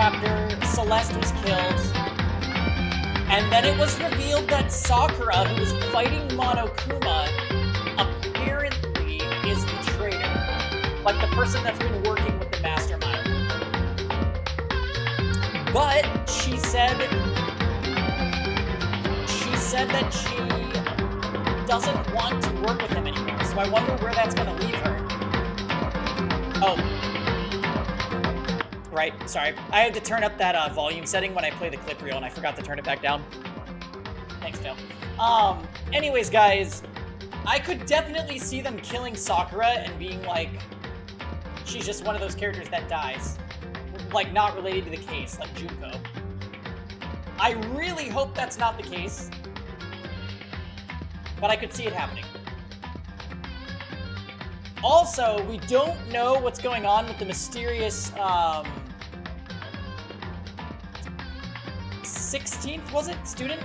chapter, Celeste was killed. And then it was revealed that Sakura, who was fighting Monokuma, apparently is the traitor. Like the person that's been working with the mastermind. But she said that she doesn't want to work with him anymore. So I wonder where that's going to leave her. Oh. Right, sorry. I had to turn up that volume setting when I play the clip reel, and I forgot to turn it back down. Thanks, Phil. Anyways, guys, I could definitely see them killing Sakura and being like, she's just one of those characters that dies. Like, not related to the case, like Junko. I really hope that's not the case. But I could see it happening. Also, we don't know what's going on with the mysterious, 16th, was it? Student?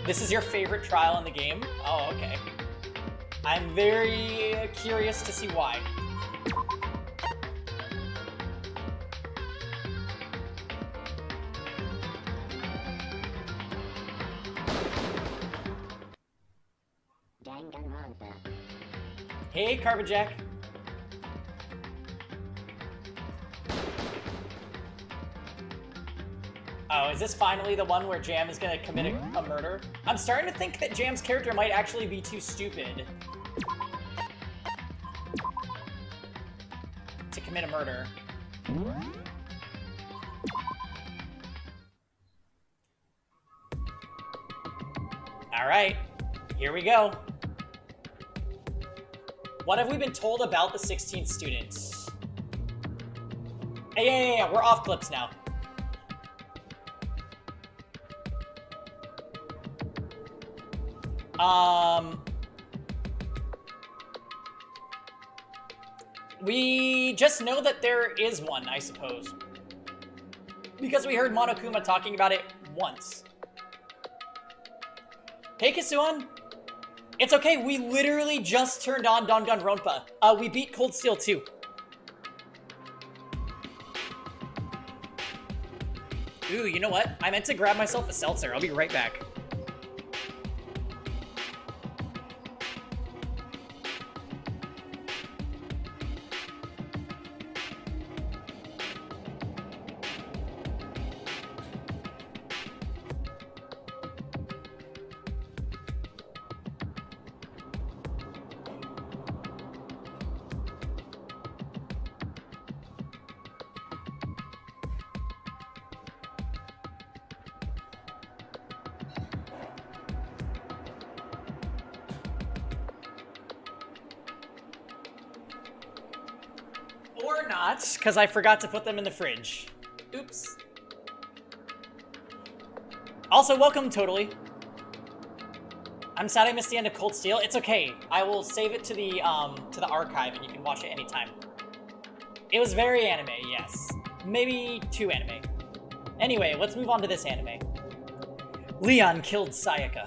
This is your favorite trial in the game? Oh, okay. I'm very curious to see why. Danganronpa. Hey, Carbajack. Oh, is this finally the one where Jam is gonna commit a murder? I'm starting to think that Jam's character might actually be too stupid to commit a murder. All right, here we go. What have we been told about the 16th students? Hey, yeah, we're off clips now. We just know that there is one, I suppose. Because we heard Monokuma talking about it once. Hey, Kisuan. It's okay, we literally just turned on Danganronpa. We beat Cold Steel 2. Ooh, you know what? I meant to grab myself a seltzer. I'll be right back. Or not, because I forgot to put them in the fridge. Oops. Also, welcome, Totally. I'm sad I missed the end of Cold Steel. It's okay. I will save it to the archive, and you can watch it anytime. It was very anime, yes. Maybe too anime. Anyway, let's move on to this anime. Leon killed Sayaka.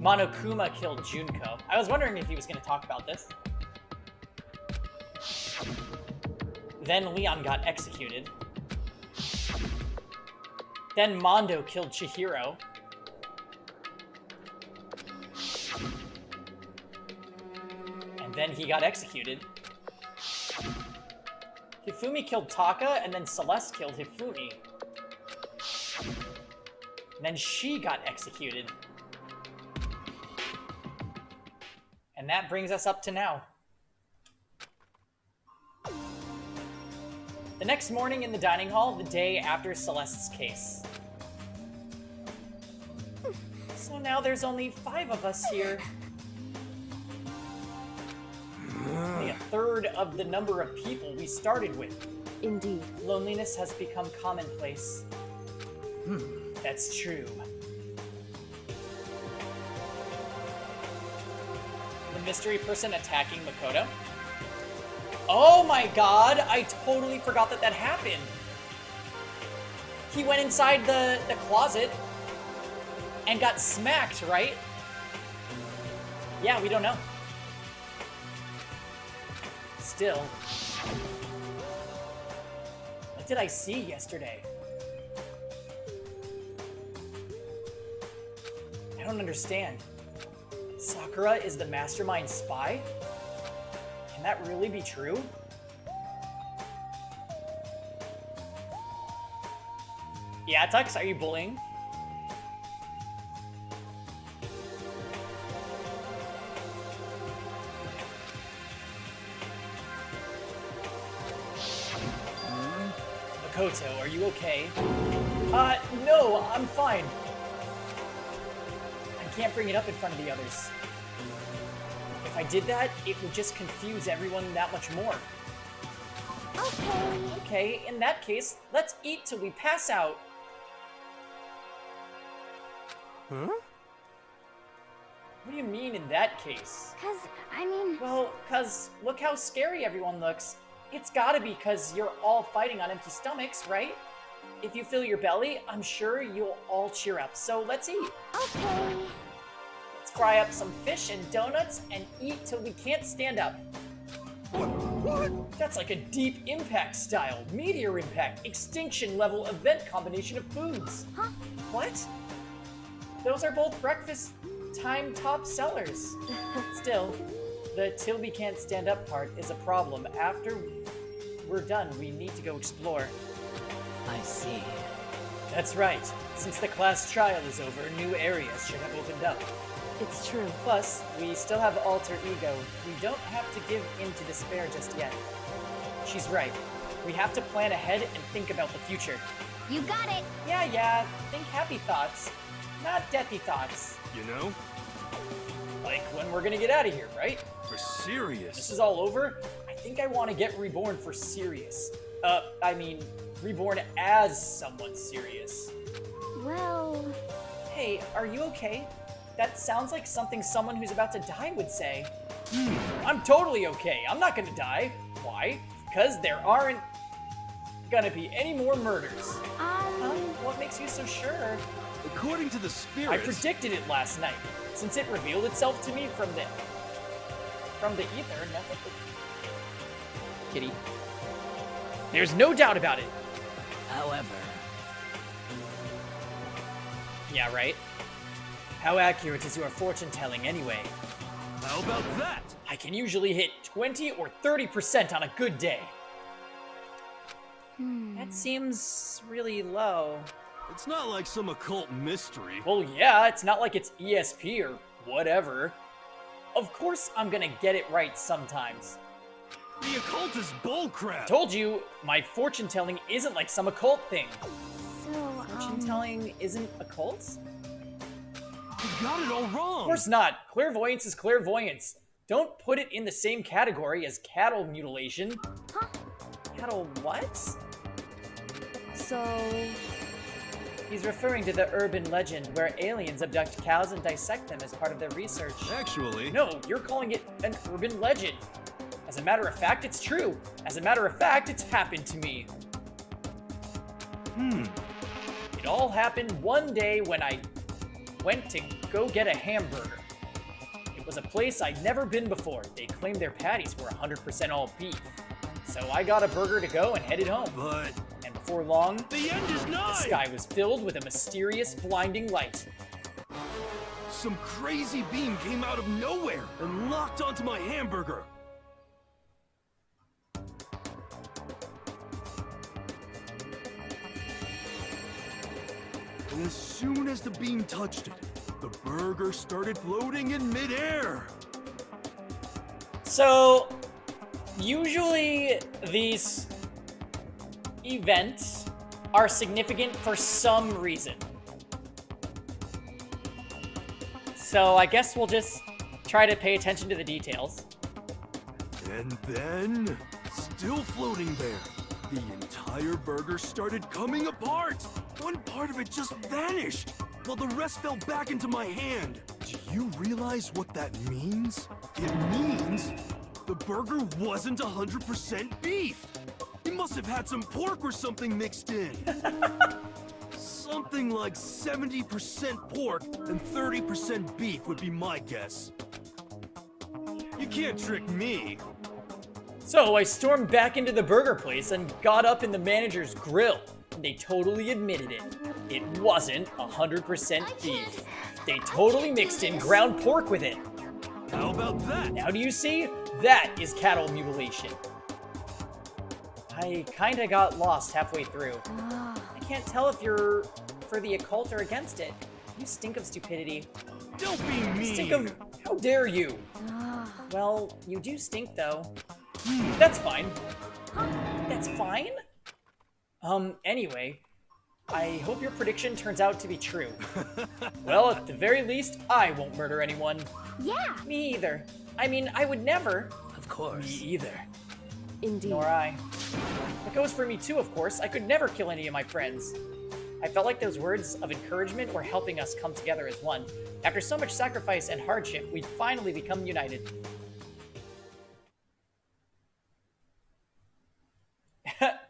Monokuma killed Junko. I was wondering if he was going to talk about this. Then Leon got executed. Then Mondo killed Chihiro. And then he got executed. Hifumi killed Taka, and then Celeste killed Hifumi. And then she got executed. And that brings us up to now. The next morning in the dining hall, the day after Celeste's case. So now there's only 5 of us here. Only a third of the number of people we started with. Indeed. Loneliness has become commonplace. That's true. The mystery person attacking Makoto. Oh my god, I totally forgot that that happened. He went inside the closet and got smacked, right? Yeah, we don't know. still. What did I see yesterday? I don't understand. Sakura is the mastermind spy? Can that really be true? Yeah, Tux, are you bullying? Makoto, are you okay? No, I'm fine. I can't bring it up in front of the others. If I did that, it would just confuse everyone that much more. Okay. Okay, in that case, let's eat till we pass out. Huh? What do you mean in that case? Well, Cause look how scary everyone looks. It's gotta be cause you're all fighting on empty stomachs, right? If you fill your belly, I'm sure you'll all cheer up. So let's eat. okay. Let's fry up some fish and donuts and eat till we can't stand up. What? That's like a deep impact style, meteor impact, extinction level event combination of foods. Huh? What? Those are both breakfast time top sellers. Still, the till we can't stand up part is a problem. After we're done, we need to go explore. I see. That's right. Since the class trial is over, new areas should have opened up. It's true. Plus, we still have alter ego. We don't have to give in to despair just yet. She's right. We have to plan ahead and think about the future. You got it. Yeah, think happy thoughts, not deathy thoughts. You know? Like when we're gonna get out of here, right? For serious. This is all over. I think I want to get reborn for serious. Reborn as someone serious. Well, Hey, are you okay? That sounds like something someone who's about to die would say. I'm totally okay. I'm not gonna die. Why? Because there aren't gonna be any more murders. What makes you so sure? According to the I spirits. predicted it last night, since it revealed itself to me from the ether. No, kitty. There's no doubt about it. However, Yeah, right. How accurate is your fortune telling anyway? How about that? I can usually hit 20 or 30% on a good day. That seems really low. It's not like some occult mystery. Well, yeah, it's not like it's ESP or whatever. Of course I'm gonna get it right sometimes. The occult is bullcrap. Told you, my fortune telling isn't like some occult thing. so, Fortune telling isn't occult? You got it all wrong. Of course not. Clairvoyance is clairvoyance. Don't put it in the same category as cattle mutilation. Huh? Cattle what? So, He's referring to the urban legend where aliens abduct cows and dissect them as part of their research. Actually, No, you're calling it an urban legend. As a matter of fact, it's true. As a matter of fact, it's happened to me. It all happened one day when I went to go get a hamburger. It was a place I'd never been before. They claimed their patties were 100% all beef. So I got a burger to go and headed home. but And before long, the end is the nigh. sky was filled with a mysterious, blinding light. Some crazy beam came out of nowhere and locked onto my hamburger. And as soon as the beam touched it, the burger started floating in midair. So, usually these events are significant for some reason. So I guess we'll just try to pay attention to the details. And then, still floating there, the entire burger started coming apart. One part of it just vanished, while the rest fell back into my hand. Do you realize what that means? It means the burger wasn't 100% beef. It must have had some pork or something mixed in. Something like 70% pork and 30% beef would be my guess. You can't trick me. So I stormed back into the burger place and got up in the manager's grill. And they totally admitted it. It wasn't 100% beef. They totally mixed in ground pork with it. How about that? Now do you see? That is cattle mutilation. I kinda got lost halfway through. I can't tell if you're for the occult or against it. You stink of stupidity. Don't be mean. Stink of... How dare you? Well, you do stink, though. That's fine. That's fine? Anyway, I hope your prediction turns out to be true. Well, at the very least, I won't murder anyone. Yeah. Me either. I mean, I would never. Of course. Me either. Indeed. Nor I. It goes for me too, of course. I could never kill any of my friends. I felt like those words of encouragement were helping us come together as one. After so much sacrifice and hardship, we'd finally become united.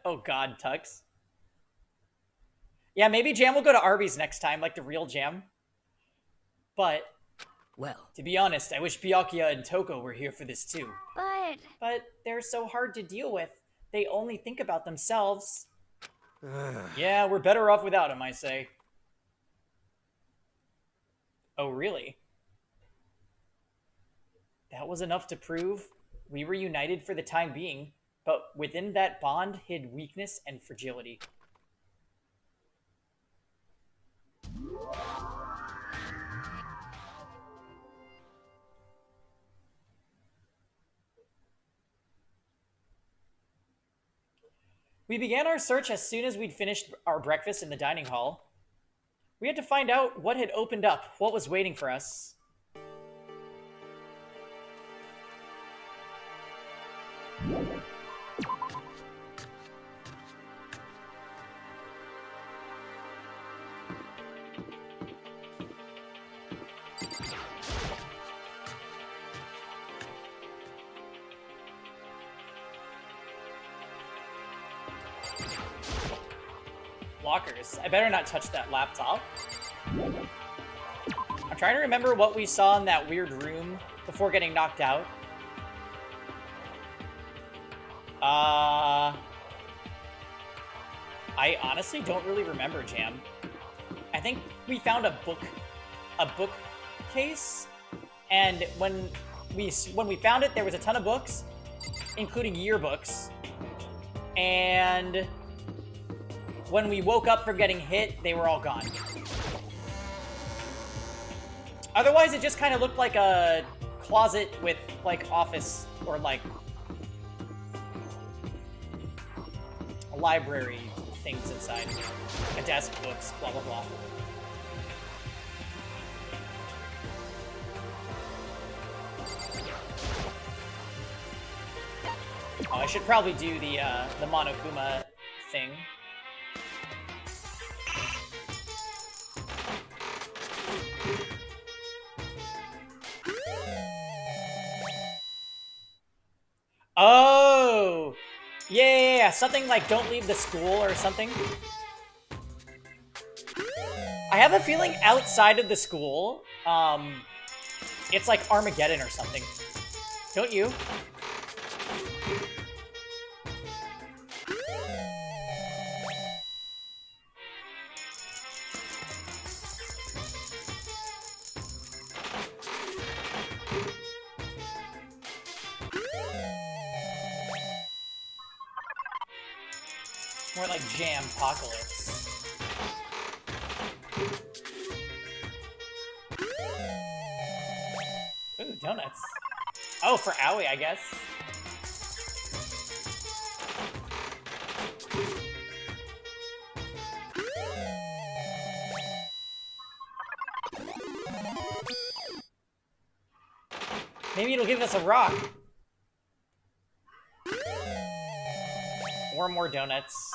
Oh god, Tux. Yeah, maybe Jam will go to Arby's next time, like the real Jam. But, Well, to be honest, I wish Byakuya and Toko were here for this too. But They're so hard to deal with. They only think about themselves. Yeah, we're better off without him, I say. Oh, really? That was enough to prove we were united for the time being, but within that bond hid weakness and fragility. We began our search as soon as we'd finished our breakfast in the dining hall. We had to find out what had opened up, what was waiting for us. Lockers. I better not touch that laptop. I'm trying to remember what we saw in that weird room before getting knocked out. I honestly don't really remember, Jam. I think we found a bookcase, and when we found it, there was a ton of books, including yearbooks, and when we woke up from getting hit, they were all gone. Otherwise, it just kind of looked like a closet with, like, office or, like, a library things inside. A desk, books, blah, blah, blah. Oh, I should probably do the Monokuma thing. Oh! Yeah, something like don't leave the school or something. I have a feeling outside of the school, it's like Armageddon or something. Don't you? More like Jam-pocalypse. Ooh, donuts. Oh, for Aoi, I guess. Maybe it'll give us a rock. Or more donuts.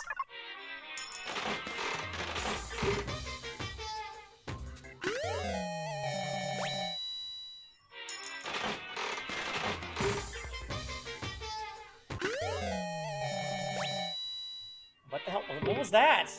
What the hell? What was that?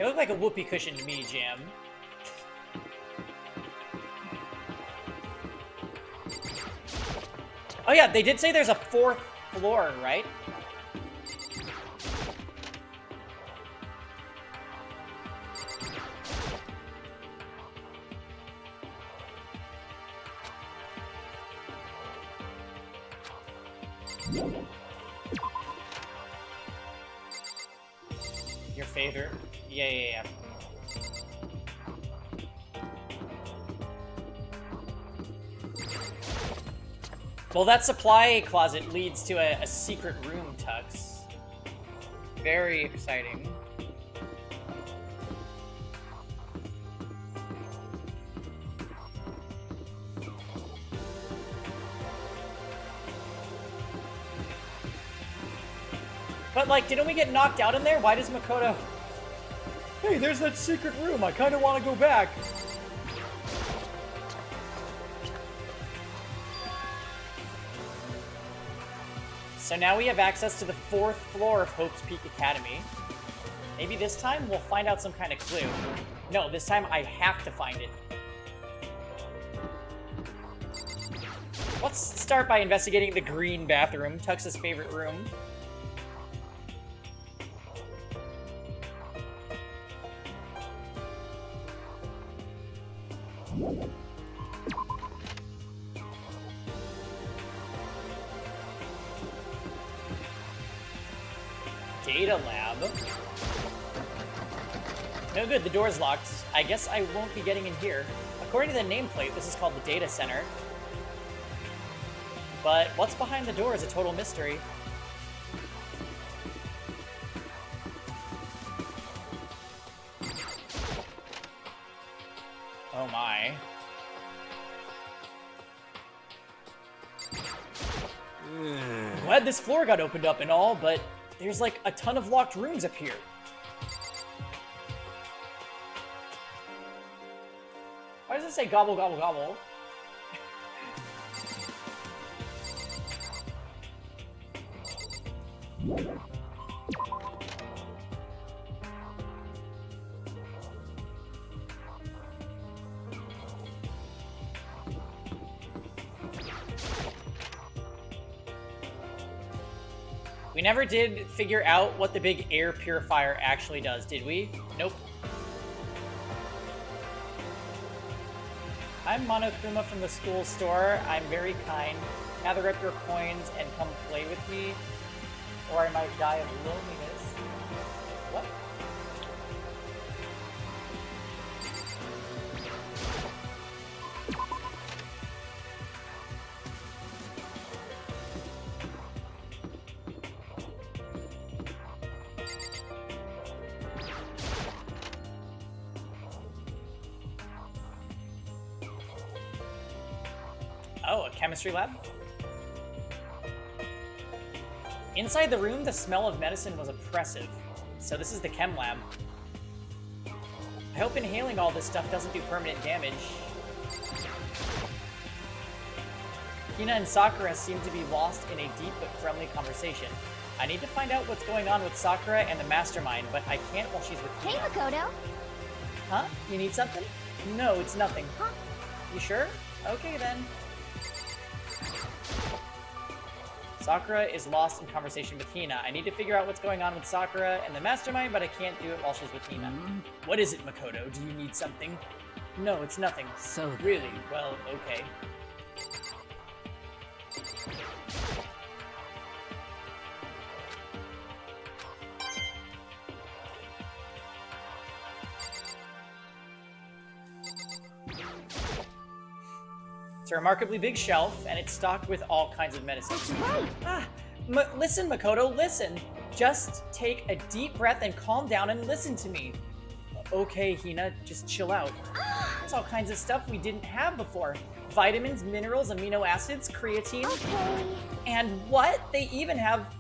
They look like a whoopee cushion to me, Jam. Oh yeah, they did say there's a 4th floor, right? Your favorite? Yeah. Well, that supply closet leads to a secret room, Tux. Very exciting. But, like, didn't we get knocked out in there? Why does Makoto... Hey, there's that secret room. I kind of want to go back. So now we have access to the 4th floor of Hope's Peak Academy. Maybe this time we'll find out some kind of clue. No, this time I have to find it. Let's start by investigating the green bathroom, Tux's favorite room. Data lab. No good, the door's locked. I guess I won't be getting in here. According to the nameplate, this is called the data center. But what's behind the door is a total mystery. Oh my. Glad this floor got opened up and all, but there's like a ton of locked rooms up here. Why does it say gobble, gobble, gobble? We never did figure out what the big air purifier actually does, did we? Nope. I'm Monokuma from the school store. I'm very kind. Gather up your coins and come play with me, or I might die of loneliness. What? Oh, a chemistry lab? Inside the room, the smell of medicine was oppressive. So this is the chem lab. I hope inhaling all this stuff doesn't do permanent damage. Hina and Sakura seem to be lost in a deep but friendly conversation. I need to find out what's going on with Sakura and the mastermind, but I can't while she's with Hey, Hina. Makoto. Huh? You need something? No, it's nothing. Huh? You sure? Okay then. Sakura is lost in conversation with Hina. I need to figure out what's going on with Sakura and the mastermind, but I can't do it while she's with Hina. What is it, Makoto? Do you need something? No, it's nothing. So then. Really? Well, okay. It's a remarkably big shelf, and it's stocked with all kinds of medicine. That's right. Ah, listen, Makoto, listen. Just take a deep breath and calm down and listen to me. Okay, Hina, just chill out. There's all kinds of stuff we didn't have before. Vitamins, minerals, amino acids, creatine. Okay. And what? They even have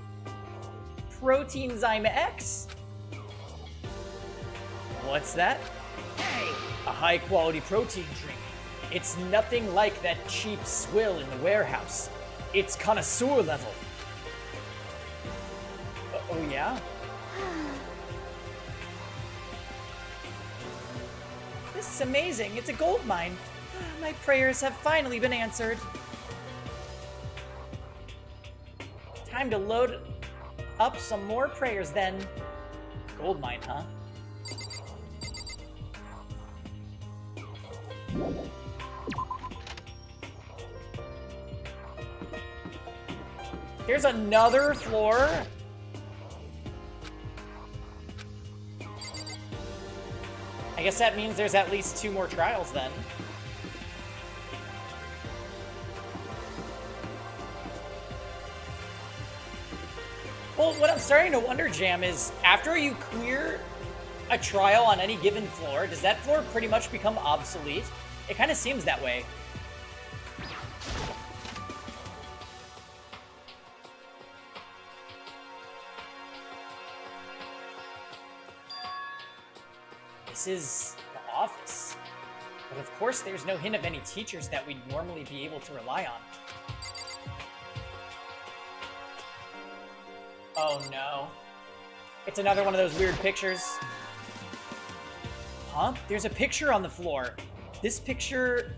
Proteinzyme X. What's that? Hey, a high-quality protein drink. It's nothing like that cheap swill in the warehouse. It's connoisseur level. Oh yeah? This is amazing. It's a gold mine. My prayers have finally been answered. Time to load up some more prayers then. Gold mine, huh? There's another floor. I guess that means there's at least 2 more trials then. Well, what I'm starting to wonder, Jam, is after you clear a trial on any given floor, does that floor pretty much become obsolete? It kind of seems that way. This is the office. But of course, there's no hint of any teachers that we'd normally be able to rely on. Oh no. It's another one of those weird pictures. Huh? There's a picture on the floor. This picture...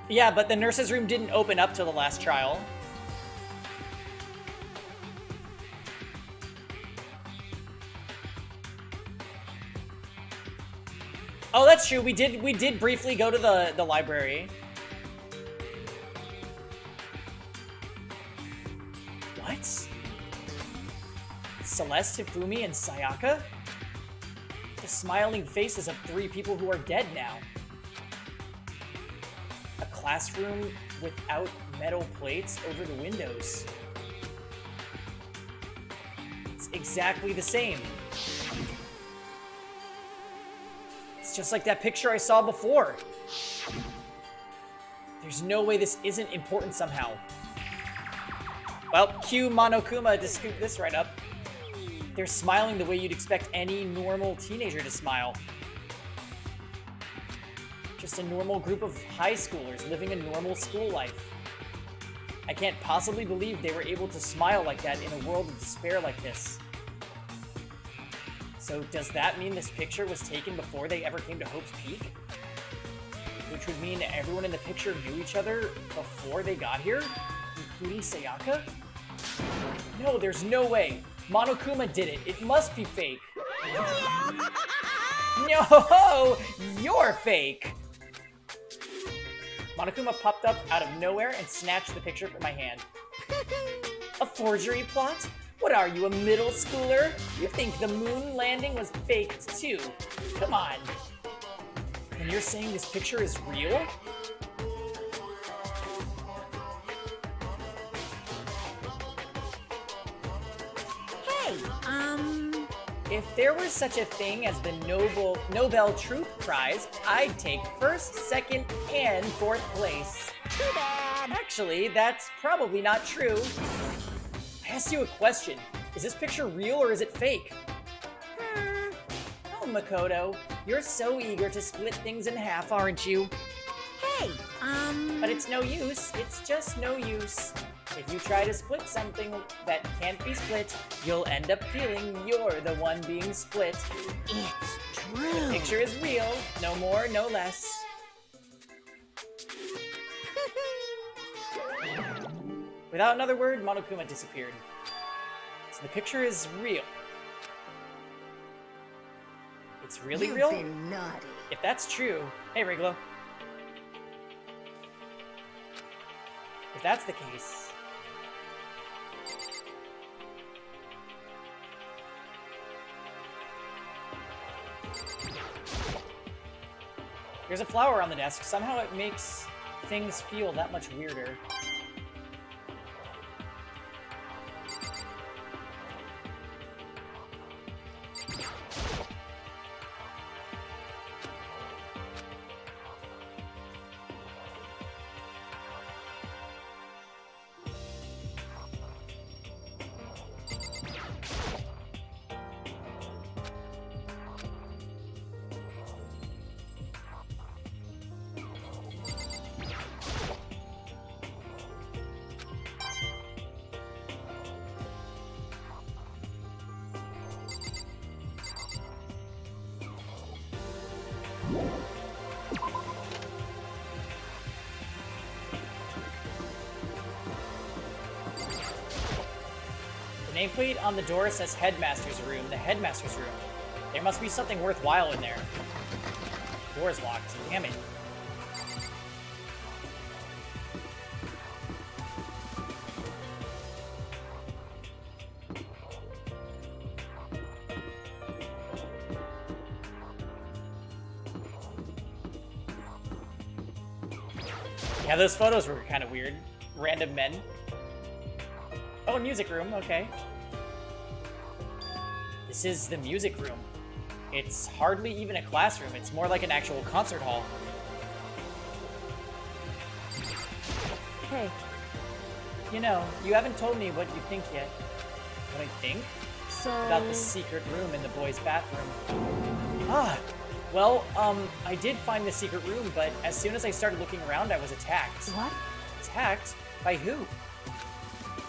Yeah, but the nurse's room didn't open up till the last trial. Oh, that's true. We did briefly go to the library. What? Celeste, Hifumi, and Sayaka? The smiling faces of 3 people who are dead now. A classroom without metal plates over the windows. It's exactly the same. It's just like that picture I saw before. There's no way this isn't important somehow. Well, cue Monokuma to scoop this right up. They're smiling the way you'd expect any normal teenager to smile. Just a normal group of high schoolers living a normal school life. I can't possibly believe they were able to smile like that in a world of despair like this. So does that mean this picture was taken before they ever came to Hope's Peak? Which would mean everyone in the picture knew each other before they got here? Including Sayaka? No, there's no way. Monokuma did it. It must be fake. No, you're fake. Monokuma popped up out of nowhere and snatched the picture from my hand. A forgery plot? What are you, a middle schooler? You think the moon landing was faked too? Come on. And you're saying this picture is real? Hey, If there were such a thing as the Nobel Truth Prize, I'd take first, second, and fourth place. too bad. Actually, that's probably not true. I asked you a question. Is this picture real or is it fake? Oh, Makoto, you're so eager to split things in half, aren't you? Hey, But it's no use. It's just no use. If you try to split something that can't be split, you'll end up feeling you're the one being split. it's The true. picture is real. No more, no less. Without another word, Monokuma disappeared. So the picture is real. It's really You've real? been naughty. If that's true... Hey, Riglo. If that's the case... There's a flower on the desk. Somehow it makes things feel that much weirder. The nameplate on the door says Headmaster's Room. The Headmaster's Room. There must be something worthwhile in there. Door's locked. Damn it. Yeah, those photos were kind of weird. Random men. Oh, music room, okay. This is the music room. It's hardly even a classroom. It's more like an actual concert hall. Hey. You know, you haven't told me what you think yet. What I think? So... About the secret room in the boys' bathroom. Ah, well, I did find the secret room, but as soon as I started looking around, I was attacked. What? Attacked? By who?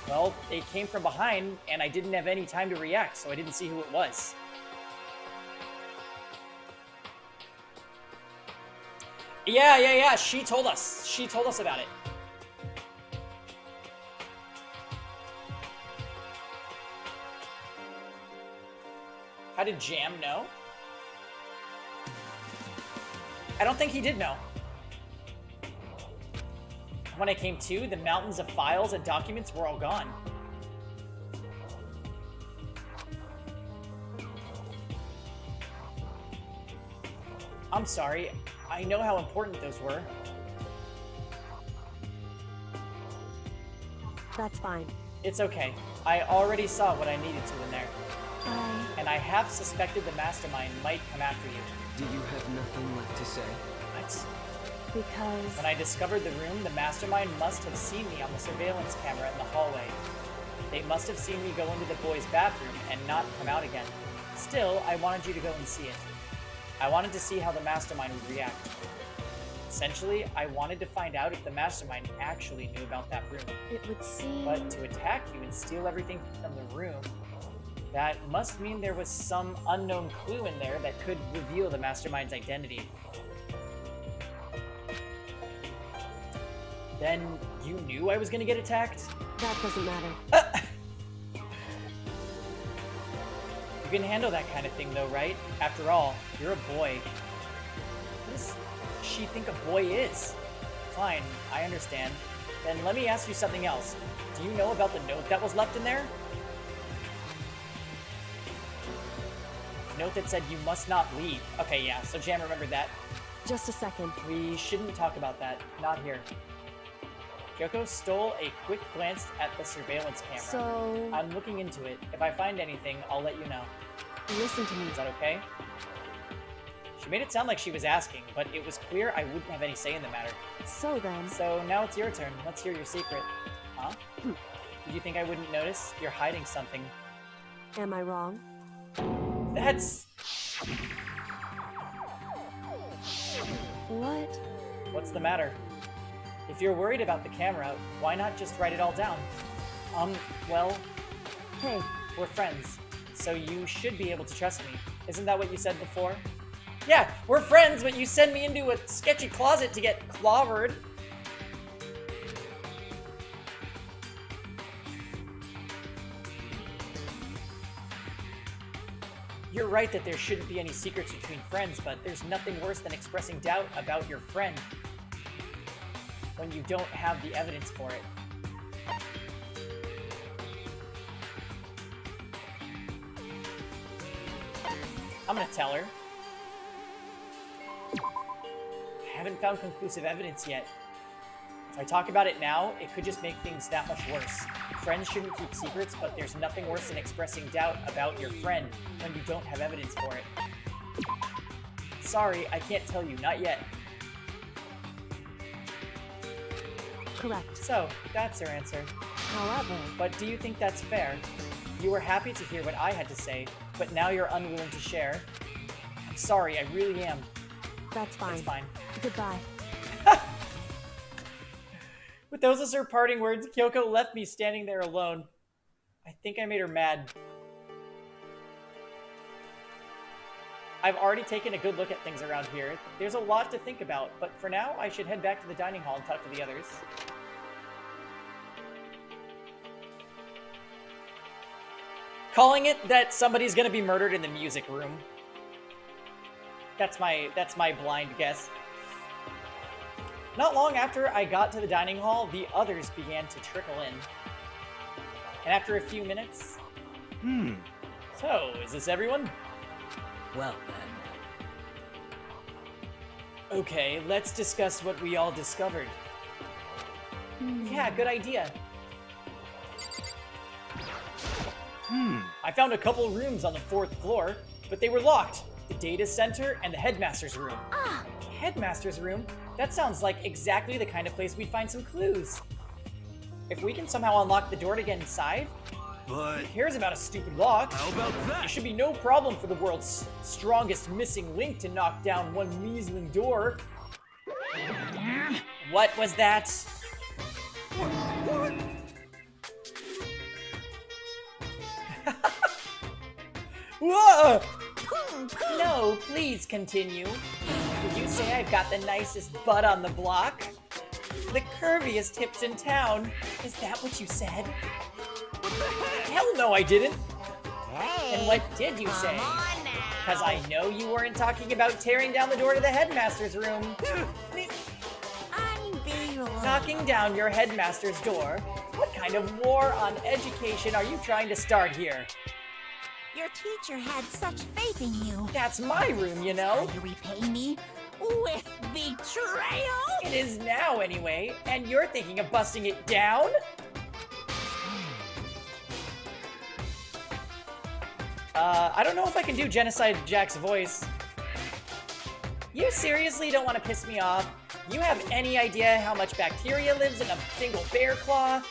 Well, they came from behind, and I didn't have any time to react, so I didn't see who it was. Yeah, she told us. She told us about it. How did Jam know? I don't think he did know. When I came to, the mountains of files and documents were all gone. I'm sorry. I know how important those were. That's fine. It's okay. I already saw what I needed to in there. And I have suspected the mastermind might come after you. Do you have nothing left to say? What? Because... When I discovered the room, the mastermind must have seen me on the surveillance camera in the hallway. They must have seen me go into the boys' bathroom and not come out again. Still, I wanted you to go and see it. I wanted to see how the mastermind would react. Essentially, I wanted to find out if the mastermind actually knew about that room. It would seem... But to attack you and steal everything from the room, that must mean there was some unknown clue in there that could reveal the mastermind's identity. Then you knew I was gonna get attacked? That doesn't matter. You can handle that kind of thing though, right? After all, you're a boy. What does she think a boy is? Fine, I understand. Then let me ask you something else. Do you know about the note that was left in there? Note that said you must not leave. Okay, yeah, so Jam remembered that. Just a second. We shouldn't talk about that. Not here. Kyoko stole a quick glance at the surveillance camera. So... I'm looking into it. If I find anything, I'll let you know. Listen to me. Is that okay? She made it sound like she was asking, but it was clear I wouldn't have any say in the matter. So then... So now it's your turn. Let's hear your secret. Huh? Did you think I wouldn't notice? You're hiding something. Am I wrong? That's... What? What's the matter? If you're worried about the camera, why not just write it all down? Well... Hey. We're friends, so you should be able to trust me. Isn't that what you said before? Yeah, we're friends, but you send me into a sketchy closet to get clobbered. You're right that there shouldn't be any secrets between friends, but there's nothing worse than expressing doubt about your friend when you don't have the evidence for it. I'm gonna tell her. I haven't found conclusive evidence yet. If I talk about it now, it could just make things that much worse. Friends shouldn't keep secrets, but there's nothing worse than expressing doubt about your friend when you don't have evidence for it. Sorry, I can't tell you, not yet. Correct. So, that's her answer. However... But do you think that's fair? You were happy to hear what I had to say, but now you're unwilling to share. I'm sorry, I really am. That's fine. It's fine. Goodbye. With those as her parting words, Kyoko left me standing there alone. I think I made her mad. I've already taken a good look at things around here. There's a lot to think about, but for now, I should head back to the dining hall and talk to the others. Calling it that somebody's gonna be murdered in the music room. That's my blind guess. Not long after I got to the dining hall, the others began to trickle in. And after a few minutes... So, is this everyone? Well then. Okay, let's discuss what we all discovered. Yeah, good idea. I found a couple rooms on the 4th floor, but they were locked. The data center and the headmaster's room. Headmaster's room? That sounds like exactly the kind of place we'd find some clues. If we can somehow unlock the door to get inside, But who cares about a stupid lock? how about It that? should be no problem for the world's strongest missing link to knock down one measly door. What was that? Whoa! No, please continue. Did you say I've got the nicest butt on the block? The curviest hips in town. Is that what you said? Hell no, I didn't. Hey. And what did you say? Come on now. Because I know you weren't talking about tearing down the door to the headmaster's room. Unbelievable. Knocking down your headmaster's door? What kind of war on education are you trying to start here? Your teacher had such faith in you. That's my room, you know? Will you repay me with betrayal? It is now, anyway, and you're thinking of busting it down? I don't know if I can do Genocide Jack's voice. You seriously don't want to piss me off? You have any idea how much bacteria lives in a single bear claw?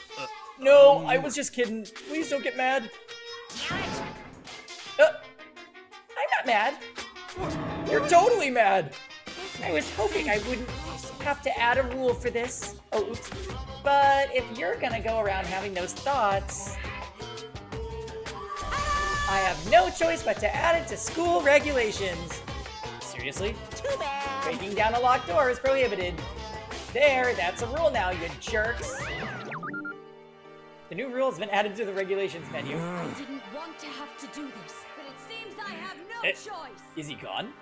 No, I was just kidding. Please don't get mad. I'm not mad. You're totally mad. I was hoping I wouldn't have to add a rule for this. Oh, oops. But if you're gonna go around having those thoughts, I have no choice but to add it to school regulations. Seriously? Too bad. Breaking down a locked door is prohibited. There, that's a rule now, you jerks. The new rule has been added to the regulations menu. I didn't want to have to do this, but it seems I have no choice. Is he gone?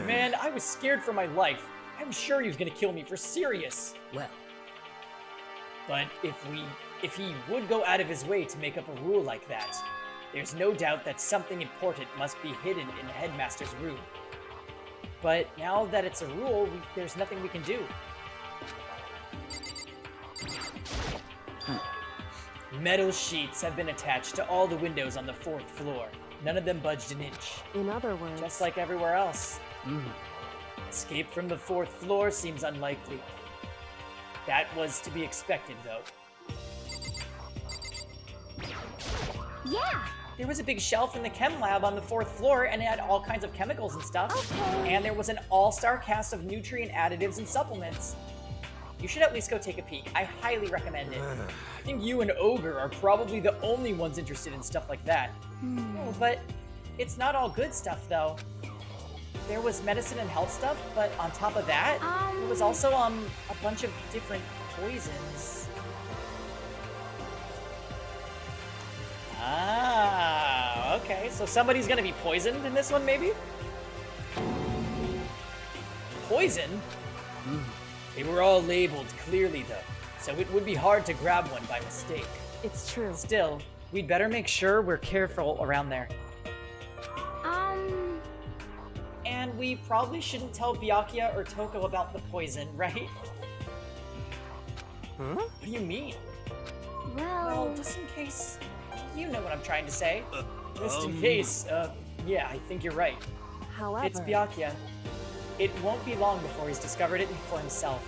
Man, I was scared for my life. I was sure he was gonna kill me for serious. Well, But if he would go out of his way to make up a rule like that, there's no doubt that something important must be hidden in the headmaster's room. But now that it's a rule, there's nothing we can do. Metal sheets have been attached to all the windows on the 4th floor. None of them budged an inch, In other words, just like everywhere else. Escape from the 4th floor seems unlikely. That was to be expected, though. Yeah. There was a big shelf in the chem lab on the 4th floor, and it had all kinds of chemicals and stuff. Okay. And there was an all-star cast of nutrient additives and supplements. You should at least go take a peek. I highly recommend it. I think you and Ogre are probably the only ones interested in stuff like that. Oh, but it's not all good stuff, though. There was medicine and health stuff, but on top of that, there was also a bunch of different poisons. Ah, okay. So somebody's gonna be poisoned in this one, maybe? Poison? They were all labeled clearly, though, so it would be hard to grab one by mistake. it's true. Still, we'd better make sure we're careful around there. And we probably shouldn't tell Byakuya or Toko about the poison, right? Huh? What do you mean? Well, Well, just in case. You know what I'm trying to say. Just in um, case, yeah, I think you're right. however, It's Byakuya. It won't be long before he's discovered it for himself.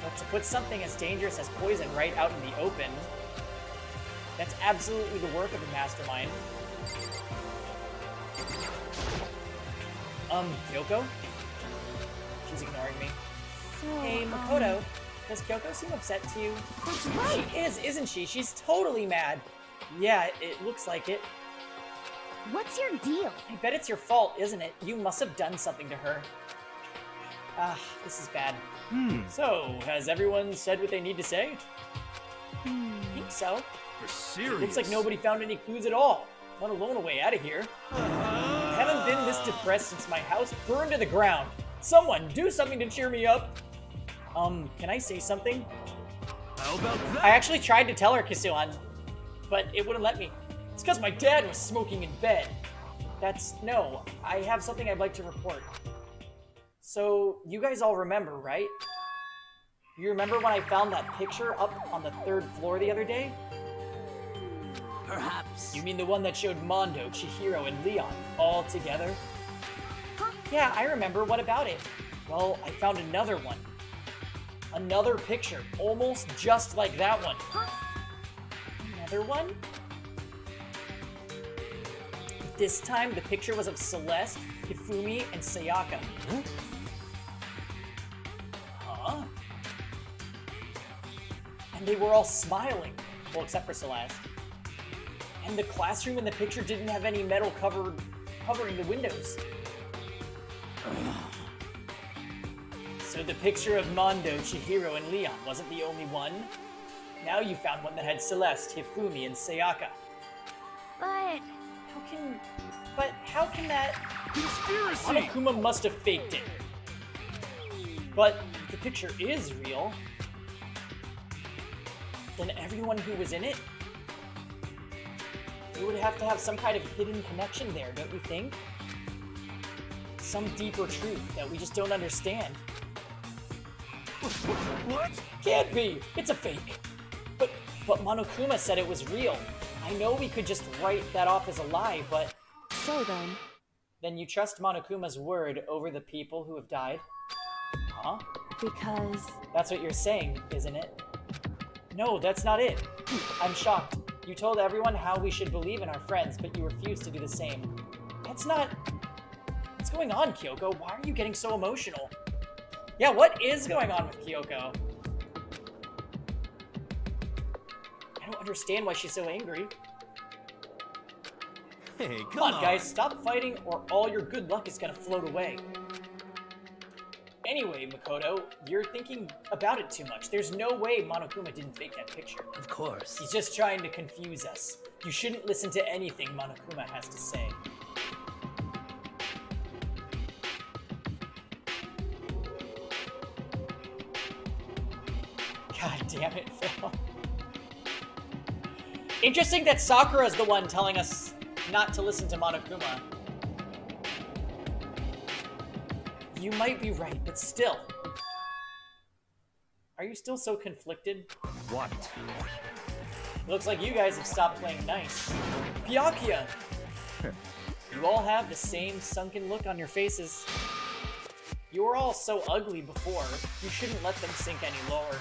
But to put something as dangerous as poison right out in the open, that's absolutely the work of a mastermind. Kyoko? She's ignoring me. so, Hey, Makoto, does Kyoko seem upset to you? That's right. She is, isn't she? She's totally mad. Yeah, it looks like it. What's your deal? I bet it's your fault, isn't it? You must have done something to her. Ah, this is bad. So, has everyone said what they need to say? I think so. For serious? Looks like nobody found any clues at all, let alone a way out of here. I haven't been this depressed since my house burned to the ground. Someone, do something to cheer me up. Can I say something? How about that? I actually tried to tell her, Kisuan, but it wouldn't let me. It's because my dad was smoking in bed. No, I have something I'd like to report. So, you guys all remember, right? You remember when I found that picture up on the 3rd floor the other day? Perhaps. You mean the one that showed Mondo, Chihiro, and Leon all together? Huh? Yeah, I remember. What about it? Well, I found another one. Another picture, almost just like that one. Huh? Another one? This time, the picture was of Celeste, Hifumi, and Sayaka. Huh? And they were all smiling. Well, except for Celeste. And the classroom in the picture didn't have any metal covering the windows. So the picture of Mondo, Chihiro, and Leon wasn't the only one. Now you found one that had Celeste, Hifumi, and Sayaka. But how can that... Conspiracy! Monokuma must have faked it. But the picture is real. Then everyone who was in it, you would have to have some kind of hidden connection there, don't you think? Some deeper truth that we just don't understand. What? Can't be! It's a fake! But Monokuma said it was real. I know we could just write that off as a lie, but... So then? Then you trust Monokuma's word over the people who have died? Huh? Because... That's what you're saying, isn't it? No, that's not it. I'm shocked. You told everyone how we should believe in our friends, but you refused to do the same. That's not... What's going on, Kyoko? Why are you getting so emotional? Yeah, what is going on with Kyoko? I don't understand why she's so angry. Hey, Come on, guys, stop fighting or all your good luck is gonna float away. Anyway, Makoto, you're thinking about it too much. There's no way Monokuma didn't fake that picture. Of course. He's just trying to confuse us. You shouldn't listen to anything Monokuma has to say. God damn it, Phil. Interesting that Sakura's the one telling us not to listen to Monokuma. You might be right, but still. Are you still so conflicted? What? Looks like you guys have stopped playing nice. Byakuya! You all have the same sunken look on your faces. You were all so ugly before, you shouldn't let them sink any lower.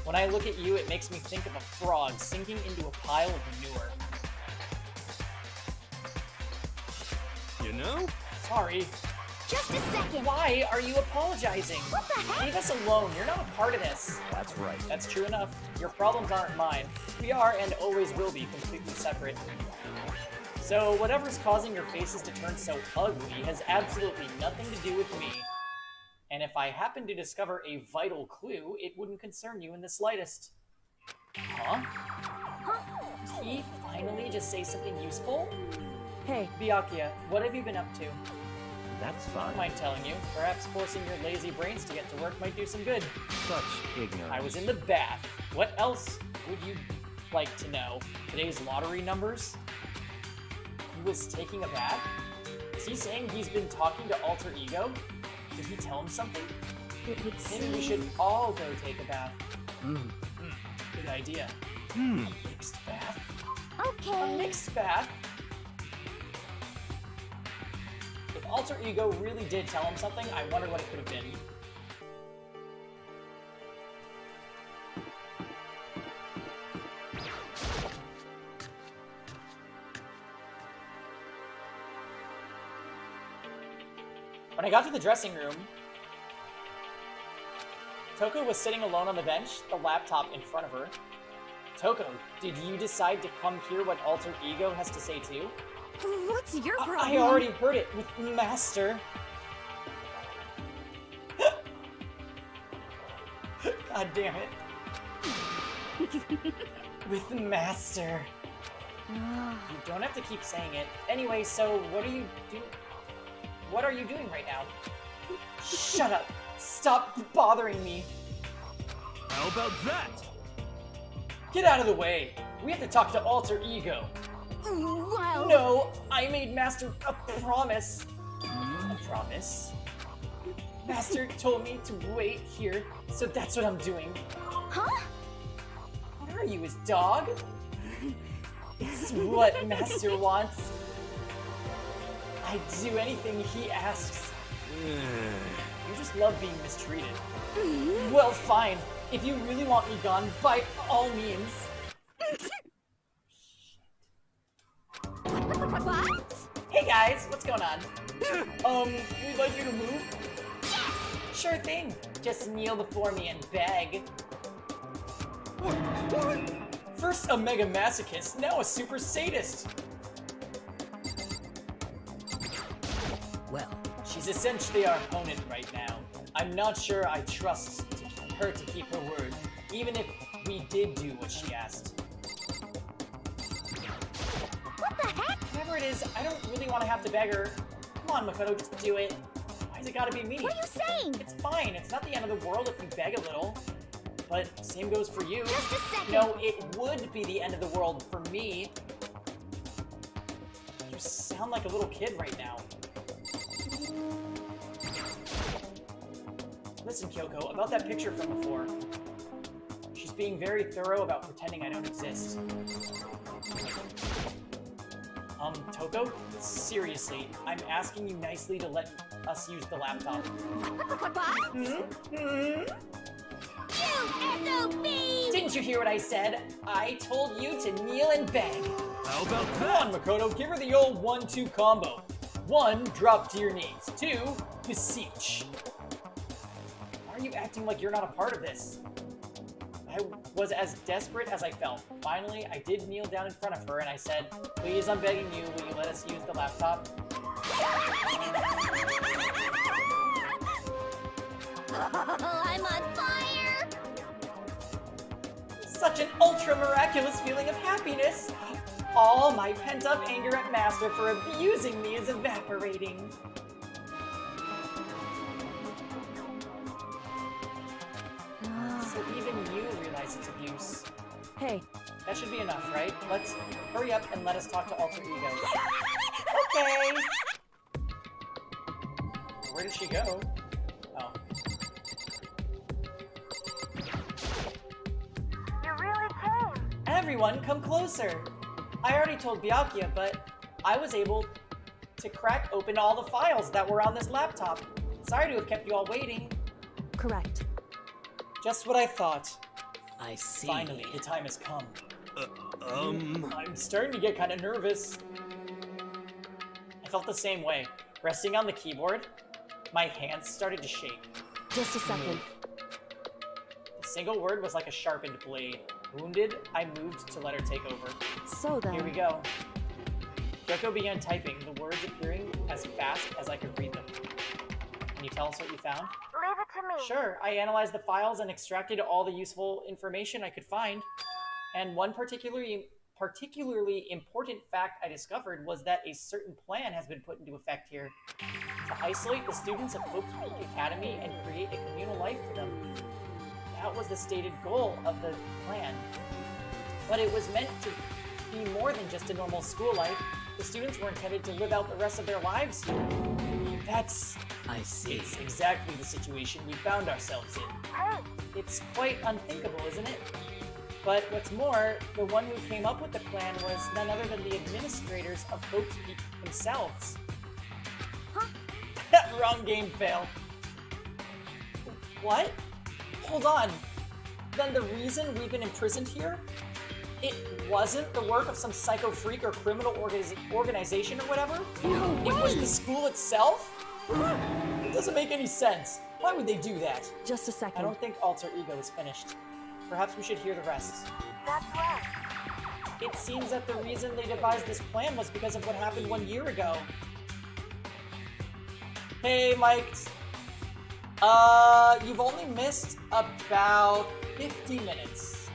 When I look at you, it makes me think of a frog sinking into a pile of manure. You know? Sorry. Just a second. Why are you apologizing? What the heck? Leave us alone. You're not a part of this. That's right. That's true enough. Your problems aren't mine. We are and always will be completely separate. So whatever's causing your faces to turn so ugly has absolutely nothing to do with me. And if I happen to discover a vital clue, it wouldn't concern you in the slightest. Huh? Did he finally just say something useful? Hey, Byakuya, what have you been up to? That's I don't fine. mind telling you. Perhaps forcing your lazy brains to get to work might do some good. Such ignorance. I was in the bath. What else would you like to know? Today's lottery numbers? He was taking a bath? Is he saying he's been talking to Alter Ego? Did he tell him something? it would Maybe we seem... should all go take a bath. Good idea. A mixed bath? A Okay. mixed bath? If Alter Ego really did tell him something, I wonder what it could have been. When I got to the dressing room, Toko was sitting alone on the bench, the laptop in front of her. Toko, did you decide to come hear what Alter Ego has to say too? What's your problem? I already heard it with Master. God damn it. With Master. You don't have to keep saying it. Anyway, so what are you doing right now? Shut up. Stop bothering me. How about that? Get out of the way. We have to talk to Alter Ego. Well... No, I made Master a promise. A promise? Master told me to wait here, so that's what I'm doing. Huh? What are you, his dog? It's what Master wants. I'd do anything he asks. You just love being mistreated. Well, fine. If you really want me gone, by all means. What? Hey guys, what's going on? We'd like you to move. Sure thing. Just kneel before me and beg. First a mega masochist, now a super sadist. Well, She's essentially our opponent right now. I'm not sure I trust her to keep her word, even if we did do what she asked. What the heck? Whatever it is, I don't really want to have to beg her. Come on, Makoto, just do it. Why's it gotta be me? What are you saying? It's fine. It's not the end of the world if you beg a little. But same goes for you. Just a second. No, it would be the end of the world for me. You sound like a little kid right now. Listen, Kyoko, about that picture from before. She's being very thorough about pretending I don't exist. Toko? Seriously, I'm asking you nicely to let us use the laptop. What? Hmm? You SOB! Didn't you hear what I said? I told you to kneel and beg. How about Come that? on, Makoto, give her the old 1-2 combo. 1, drop to your knees. 2, beseech. Why are you acting like you're not a part of this? I was as desperate as I felt. Finally, I did kneel down in front of her and I said, please, I'm begging you, will you let us use the laptop? I'm on fire! Such an ultra-miraculous feeling of happiness! All my pent-up anger at Master for abusing me is evaporating. So even you realize it's abuse. Hey, That should be enough, right? Let's hurry up and let us talk to Alter Ego. Okay! Where did she go? Oh. You really came! Everyone, come closer! I already told Byakuya, but I was able to crack open all the files that were on this laptop. Sorry to have kept you all waiting. correct. Just what I thought. I see. Finally, the time has come. I'm starting to get kind of nervous. I felt the same way. Resting on the keyboard, my hands started to shake. Just a second. The single word was like a sharpened blade. Wounded, I moved to let her take over. So then, Here we go. Kyoko began typing, the words appearing as fast as I could read them. Can you tell us what you found? leave it to me. Sure, I analyzed the files and extracted all the useful information I could find. And one particularly important fact I discovered was that a certain plan has been put into effect here. To isolate the students of Hope's Peak Academy and create a communal life for them. That was the stated goal of the plan. But it was meant to be more than just a normal school life. The students were intended to live out the rest of their lives here. I see. It's exactly the situation we found ourselves in. Hey, It's quite unthinkable, isn't it? But what's more, the one who came up with the plan was none other than the administrators of Hope's Peak themselves. Huh? Wrong game, fail. What? Hold on. Then the reason we've been imprisoned here? It wasn't the work of some psycho freak or criminal organization or whatever? no It was way! the school itself? It doesn't make any sense. Why would they do that? just a I second. don't think Alter Ego is finished. Perhaps we should hear the rest. That's right. It seems that the reason they devised this plan was because of what happened 1 year ago. Hey, Mike. You've only missed about 50 minutes.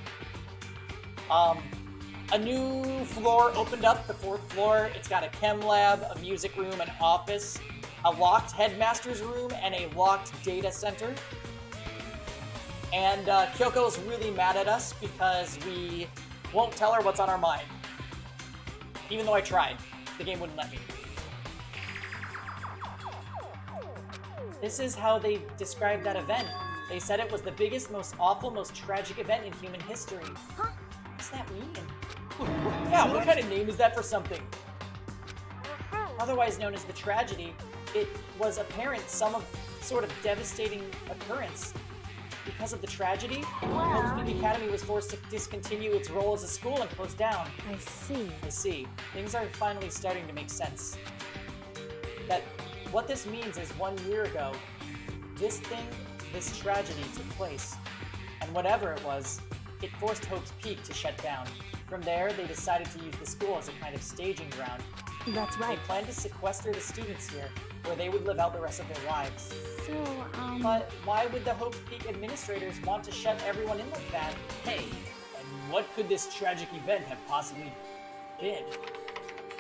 A new floor opened up, the 4th floor. It's got a chem lab, a music room, an office, a locked headmaster's room, and a locked data center. And Kyoko's really mad at us because we won't tell her what's on our mind. Even though I tried. The game wouldn't let me. This is how they described that event. They said it was the biggest, most awful, most tragic event in human history. Huh? What's that mean? Yeah, what kind of name is that for something? Otherwise known as the tragedy, it was apparent some sort of devastating occurrence. Because of the tragedy, Hope's Peak Academy was forced to discontinue its role as a school and close down. I see. I see. Things are finally starting to make sense. That what this means is 1 year ago, this tragedy took place. And whatever it was, it forced Hope's Peak to shut down. From there, they decided to use the school as a kind of staging ground. That's They right. planned to sequester the students here, where they would live out the rest of their lives. So, But why would the Hope Peak administrators want to shut everyone in like that? Hey, and what could this tragic event have possibly been?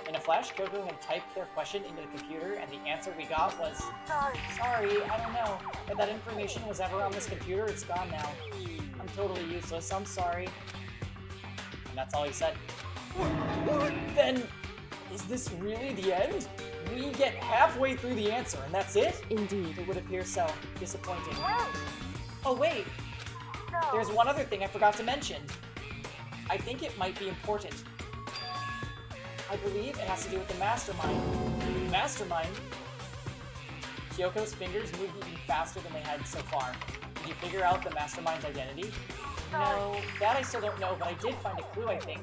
In a flash, Kyoko had typed their question into the computer, and the answer we got was, Sorry, I don't know. If that information was ever on this computer, it's gone now. I'm totally useless, I'm sorry. And that's all he said. Then, is this really the end? We get halfway through the answer, and that's it? indeed. It would appear so. Disappointing. Oh, wait. There's one other thing I forgot to mention. I think it might be important. I believe it has to do with the mastermind. Mastermind? Kyoko's fingers moved even faster than they had so far. Did you figure out the mastermind's identity? No, that I still don't know, but I did find a clue, I think.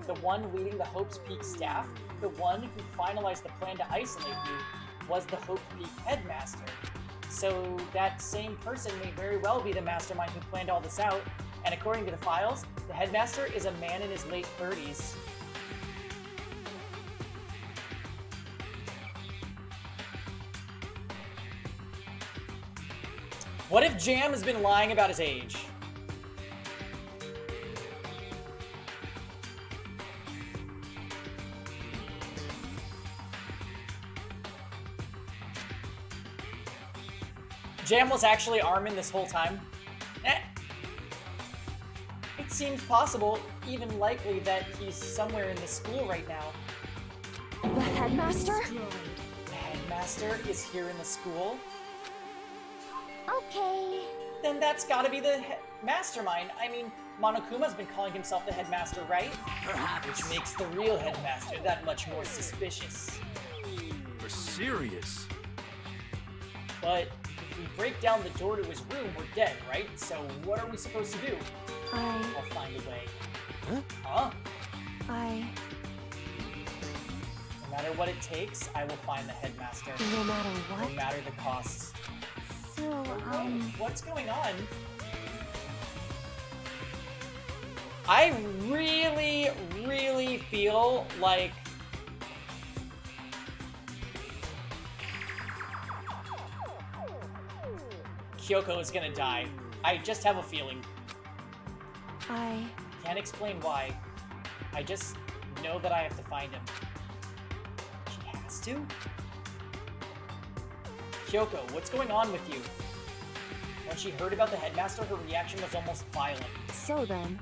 The one leading the Hope's Peak staff, the one who finalized the plan to isolate you, was the Hope Peak headmaster. So that same person may very well be the mastermind who planned all this out, and according to the files, the headmaster is a man in his late 30s. What if Jam has been lying about his age? Jam was actually Armin this whole time. It seems possible, even likely, that he's somewhere in the school right now. The headmaster? The headmaster is here in the school? Okay. Then that's gotta be the mastermind. I mean, Monokuma's been calling himself the headmaster, right? Perhaps. Which makes the real headmaster that much more suspicious. You're serious? But if we break down the door to his room, we're dead, right? So what are we supposed to do? I'll find a way. Huh? No matter what it takes, I will find the headmaster. No matter No what? matter the cost. So, What's going on? I really, really feel like Kyoko is gonna die. I just have a feeling. Can't explain why. I just know that I have to find him. She has to? Kyoko, what's going on with you? When she heard about the headmaster, her reaction was almost violent. So then,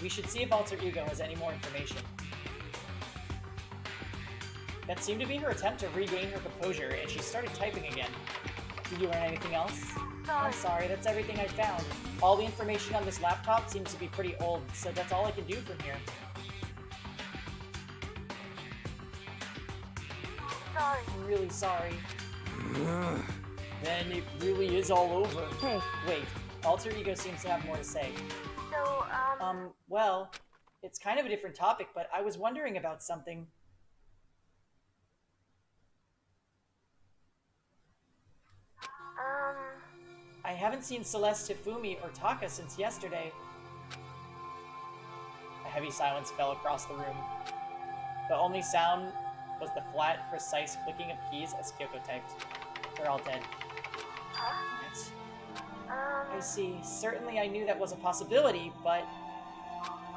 We should see if Alter Ego has any more information. That seemed to be her attempt to regain her composure, and she started typing again. Did you learn anything else? I'm sorry, that's everything I found. All the information on this laptop seems to be pretty old, so that's all I can do from here. I'm really sorry. Then it really is all over. hey, Wait, Alter Ego seems to have more to say. So, Well, it's kind of a different topic, but I was wondering about something. I haven't seen Celeste, Tifumi, or Taka since yesterday. heavy silence fell across the room. The only sound was the flat, precise clicking of keys as Kyoko typed. They're all dead. What? I see. Certainly I knew that was a possibility, but...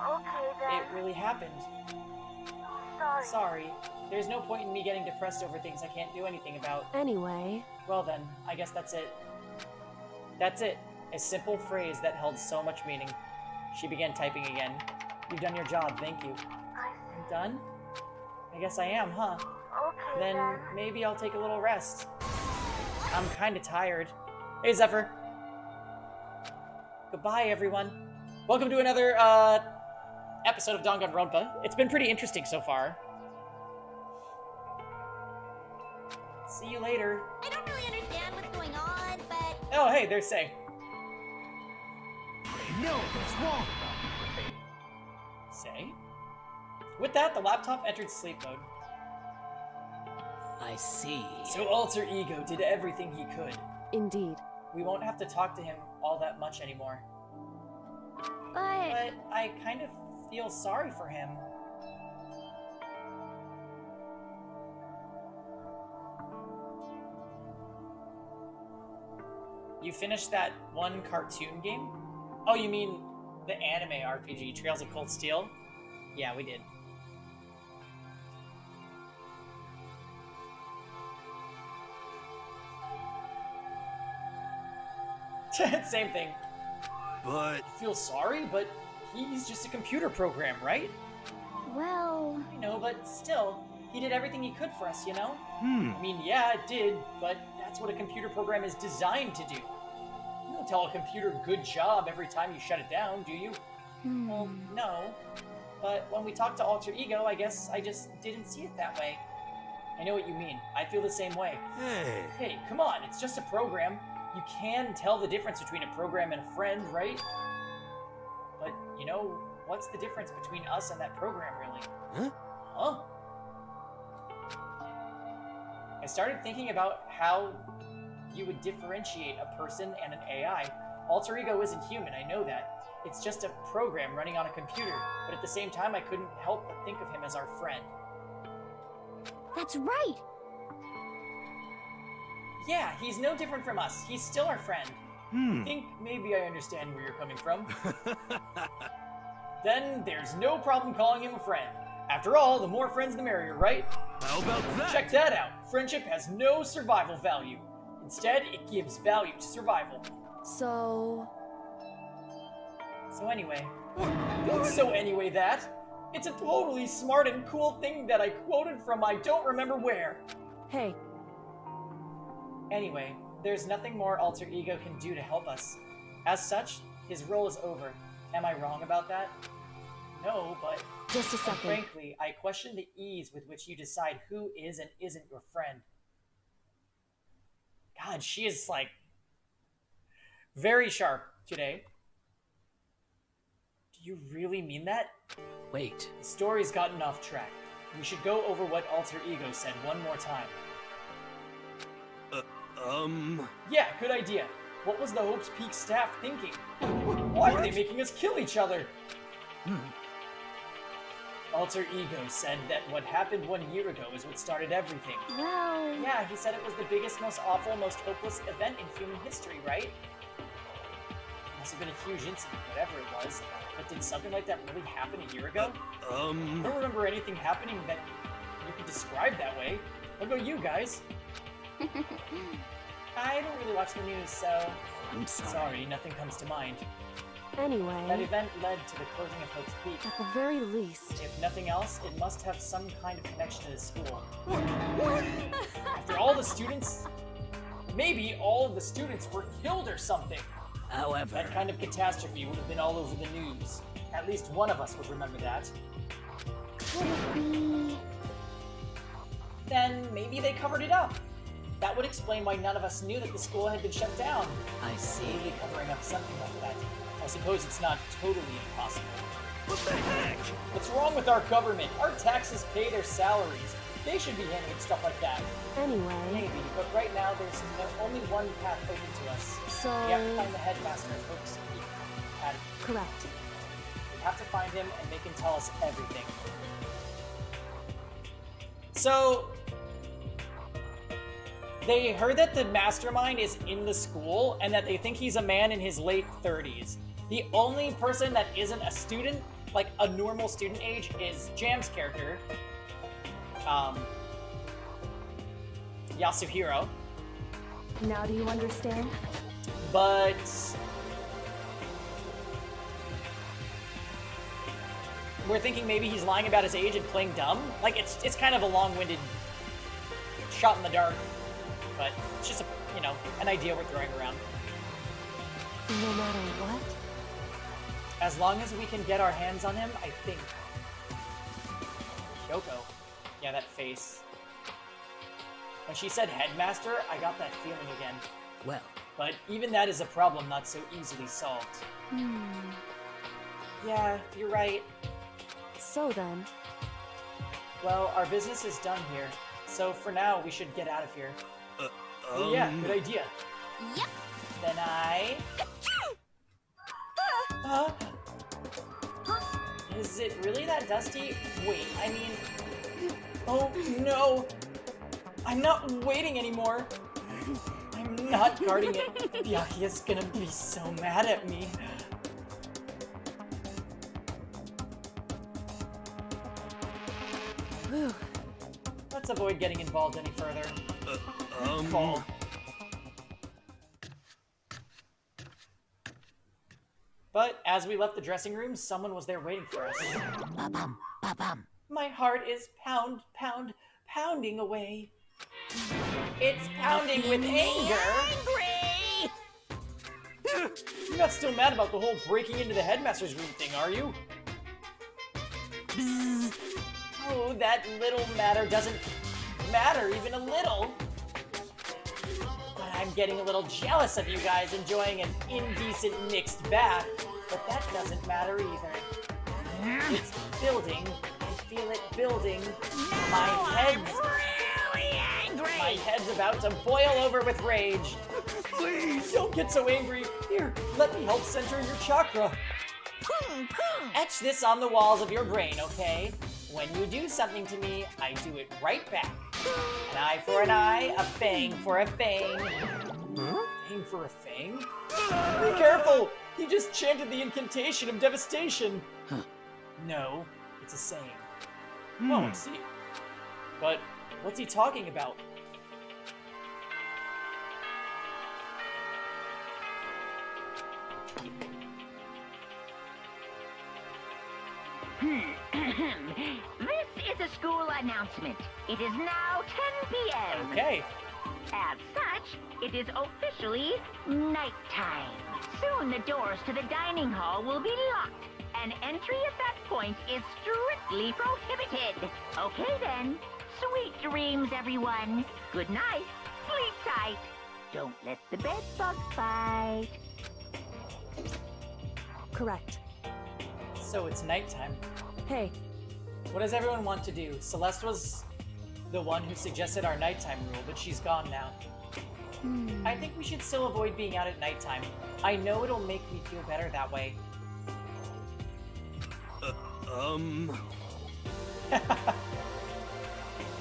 Okay then. It really happened. Sorry. There's no point in me getting depressed over things I can't do anything about. Anyway, Well then, I guess that's it. That's it. A simple phrase that held so much meaning. She began typing again. You've done your job, thank you. I'm done? I guess I am, huh? okay Then maybe I'll take a little rest. I'm kinda tired. Hey, Zephyr. Goodbye, everyone. Welcome to another, episode of Danganronpa. It's been pretty interesting so far. See you later. I don't really understand what's going on, but Oh, hey, there's Say. No, that's wrong. Say? With that, the laptop entered sleep mode. I see. So Alter Ego did everything he could. indeed. We won't have to talk to him all that much anymore. But But I kind of feel sorry for him. You finished that one cartoon game? Oh, you mean the anime RPG, Trails of Cold Steel? Yeah, we did. Same thing. But Feel sorry, but he's just a computer program, right? well, I know, but still, he did everything he could for us, you know? hmm. I mean, yeah, it did, but that's what a computer program is designed to do. You don't tell a computer good job every time you shut it down, do you? Well, no. But when we talked to Alter Ego, I guess I just didn't see it that way. I know what you mean. I feel the same way. Hey. Hey, come on, it's just a program. You can tell the difference between a program and a friend, right? But, you know, what's the difference between us and that program, really? Huh? Huh? I started thinking about how you would differentiate a person and an AI. Alter Ego isn't human, I know that. It's just a program running on a computer, but at the same time I couldn't help but think of him as our friend. that's right. Yeah, he's no different from us. He's still our friend. I think maybe I understand where you're coming from. Then there's no problem calling him a friend. After all, the more friends the merrier, right? How about that? Check that out. Friendship has no survival value. Instead, it gives value to survival. So, So anyway. So anyway that. It's a totally smart and cool thing that I quoted from I don't remember where. hey, Anyway, there's nothing more Alter Ego can do to help us. As such, his role is over. Am I wrong about that? No, but just a second. frankly, I question the ease with which you decide who is and isn't your friend. God, she is, like, very sharp today. Do you really mean that? Wait. The story's gotten off track. We should go over what Alter Ego said one more time. Yeah, good idea. What was the Hope's Peak staff thinking? Why are they making us kill each other? Alter Ego said that what happened 1 year ago is what started everything. Well, Yeah, he said it was the biggest, most awful, most hopeless event in human history, right? It must have been a huge incident, whatever it was. But did something like that really happen a year ago? I don't remember anything happening that you could describe that way. What about you guys? I don't really watch the news, so... I'm sorry. Sorry, nothing comes to mind. That anyway, event led to the closing of Hope's Peak. at the very least, If nothing else, it must have some kind of connection to the school. After all the students... Maybe all of the students were killed or something. However, That kind of catastrophe would have been all over the news. At least one of us would remember that. would it be... Then maybe they covered it up. That would explain why none of us knew that the school had been shut down. I see. Maybe covering up something like that. I suppose it's not totally impossible. What the heck? What's wrong with our government? Our taxes pay their salaries. They should be handling stuff like that. Anyway, Maybe, but right now there's only one path open to us. so... We have to find the headmaster of Hope's Peak Academy. Correct. have to find him and make him tell us everything. So, they heard that the mastermind is in the school and that they think he's a man in his late 30s. The only person that isn't a student, like a normal student age, is Jam's character, Yasuhiro. Now do you understand? But we're thinking maybe he's lying about his age and playing dumb. Like, it's kind of a long-winded shot in the dark, but it's just an idea we're throwing around. No matter what? As long as we can get our hands on him, I think. Kyoko. Yeah, that face. When she said headmaster, I got that feeling again. Well, But even that is a problem not so easily solved. Yeah, you're right. So then, Well, our business is done here. So for now, we should get out of here. Yeah, good idea. Yep. Then I... Huh? Is it really that dusty? Wait, I mean... Oh, no! I'm not waiting anymore! I'm not guarding it. Byakuya's gonna be so mad at me. whew, Let's avoid getting involved any further. Fall. But as we left the dressing room, someone was there waiting for us. Ba-bum, ba-bum. My heart is pounding away. It's pounding with anger. Angry! You're not still mad about the whole breaking into the headmaster's room thing, are you? Oh, that little matter doesn't matter even a little. But I'm getting a little jealous of you guys enjoying an indecent mixed bath. But that doesn't matter either. It's building. I feel it building. My head's about to boil over with rage. Please, don't get so angry. Here, let me help center your chakra. Etch this on the walls of your brain, okay? When you do something to me, I do it right back. An eye for an eye, a fang for a fang. Fang for a fang? Be careful! He just chanted the incantation of devastation. No, it's a saying. Oh, I see. But what's he talking about? This is a school announcement. It is now 10 p.m. Okay. As such, it is officially nighttime. Soon the doors to the dining hall will be locked, and entry at that point is strictly prohibited. Okay then. Sweet dreams, everyone. Good night. Sleep tight. Don't let the bed bugs bite. correct. So it's nighttime. Hey, What does everyone want to do? Celeste was the one who suggested our nighttime rule, but she's gone now. I think we should still avoid being out at nighttime. I know it'll make me feel better that way.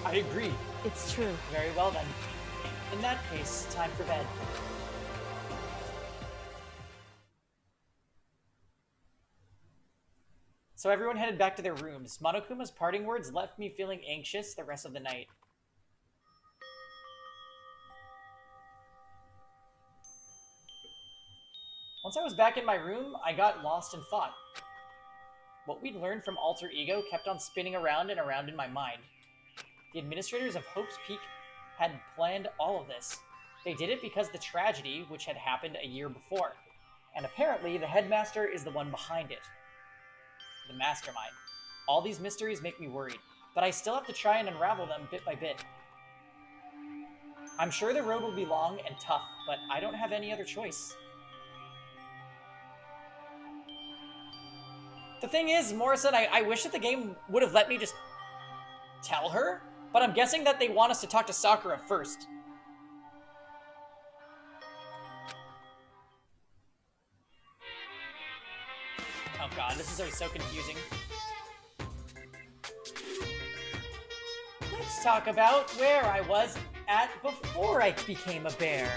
I agree. it's true. Very well then. In that case, time for bed. So everyone headed back to their rooms. Monokuma's parting words left me feeling anxious the rest of the night. Once I was back in my room, I got lost in thought. What we'd learned from Alter Ego kept on spinning around and around in my mind. The administrators of Hope's Peak had planned all of this. They did it because the tragedy, which had happened a year before. And apparently, the headmaster is the one behind it. The mastermind. All these mysteries make me worried, but I still have to try and unravel them bit by bit. I'm sure the road will be long and tough, but I don't have any other choice. The thing is, Morrison, I wish that the game would have let me just tell her, but I'm guessing that they want us to talk to Sakura first. God, this is always so confusing. Let's talk about where I was at before I became a bear.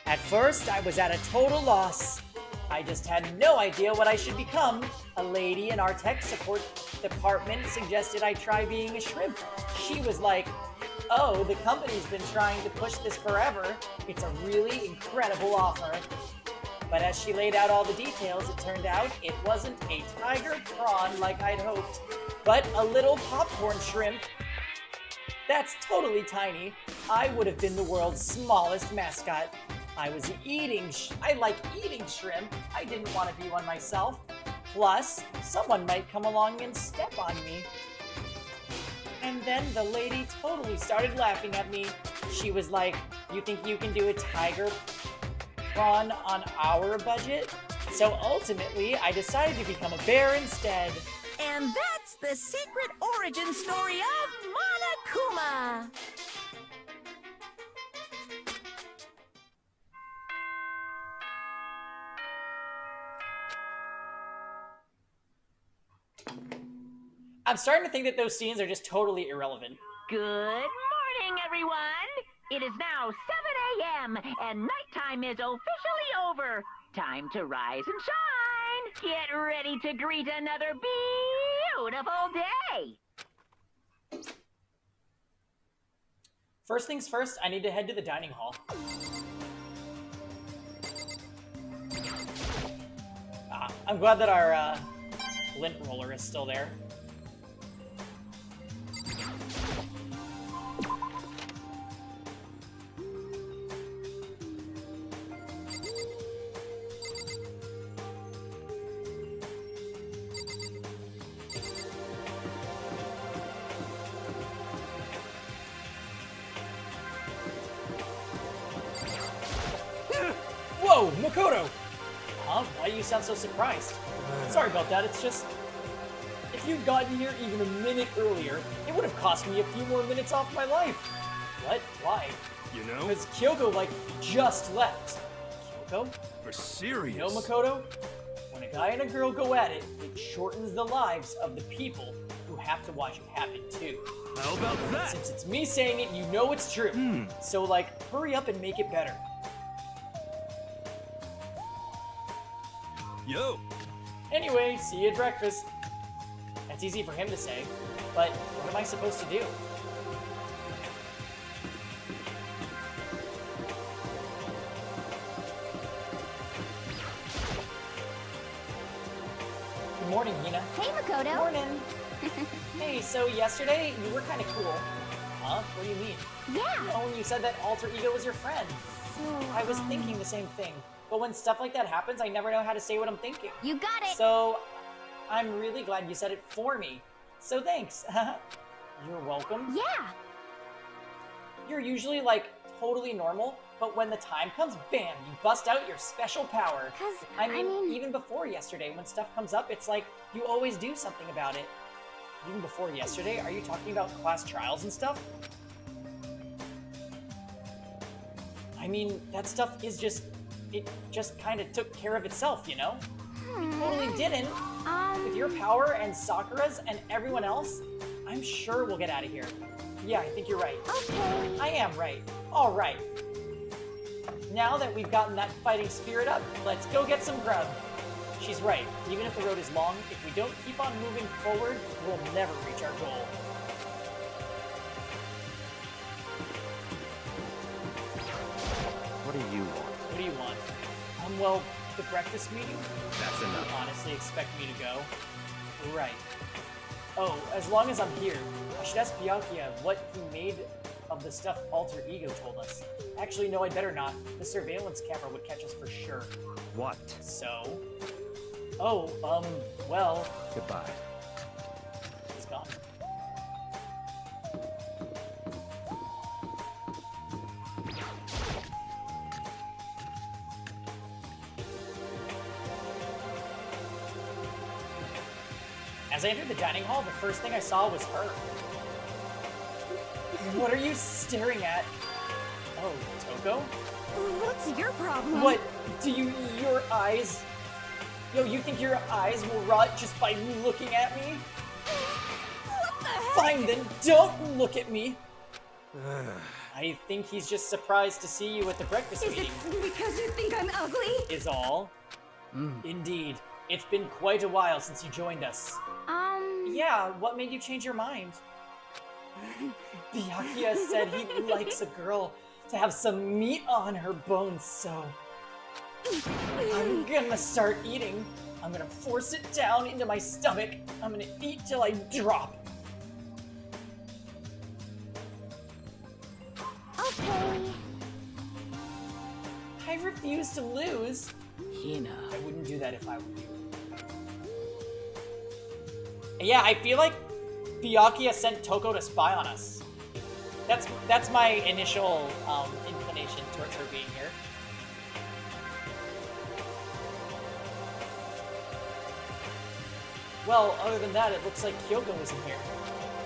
At first, I was at a total loss. I just had no idea what I should become. A lady in our tech support department suggested I try being a shrimp. She was like, "Oh, the company's been trying to push this forever. It's a really incredible offer." But as she laid out all the details, it turned out it wasn't a tiger prawn like I'd hoped, but a little popcorn shrimp. That's totally tiny. I would have been the world's smallest mascot. I like eating shrimp. I didn't want to be one myself. Plus, someone might come along and step on me. And then the lady totally started laughing at me. She was like, "You think you can do a tiger prawn on our budget?" So ultimately, I decided to become a bear instead. And that's the secret origin story of Monokuma. I'm starting to think that those scenes are just totally irrelevant. Good morning, everyone! It is now 7 a.m., and nighttime is officially over. Time to rise and shine! Get ready to greet another beautiful day! First things first, I need to head to the dining hall. I'm glad that our lint roller is still there. Whoa, Makoto! Huh? Why do you sound so surprised? Sorry about that, it's just... If you'd gotten here even a minute earlier, it would have cost me a few more minutes off my life. What? Why? You know? Because Kyoko, like, just left. Kyoko? For serious. You know, Makoto? When a guy and a girl go at it, it shortens the lives of the people who have to watch it happen, too. How about that? Since it's me saying it, you know it's true. So, like, hurry up and make it better. Yo. Anyway, see you at breakfast. That's easy for him to say, but what am I supposed to do? Good morning, Hina. Hey, Makoto. Morning. Hey, so yesterday you were kind of cool. Huh? What do you mean? Yeah. Oh, when you said that alter ego was your friend. So, I was thinking the same thing. But when stuff like that happens, I never know how to say what I'm thinking. You got it. So, I'm really glad you said it for me. So thanks. You're welcome. Yeah. You're usually, like, totally normal, but when the time comes, bam, you bust out your special power. 'Cause, I mean, even before yesterday, when stuff comes up, it's like you always do something about it. Even before yesterday, are you talking about class trials and stuff? I mean, that stuff is just... It just kind of took care of itself, you know? It totally didn't. With your power and Sakura's and everyone else, I'm sure we'll get out of here. Yeah, I think you're right. Okay. I am right. All right. Now that we've gotten that fighting spirit up, let's go get some grub. She's right. Even if the road is long, if we don't keep on moving forward, we'll never reach our goal. What do you want? What do you want? Well, the breakfast meeting? That's enough. Honestly, expect me to go? Right. Oh, as long as I'm here, I should ask Byakuya what he made of the stuff Alter Ego told us. Actually, no, I'd better not. The surveillance camera would catch us for sure. What? So? Oh, well, Goodbye. he's gone. As I entered the dining hall, the first thing I saw was her. What are you staring at? Oh, Toko? What's your problem? What? Do you... your eyes... Yo, you think your eyes will rot just by looking at me? What the heck? Fine then, don't look at me. I think he's just surprised to see you at the breakfast Is meeting, it because you think I'm ugly? is all. Indeed. It's been quite a while since you joined us. Yeah, what made you change your mind? Byakuya said he likes a girl to have some meat on her bones, so... I'm gonna start eating. I'm gonna force it down into my stomach. I'm gonna eat till I drop. Okay. I refuse to lose. Hina. I wouldn't do that if I were you. Yeah, I feel like Byakuya sent Toko to spy on us. That's my initial inclination towards her being here. Well, other than that, it looks like Kyoko isn't here.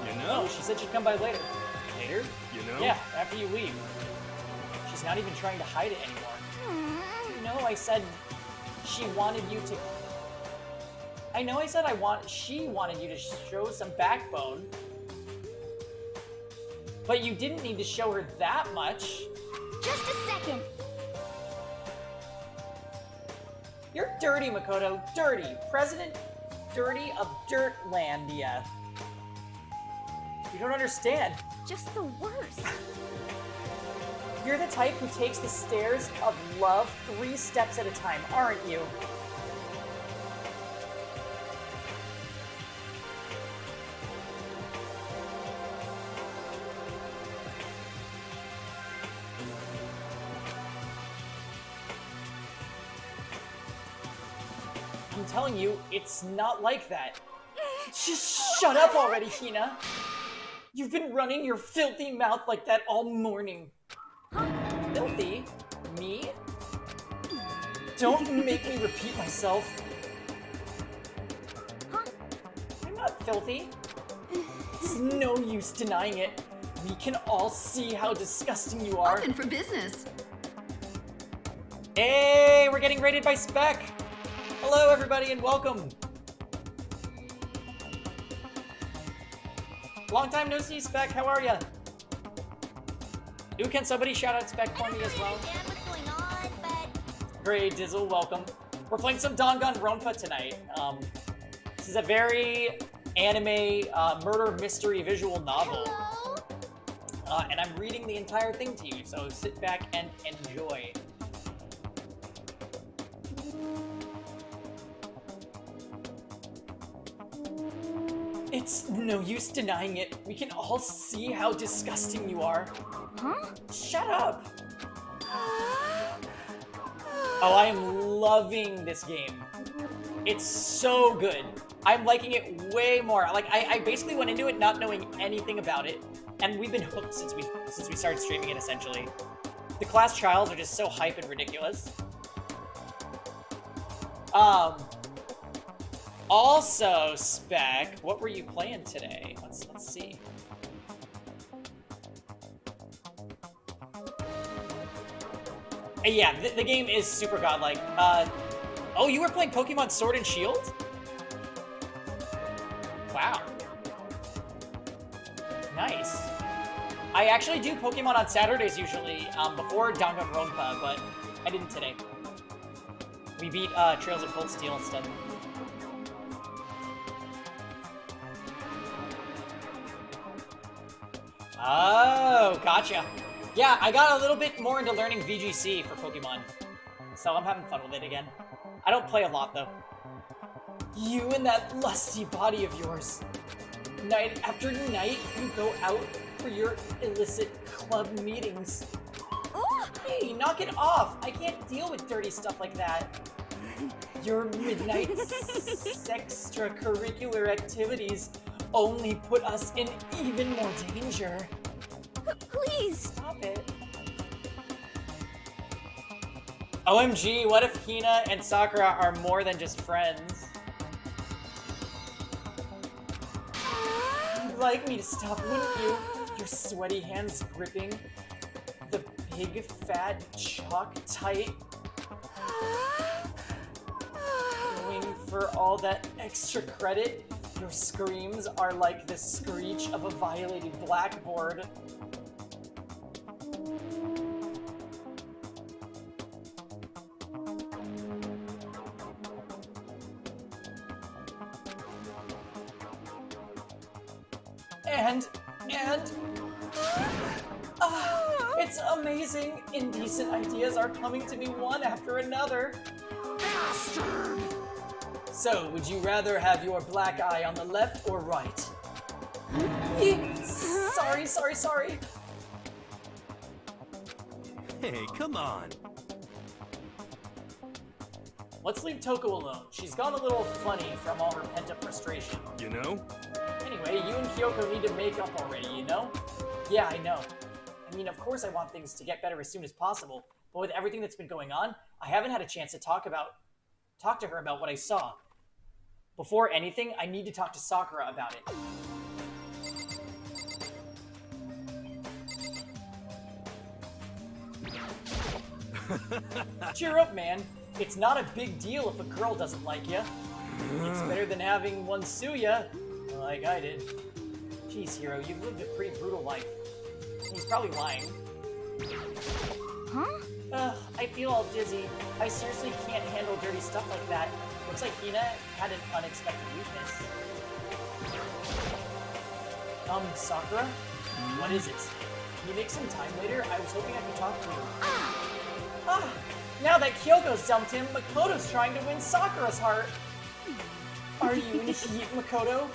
You No, know? she said she'd come by later. Later? You know? Yeah, after you leave. She's not even trying to hide it anymore. You know, I said she wanted you to... I know I said she wanted you to show some backbone. But you didn't need to show her that much. Just a second. You're dirty, Makoto. Dirty. President Dirty of Dirtlandia. You don't understand. Just the worst. You're the type who takes the stairs of love 3 steps at a time, aren't you? I'm telling you, it's not like that. Just shut up already, Hina. You've been running your filthy mouth like that all morning. Filthy? Me? Don't make me repeat myself. I'm not filthy. It's no use denying it. We can all see how disgusting you are. Open for business. Hey, we're getting rated by Spec. Hello, everybody, and welcome. Long time no see, Spec. How are ya? Ooh, can somebody shout out Spec for me as well? Great, Dizzle, welcome. We're playing some Danganronpa tonight. This is a very anime murder mystery visual novel. And I'm reading the entire thing to you, so sit back and enjoy. It's no use denying it. We can all see how disgusting you are. Huh? Shut up! Oh, I am loving this game. It's so good. I'm liking it way more. Like, I basically went into it not knowing anything about it, and we've been hooked since we started streaming it, essentially. The class trials are just so hype and ridiculous. Also, Spec, what were you playing today? Let's see. Yeah, the game is super godlike. Oh, you were playing Pokemon Sword and Shield? Wow. Nice. I actually do Pokemon on Saturdays usually, before Danganronpa, but I didn't today. We beat Trails of Cold Steel instead. Oh, gotcha. Yeah, I got a little bit more into learning VGC for Pokemon, so I'm having fun with it again. I don't play a lot, though. You and that lusty body of yours. Night after night, you go out for your illicit club meetings. Hey, knock it off! I can't deal with dirty stuff like that. Your midnight extracurricular activities only put us in even more danger. Please. Stop it. OMG, what if Hina and Sakura are more than just friends? You'd like me to stop, wouldn't you? Your sweaty hands gripping the big, fat, chalk tight, going for all that extra credit. Your screams are like the screech of a violated blackboard. It's amazing. Indecent ideas are coming to me one after another. Bastard! So, would you rather have your black eye on the left or right? Sorry. Hey, come on. Let's leave Toko alone. She's gone a little funny from all her pent-up frustration. You know? Anyway, you and Kyoko need to make up already, you know? Yeah, I know. I mean, of course I want things to get better as soon as possible, but with everything that's been going on, I haven't had a chance to talk to her about what I saw. Before anything, I need to talk to Sakura about it. Cheer up, man. It's not a big deal if a girl doesn't like you. It's better than having one sue ya, like I did. Jeez, Hiro, you've lived a pretty brutal life. He's probably lying. Huh? I feel all dizzy. I seriously can't handle dirty stuff like that. Looks like Hina had an unexpected weakness. Sakura? What is it? Can you make some time later? I was hoping I could talk to you. Now that Kyoko's dumped him, Makoto's trying to win Sakura's heart. Are you in heat, Makoto?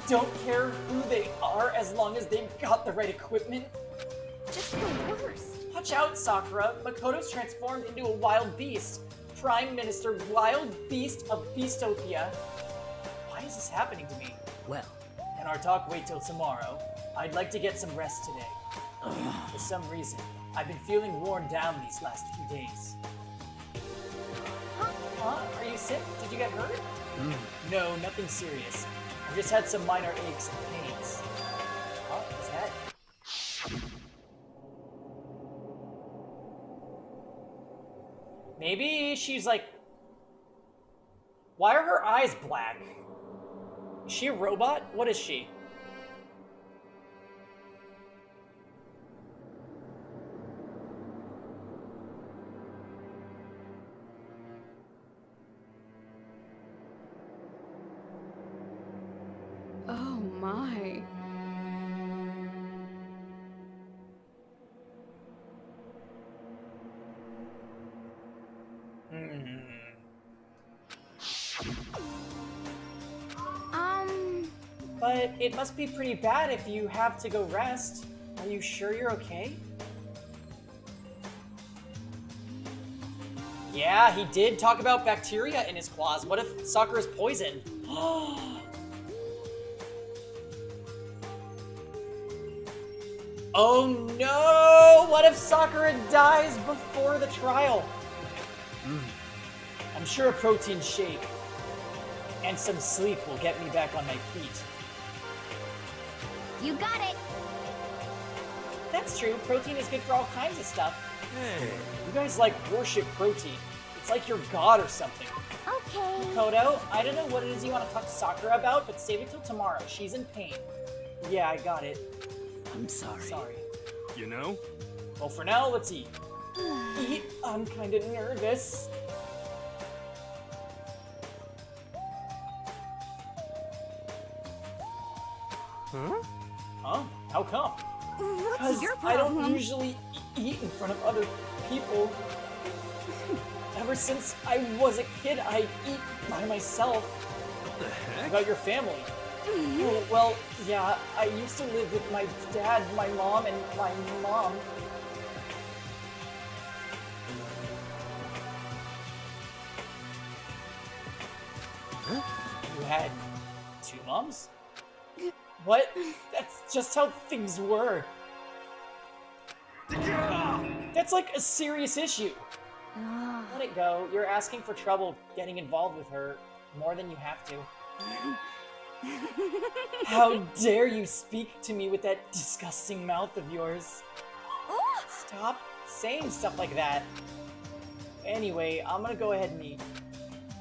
Don't care who they are as long as they've got the right equipment. Just the worst. Watch out, Sakura. Makoto's transformed into a wild beast. Prime Minister Wild Beast of Beastopia. Why is this happening to me? Well, Can our talk wait till tomorrow? I'd like to get some rest today. For some reason, I've been feeling worn down these last few days. Huh? Are you sick? Did you get hurt? No, nothing serious. I just had some minor aches and pains. Huh? What's that? Maybe she's like... Why are her eyes black? Is she a robot? What is she? Oh my. But it must be pretty bad if you have to go rest. Are you sure you're okay? Yeah, he did talk about bacteria in his claws. What if Sakura's poisoned? Oh no! What if Sakura dies before the trial? I'm sure a protein shake and some sleep will get me back on my feet. You got it. That's true. Protein is good for all kinds of stuff. Hey, You guys like worship protein. It's like you're God or something. Okay. Kodo, I don't know what it is you want to talk to Sakura about, but save it till tomorrow. She's in pain. Yeah, I got it. I'm sorry. Sorry. you know? Well, for now, let's eat. Eat? I'm kind of nervous. Huh? Huh? How come? What's Because your I problem? don't usually eat in front of other people. Ever since I was a kid, I eat by myself. What the What heck? about your family? Oh, well, yeah, I used to live with my dad, my mom, and my mom. Huh? You had two moms? What? That's just how things were. That's like a serious issue. Let it go. You're asking for trouble getting involved with her more than you have to. How dare you speak to me with that disgusting mouth of yours? Stop saying stuff like that. Anyway, I'm gonna go ahead and eat.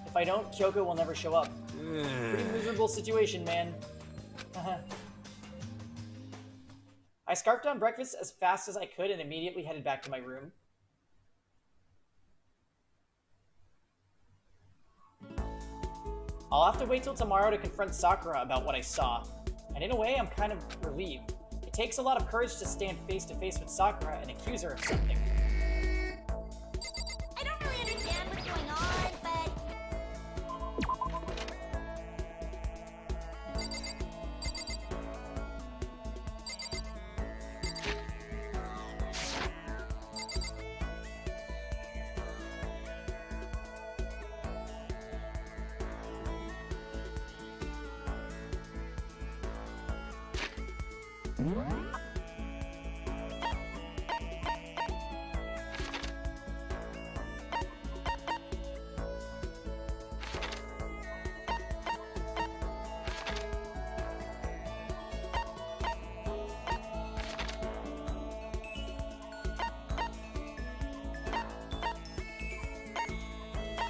If I don't, Kyoko will never show up. Pretty miserable situation, man. I scarfed down breakfast as fast as I could and immediately headed back to my room. I'll have to wait till tomorrow to confront Sakura about what I saw. And in a way, I'm kind of relieved. It takes a lot of courage to stand face to face with Sakura and accuse her of something. I don't really understand what's going on, but...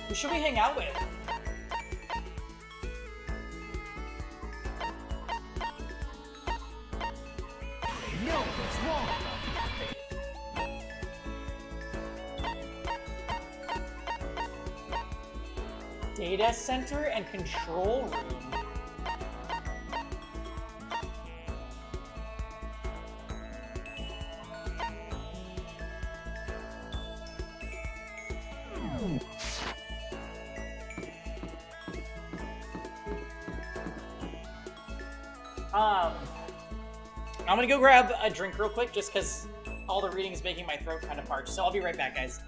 Who should we hang out with? No, it's wrong. Data center and control room. I'm gonna go grab a drink real quick just because all the reading is making my throat kind of parched. So I'll be right back, guys.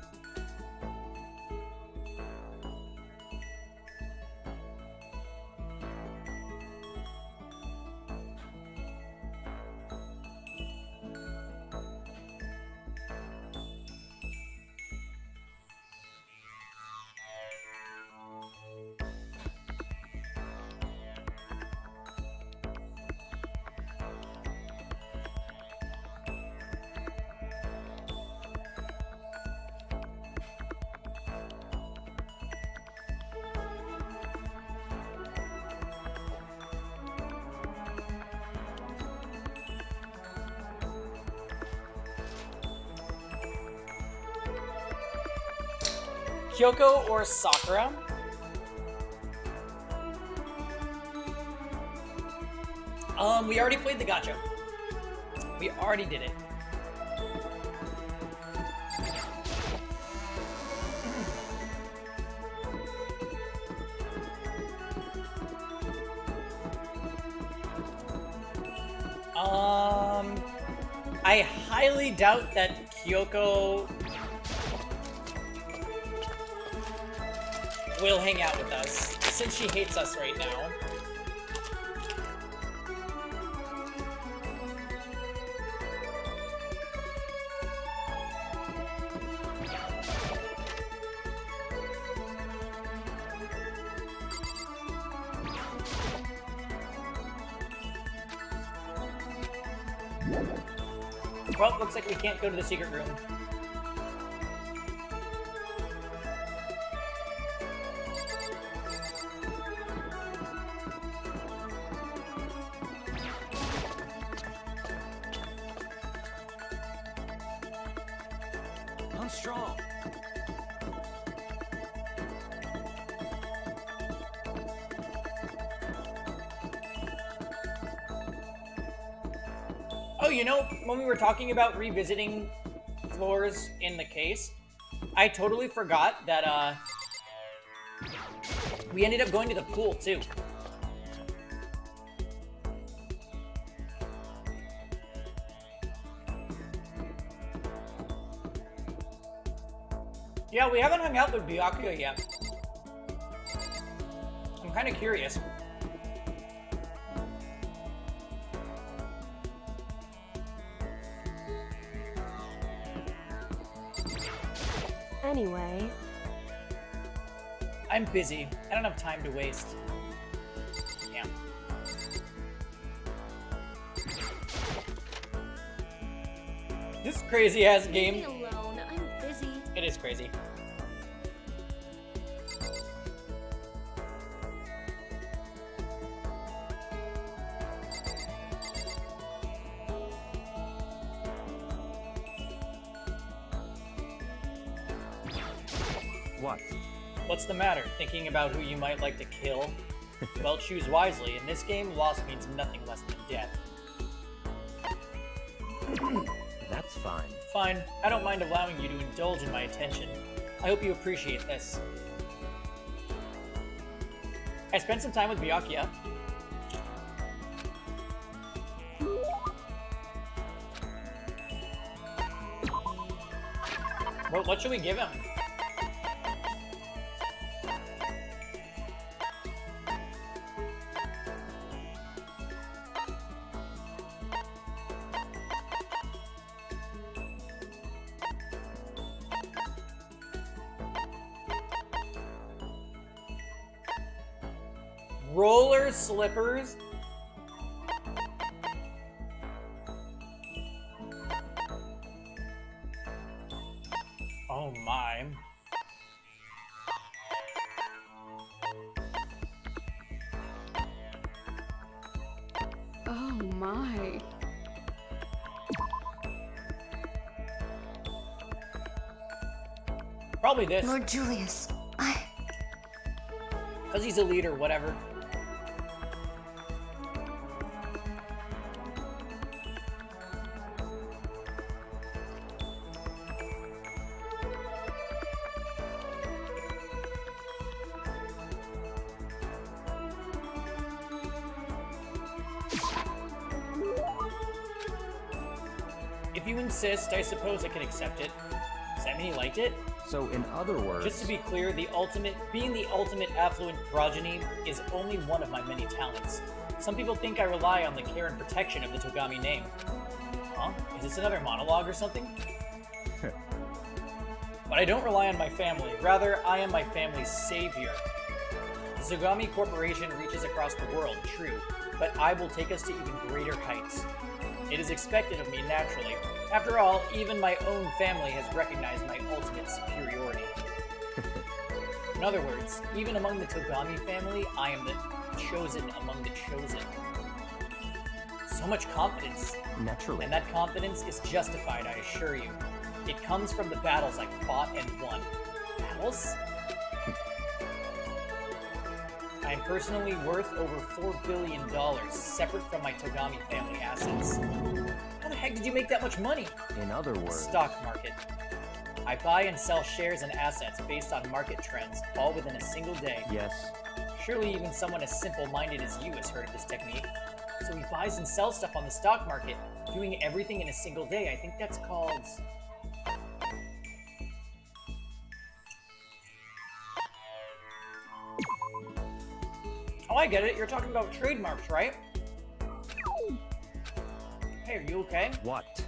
Kyoko or Sakura? We already played the gacha. We already did it. I highly doubt that Kyoko will hang out with us, since she hates us right now. Well, looks like we can't go to the secret room. I'm strong. Oh, you know, when we were talking about revisiting floors in the case, I totally forgot that, we ended up going to the pool, too. Yeah, we haven't hung out with Byakuya yet. I'm kind of curious. Anyway... I'm busy. I don't have time to waste. Yeah. This crazy-ass Leave game. me alone. I'm busy. It is crazy. What? What's the matter? Thinking about who you might like to kill? Well, choose wisely. In this game, loss means nothing less than death. That's fine. Fine. I don't mind allowing you to indulge in my attention. I hope you appreciate this. I spent some time with Byakuya. Well, what should we give him? Roller slippers? Oh my. Oh my. Probably this. Lord Julius, Because he's a leader, whatever. If you insist, I suppose I can accept it. Does that mean he liked it? So, in other words... Just to be clear, being the ultimate affluent progeny is only one of my many talents. Some people think I rely on the care and protection of the Togami name. Huh? Is this another monologue or something? But I don't rely on my family. Rather, I am my family's savior. The Togami Corporation reaches across the world, true, but I will take us to even greater heights. It is expected of me naturally. After all, even my own family has recognized my ultimate superiority. In other words, even among the Togami family, I am the chosen among the chosen. So much confidence. Naturally. And that confidence is justified, I assure you. It comes from the battles I fought and won. Battles? I am personally worth over $4 billion, separate from my Togami family assets. How the heck did you make that much money? In other words... Stock market. I buy and sell shares and assets based on market trends, all within a single day. Yes. Surely even someone as simple-minded as you has heard of this technique. So he buys and sells stuff on the stock market, doing everything in a single day. I think that's called... Oh, I get it. You're talking about trademarks, right? Hey, are you okay? What?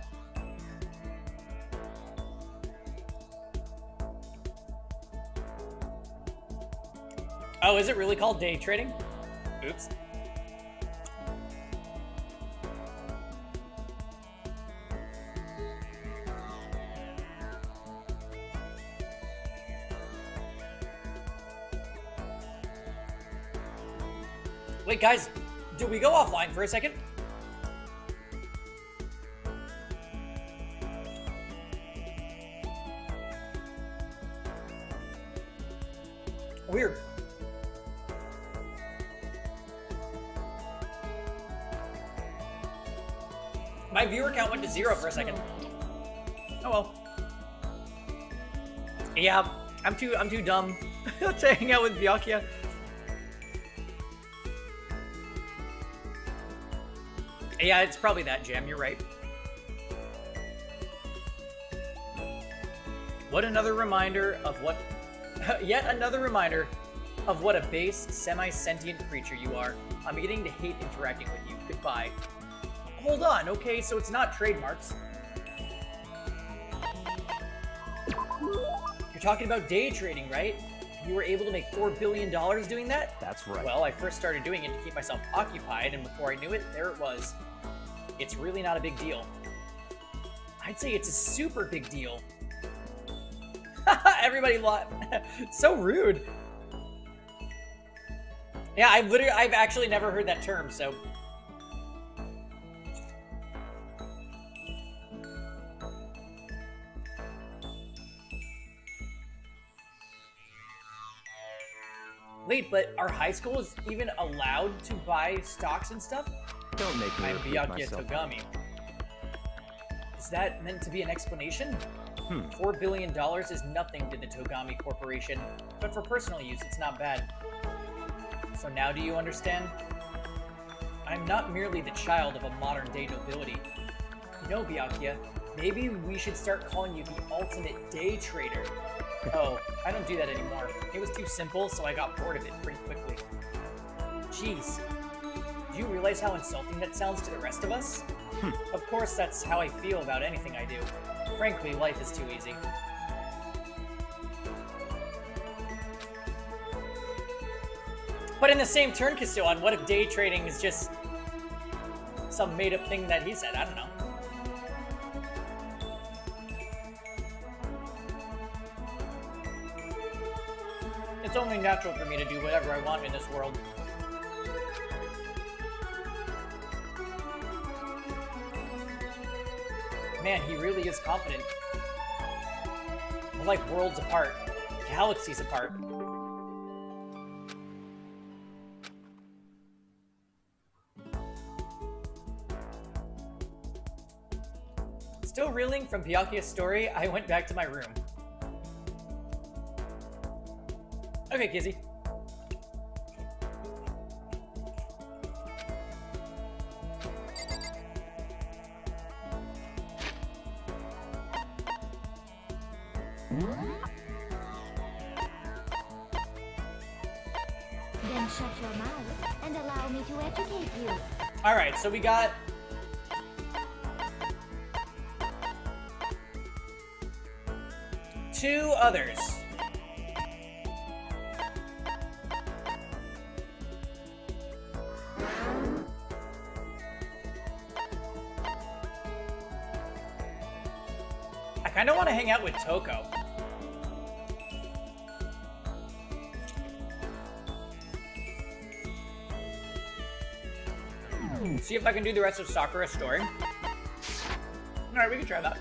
Oh, is it really called day trading? Oops. Wait, guys, did we go offline for a second? Weird. My viewer count went to 0 for a second. Oh well. Yeah, I'm too dumb to hang out with Byakuya. Yeah, it's probably that, Jam. You're right. What another reminder of what... Yet another reminder of what a base, semi-sentient creature you are. I'm beginning to hate interacting with you. Goodbye. Hold on, okay, so it's not trademarks. You're talking about day trading, right? You were able to make $4 billion doing that? That's right. Well, I first started doing it to keep myself occupied, and before I knew it, there it was. It's really not a big deal. I'd say it's a super big deal. Everybody laughed. So rude. Yeah, I've actually never heard that term, so... Wait, but our high school is even allowed to buy stocks and stuff? Don't make me I'm repeat Byakuya myself. Togami. Is that meant to be an explanation? Hmm. $4 billion is nothing to the Togami Corporation, but for personal use, it's not bad. So now do you understand? I'm not merely the child of a modern-day nobility. You know, Byakuya, maybe we should start calling you the ultimate day trader. Oh, I don't do that anymore. It was too simple, so I got bored of it pretty quickly. Jeez. Do you realize how insulting that sounds to the rest of us? Of course, that's how I feel about anything I do. Frankly, life is too easy. But in the same turn, Kasuan, what if day trading is just some made-up thing that he said? I don't know. It's only natural for me to do whatever I want in this world. Man, he really is confident. We're like worlds apart, galaxies apart. Still reeling from Byakuya's story, I went back to my room. Okay, Kizzy. Then shut your mouth and allow me to educate you. Alright, so we got... two others. I kind of want to hang out with Toko. See if I can do the rest of Sakura's story. Alright, we can try that.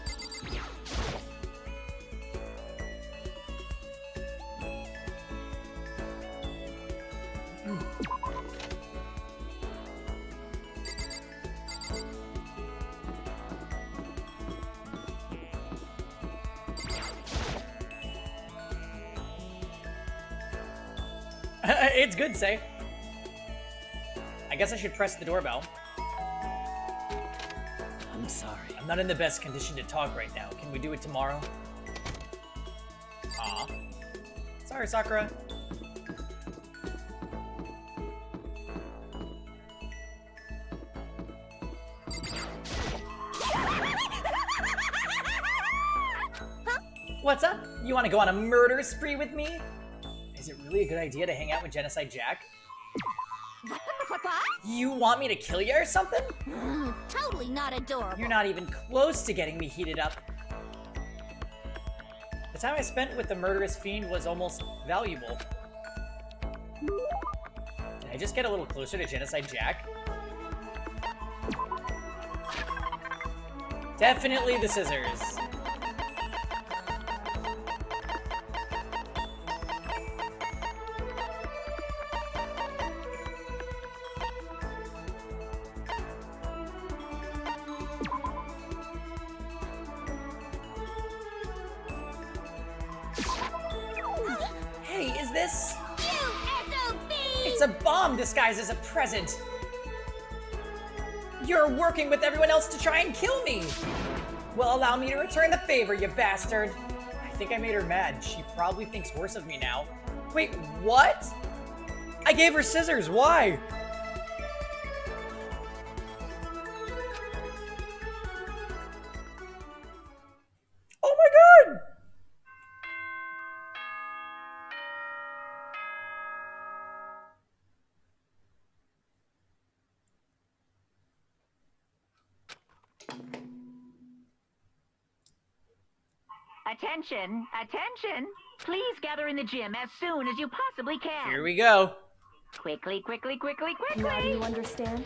It's good, Say. I guess I should press the doorbell. I'm sorry. I'm not in the best condition to talk right now. Can we do it tomorrow? Aw. Sorry, Sakura. What's up? You want to go on a murder spree with me? Is it really a good idea to hang out with Genocide Jack? What? You want me to kill you or something? Totally not adorable. You're not even close to getting me heated up. The time I spent with the murderous fiend was almost valuable. Did I just get a little closer to Genocide Jack? Definitely the scissors. Hey, is this? It's a bomb disguised as a present. You're working with everyone else to try and kill me. Well, allow me to return the favor, you bastard. I think I made her mad. She probably thinks worse of me now. Wait, what? I gave her scissors. Why? Oh my god! Attention, attention! Please gather in the gym as soon as you possibly can. Here we go. Quickly, quickly, quickly, quickly! Now do you understand?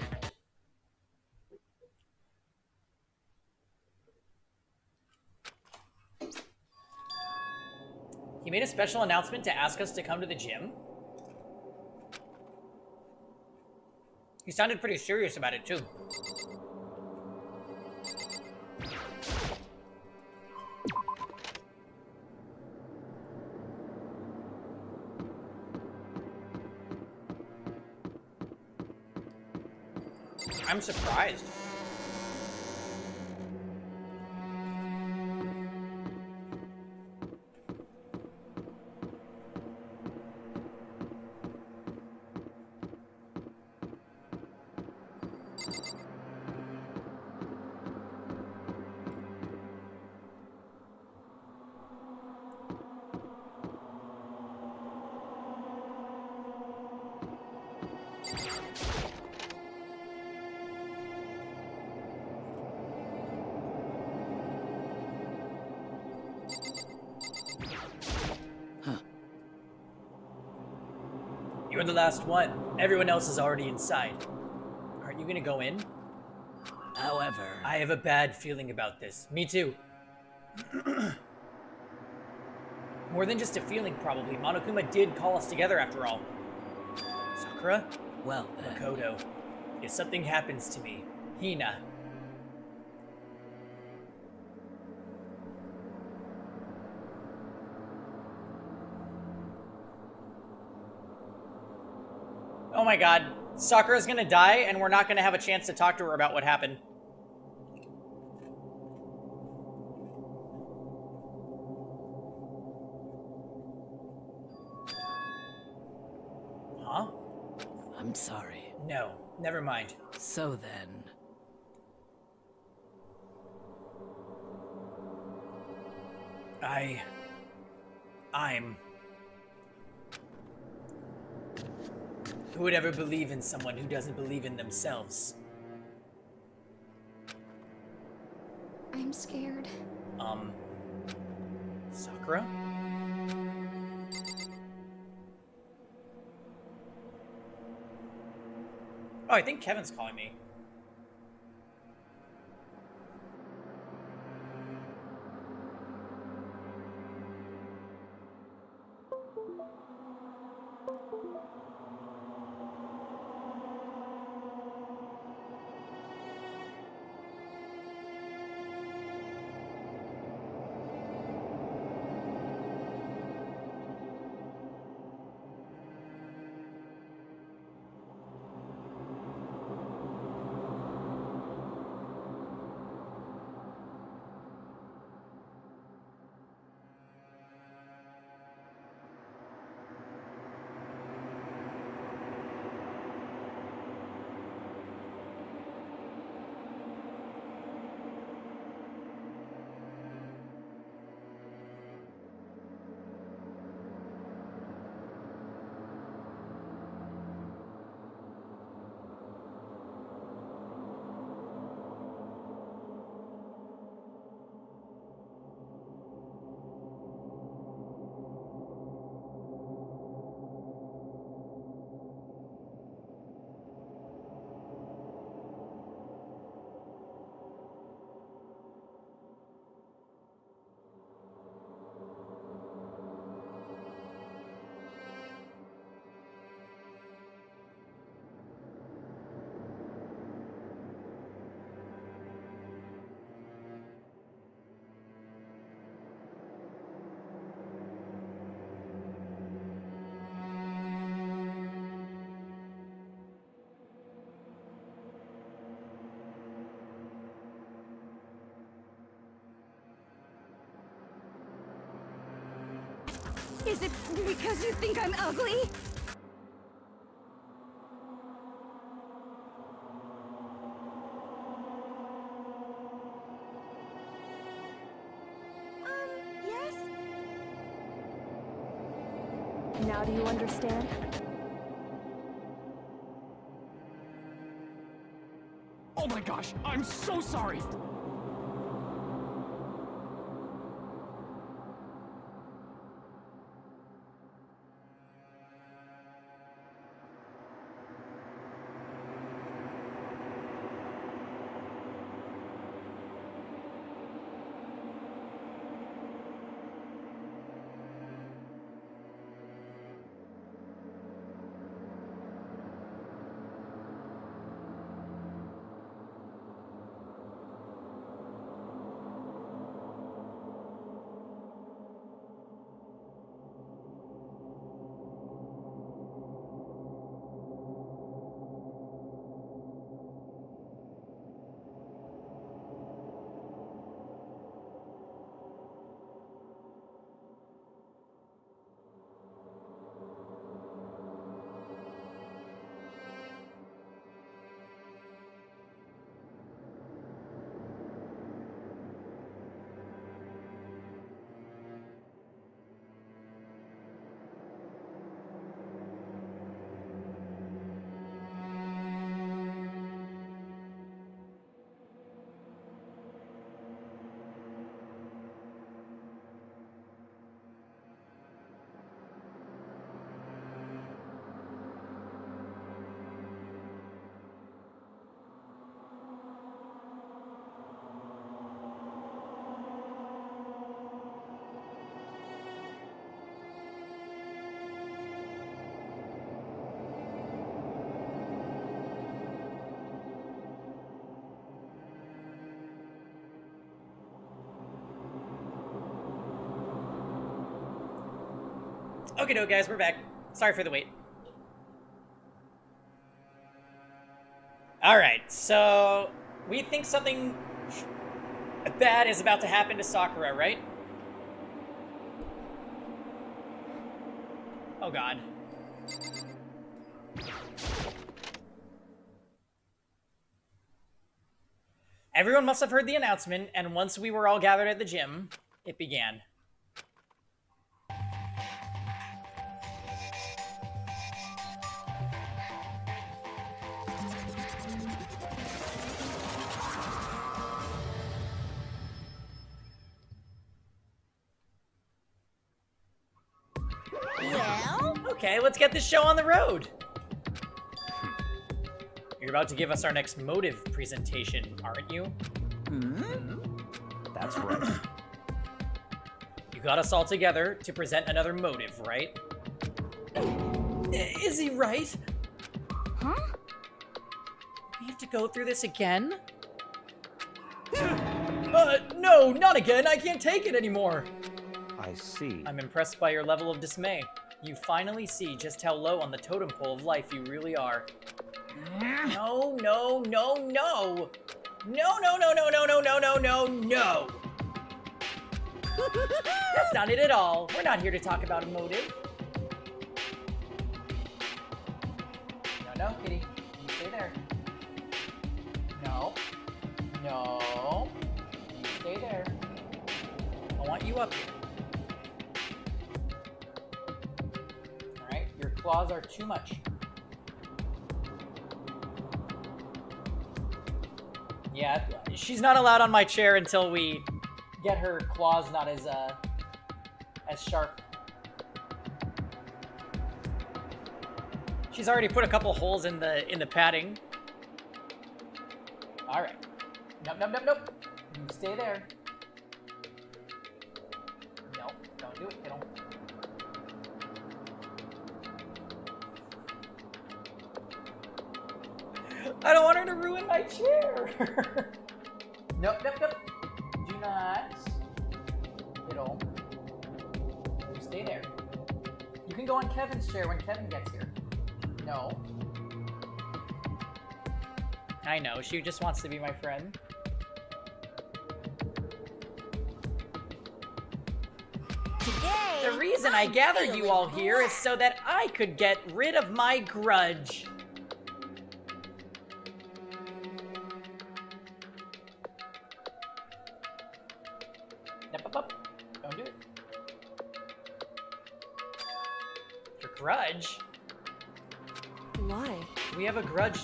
He made a special announcement to ask us to come to the gym. He sounded pretty serious about it, too. I'm surprised. You're the last one. Everyone else is already inside. Aren't you gonna go in? However, I have a bad feeling about this. Me too. More than just a feeling, probably. Monokuma did call us together after all. Sakura? well then. Makoto. If something happens to me, Hina. Oh my god. Sakura's gonna die, and we're not gonna have a chance to talk to her about what happened. Huh? I'm sorry. No, never mind. So then, I'm... Who would ever believe in someone who doesn't believe in themselves? I'm scared. Sakura? Oh, I think Kevin's calling me. Is it because you think I'm ugly? Yes? Now do you understand? Oh my gosh, I'm so sorry! Okay, no, guys, we're back. Sorry for the wait. Alright, so we think something bad is about to happen to Sakura, right? Oh god. Everyone must have heard the announcement, and once we were all gathered at the gym, it began. Well, Okay, let's get this show on the road. You're about to give us our next motive presentation, aren't you? That's right. You got us all together to present another motive, right? Is he right? huh? We have to go through this again? No, not again. I can't take it anymore. I see. I'm impressed by your level of dismay. You finally see just how low on the totem pole of life you really are. No, no, no, no. No, no, no, no, no, no, no, no, no, no. That's not it at all. We're not here to talk about a motive. No, no, kitty. You stay there. No. No. You stay there. I want you up here. Alright, your claws are too much. Yeah, she's not allowed on my chair until we get her claws not as sharp. She's already put a couple holes in the padding. All right. Nope, nope, nope, nope. You stay there. No, don't do it. Don't. I don't want her to ruin my chair. Nope, nope, nope. Do not. Get home. You stay there. You can go on Kevin's chair when Kevin gets here. No. I know, she just wants to be my friend. Today, The reason I gathered you all here is so that I could get rid of my grudge. Up. Don't do it. Your grudge? Why? We have a grudge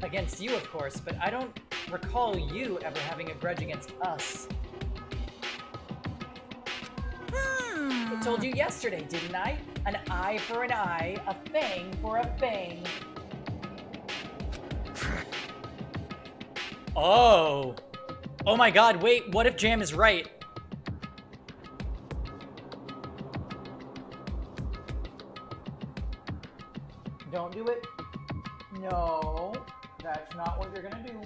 against you, of course, but I don't recall you ever having a grudge against us. I told you yesterday, didn't I? An eye for an eye, a fang for a fang. Oh. Oh my god, wait, what if Jam is right? Don't do it. No, that's not what you're gonna do.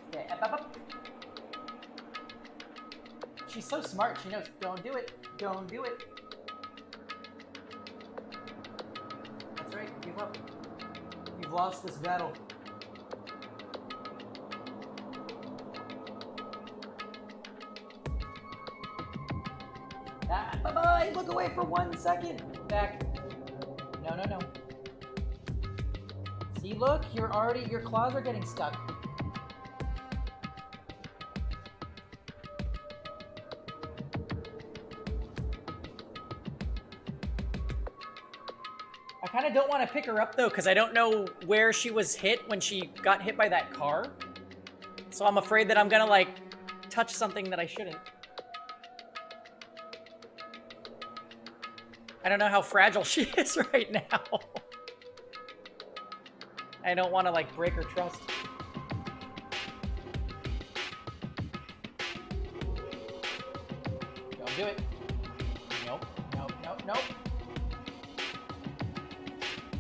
Okay, up. She's so smart, she knows, don't do it, don't do it. That's right, give up. You've lost this battle. Bye-bye! Look away for 1 second! Back. No. See, look, your claws are getting stuck. I kind of don't want to pick her up, though, because I don't know where she was hit when she got hit by that car. So I'm afraid that I'm gonna, like, touch something that I shouldn't. I don't know how fragile she is right now. I don't want to, like, break her trust. Don't do it. Nope.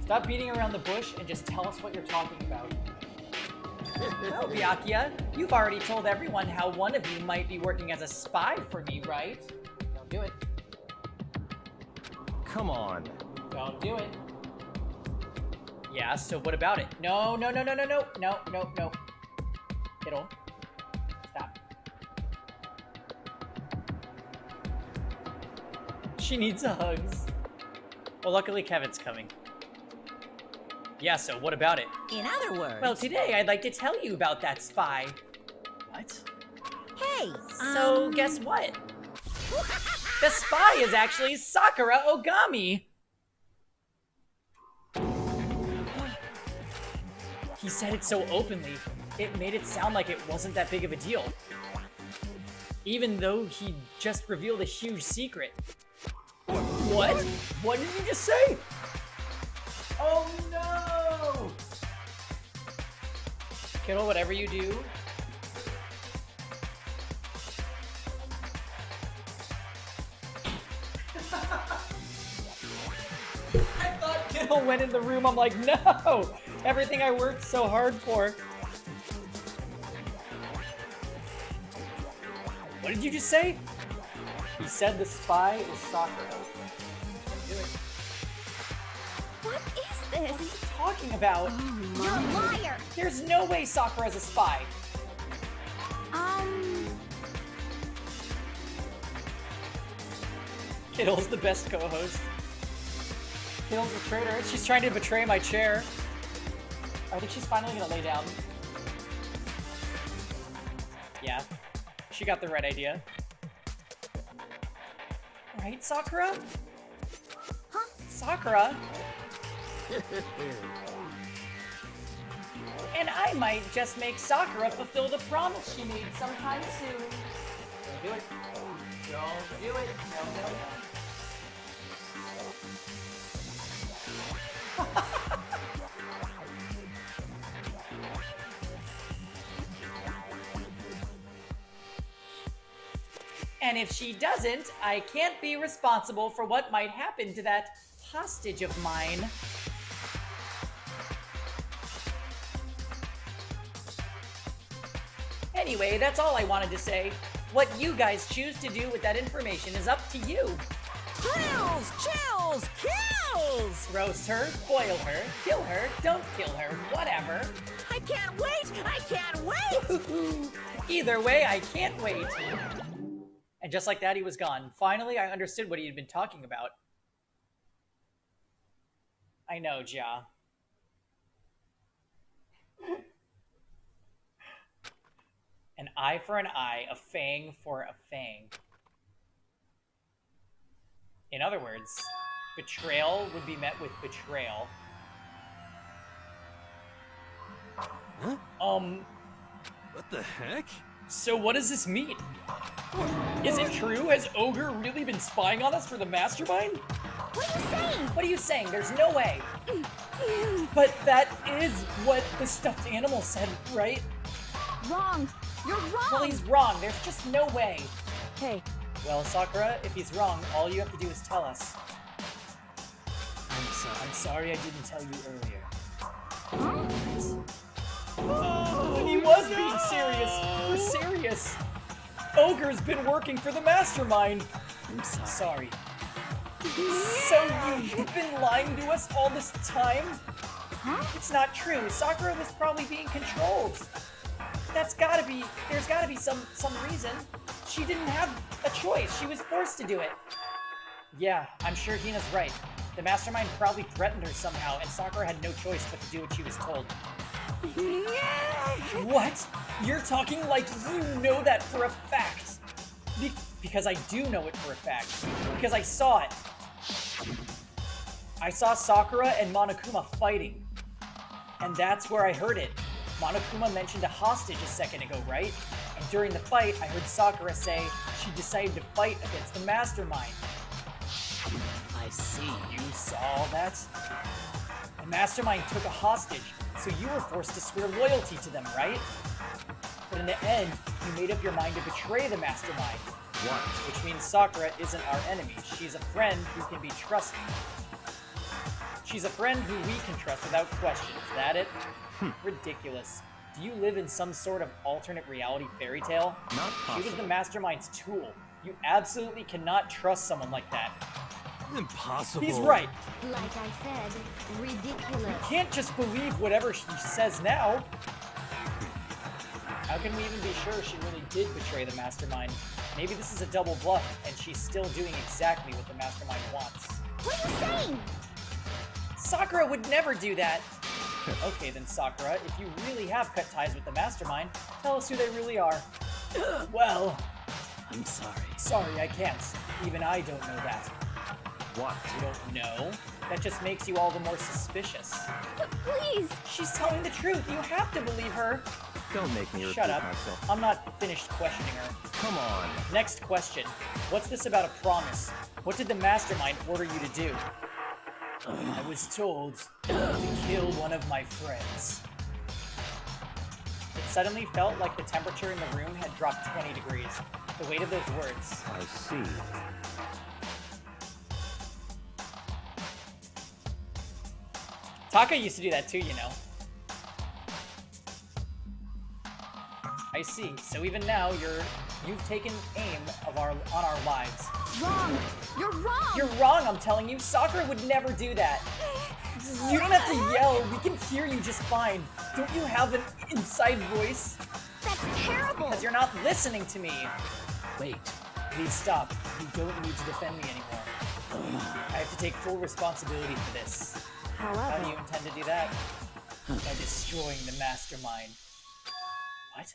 Stop beating around the bush and just tell us what you're talking about. Well, Byakuya, you've already told everyone how one of you might be working as a spy for me, right? Don't do it. Come on. Don't do it. Yeah, so what about it? No, no, no, no, no, no, no, no, no. Kiddo. Stop. She needs hugs. Well, luckily Kevin's coming. Yeah, so what about it? In other words... Well, today I'd like to tell you about that spy. What? Hey, So, guess what? The spy is actually Sakura Ogami! He said it so openly, it made it sound like it wasn't that big of a deal. Even though he just revealed a huge secret. What? What did you just say? Oh no! Kittle, whatever you do. I thought Kittle went in the room. I'm like, no! Everything I worked so hard for. What did you just say? He said the spy is Sakura. Do it. What is What are you this? talking about? You're a liar! There's no way Sakura's a spy. Kittle's the best co-host. Kittle's a traitor. She's trying to betray my chair. I think she's finally gonna lay down. Yeah, she got the right idea. Right, Sakura? Huh? Sakura? And I might just make Sakura fulfill the promise she made sometime soon. Don't do it. Don't do it. No, no, no. And if she doesn't, I can't be responsible for what might happen to that hostage of mine. Anyway, that's all I wanted to say. What you guys choose to do with that information is up to you. Thrills, chills, kills! Roast her, boil her, kill her, don't kill her, whatever. I can't wait! I can't wait! Either way, I can't wait. And just like that, he was gone. Finally, I understood what he had been talking about. I know, Ja. An eye for an eye, a fang for a fang. In other words, betrayal would be met with betrayal. Huh? What the heck? So what does this mean? Is it true? Has Ogre really been spying on us for the mastermind? What are you saying? What are you saying? There's no way. But that is what the stuffed animal said, right? Wrong. You're wrong. Well, he's wrong. There's just no way. Hey, Well, Sakura, if he's wrong, all you have to do is tell us. I'm sorry I didn't tell you earlier. Oh, he was being serious. For serious. Ogre's been working for the mastermind. I'm Sorry. sorry. So you've been lying to us all this time? Huh? It's not true. Sakura was probably being controlled. There's gotta be some reason. She didn't have a choice. She was forced to do it. Yeah, I'm sure Hina's right. The mastermind probably threatened her somehow, and Sakura had no choice but to do what she was told. What? You're talking like you know that for a fact. Because I do know it for a fact. Because I saw it. I saw Sakura and Monokuma fighting. And that's where I heard it. Monokuma mentioned a hostage a second ago, right? And during the fight, I heard Sakura say she decided to fight against the mastermind. I see. You saw that? The mastermind took a hostage, so you were forced to swear loyalty to them, right? But in the end, you made up your mind to betray the mastermind. What? Which means Sakura isn't our enemy. She's a friend who can be trusted. She's a friend who we can trust without question. Is that it? Ridiculous. you live in some sort of alternate reality fairy tale, Not she was the possible. mastermind's tool. You absolutely cannot trust someone like that. Impossible. He's right. Like I said, ridiculous. Can't just believe whatever she says now. How can we even be sure she really did betray the mastermind? Maybe this is a double bluff, and she's still doing exactly what the mastermind wants. What are you saying? Sakura would never do that! Okay then, Sakura, if you really have cut ties with the mastermind, tell us who they really are. Well, I'm sorry. sorry, I can't. Even I don't know that. What? You don't know? That just makes you all the more suspicious. But please! She's telling the truth. You have to believe her. Don't make me repeat Shut up. myself. I'm not finished questioning her. Come on. Next question. What's this about a promise? What did the mastermind order you to do? I was told to kill one of my friends. It suddenly felt like the temperature in the room had dropped 20 degrees. The weight of those words. I see. Taka used to do that too, you know. I see. So even now, you've taken aim on our lives. Wrong! You're wrong! You're wrong, I'm telling you. Sakura would never do that. You don't have to yell. We can hear you just fine. Don't you have an inside voice? That's terrible! Because you're not listening to me. Wait. Please stop. You don't need to defend me anymore. I have to take full responsibility for this. How do you intend to do that? By destroying the mastermind. What?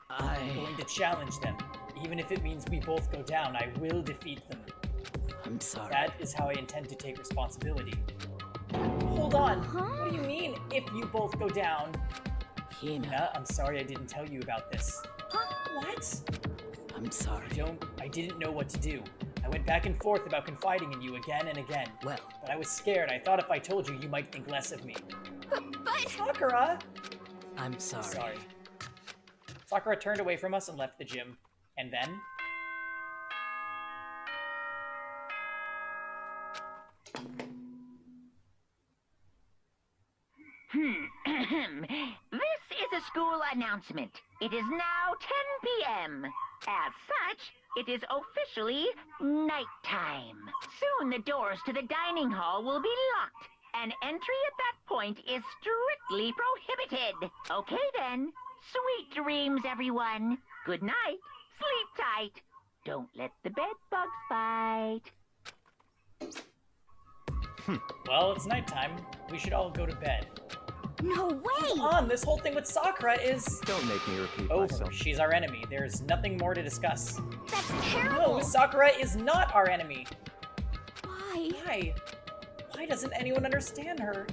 I'm going to challenge them. Even if it means we both go down, I will defeat them. I'm sorry. That is how I intend to take responsibility. Hold on. What do you mean, if you both go down? Hina, I'm sorry I didn't tell you about this. What? I'm sorry. I didn't know what to do. I went back and forth about confiding in you again and again. Well, But I was scared. I thought if I told you, you might think less of me. But... Sakura! I'm sorry. Sorry. Sakura turned away from us and left the gym. And then... This is a school announcement. It is now 10 p.m. As such, it is officially nighttime. Soon the doors to the dining hall will be locked, and entry at that point is strictly prohibited. Okay then. Sweet dreams, everyone. Good night. Sleep tight. Don't let the bed bugs bite. Well, it's nighttime. We should all go to bed. No way! Come on, this whole thing with Sakura is... Don't make me repeat over. myself. She's our enemy. There's nothing more to discuss. That's terrible! No, Sakura is not our enemy. Why? Why? Why doesn't anyone understand her?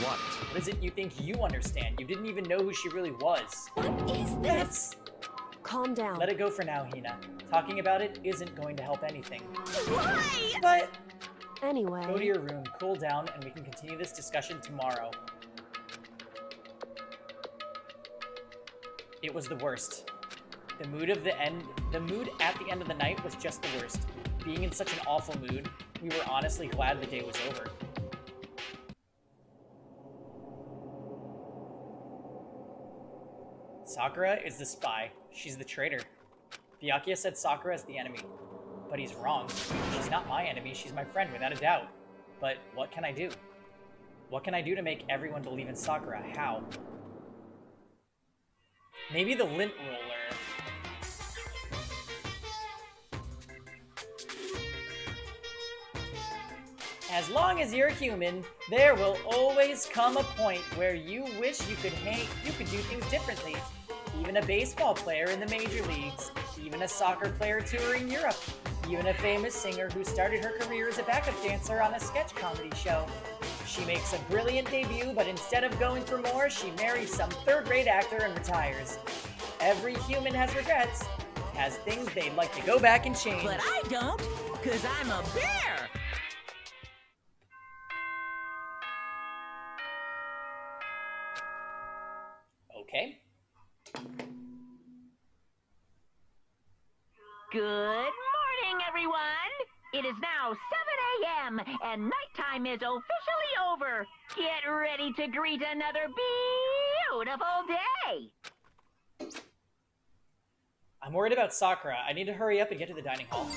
What? What is it you think you understand? You didn't even know who she really was. What is this? Yes. Calm down. Let it go for now, Hina. Talking about it isn't going to help anything. Why? But Anyway. go to your room, cool down, and we can continue this discussion tomorrow. It was the worst. The mood at the end of the night was just the worst. Being in such an awful mood, we were honestly glad the day was over. Sakura is the spy. She's the traitor. Byakuya said Sakura is the enemy. But he's wrong. She's not my enemy, she's my friend, without a doubt. But what can I do? What can I do to make everyone believe in Sakura? How? Maybe the lint roller. As long as you're human, there will always come a point where you wish you could do things differently. Even a baseball player in the major leagues, even a soccer player touring Europe, even a famous singer who started her career as a backup dancer on a sketch comedy show. She makes a brilliant debut, but instead of going for more, she marries some third-rate actor and retires. Every human has regrets, has things they'd like to go back and change. But I don't, because I'm a bear! Okay. Good morning, everyone! It is now 7 a.m. and nighttime is officially over. Get ready to greet another beautiful day. I'm worried about Sakura. I need to hurry up and get to the dining hall.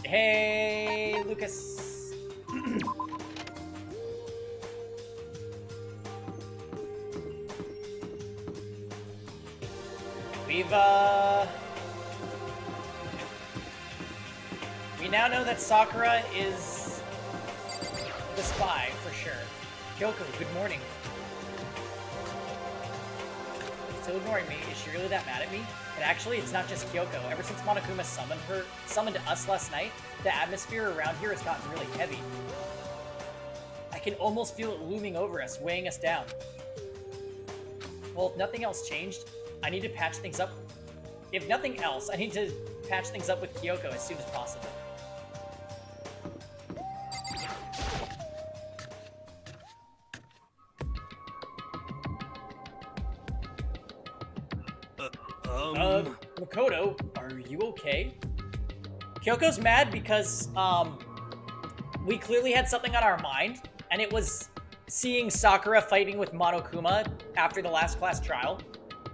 Hey, Lucas. We now know that Sakura is the spy, for sure. Kyoko, good morning. Still ignoring me. Is she really that mad at me? And actually, it's not just Kyoko. Ever since Monokuma summoned us last night, the atmosphere around here has gotten really heavy. I can almost feel it looming over us, weighing us down. Well, if nothing else changed, I need to patch things up. If nothing else, I need to patch things up with Kyoko as soon as possible. Makoto, are you okay? Kyoko's mad because, we clearly had something on our mind, and it was seeing Sakura fighting with Monokuma after the last class trial.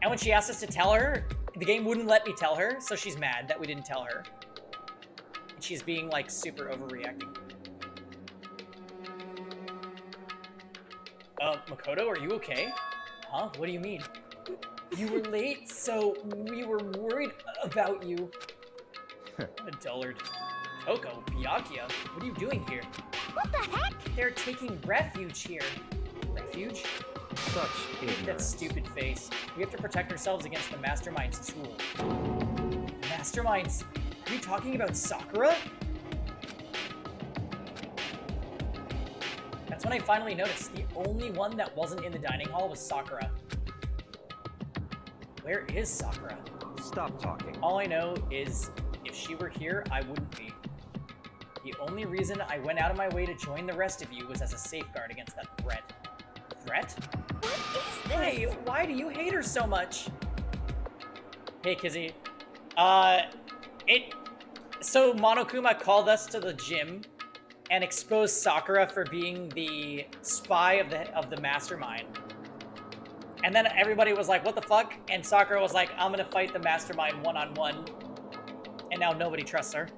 And when she asked us to tell her, the game wouldn't let me tell her, so she's mad that we didn't tell her. And she's being, like, super overreacting. Makoto, are you okay? Huh? What do you mean? You were late, so we were worried about you. I'm a dullard. Toko, Byakuya, what are you doing here? What the heck? They're taking refuge here. Refuge? Such ignorance. That stupid face. We have to protect ourselves against the Mastermind's tool. Masterminds? Are you talking about Sakura? That's when I finally noticed the only one that wasn't in the dining hall was Sakura. Where is Sakura? Stop talking. All I know is, if she were here, I wouldn't be. The only reason I went out of my way to join the rest of you was as a safeguard against that threat. Threat? What is this? Hey, why do you hate her so much? Hey, Kizzy. So Monokuma called us to the gym and exposed Sakura for being the spy of the mastermind. And then everybody was like, what the fuck? And Sakura was like, I'm gonna fight the mastermind one-on-one. And now nobody trusts her.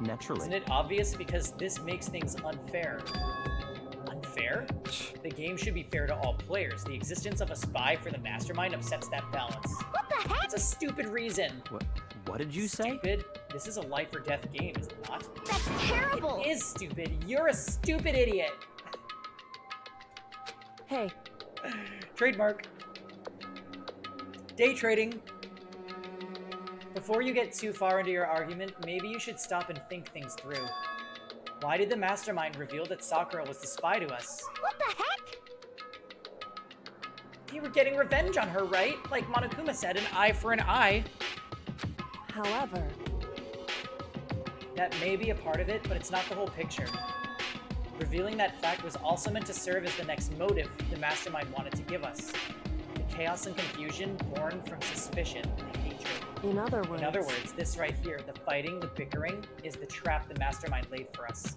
Naturally. Isn't it obvious? Because this makes things unfair. Unfair? The game should be fair to all players. The existence of a spy for the mastermind upsets that balance. What the heck? It's a stupid reason. What did you say? Stupid? This is a life or death game, is it not? That's terrible. It is stupid. You're a stupid idiot. Hey, Trademark. Day trading. Before you get too far into your argument, maybe you should stop and think things through. Why did the mastermind reveal that Sakura was the spy to us? What the heck? They were getting revenge on her, right? Like Monokuma said, an eye for an eye. however, That may be a part of it, but it's not the whole picture. Revealing that fact was also meant to serve as the next motive the mastermind wanted to give us. The chaos and confusion born from suspicion and hatred. in other words, this right here, the fighting, the bickering, is the trap the mastermind laid for us.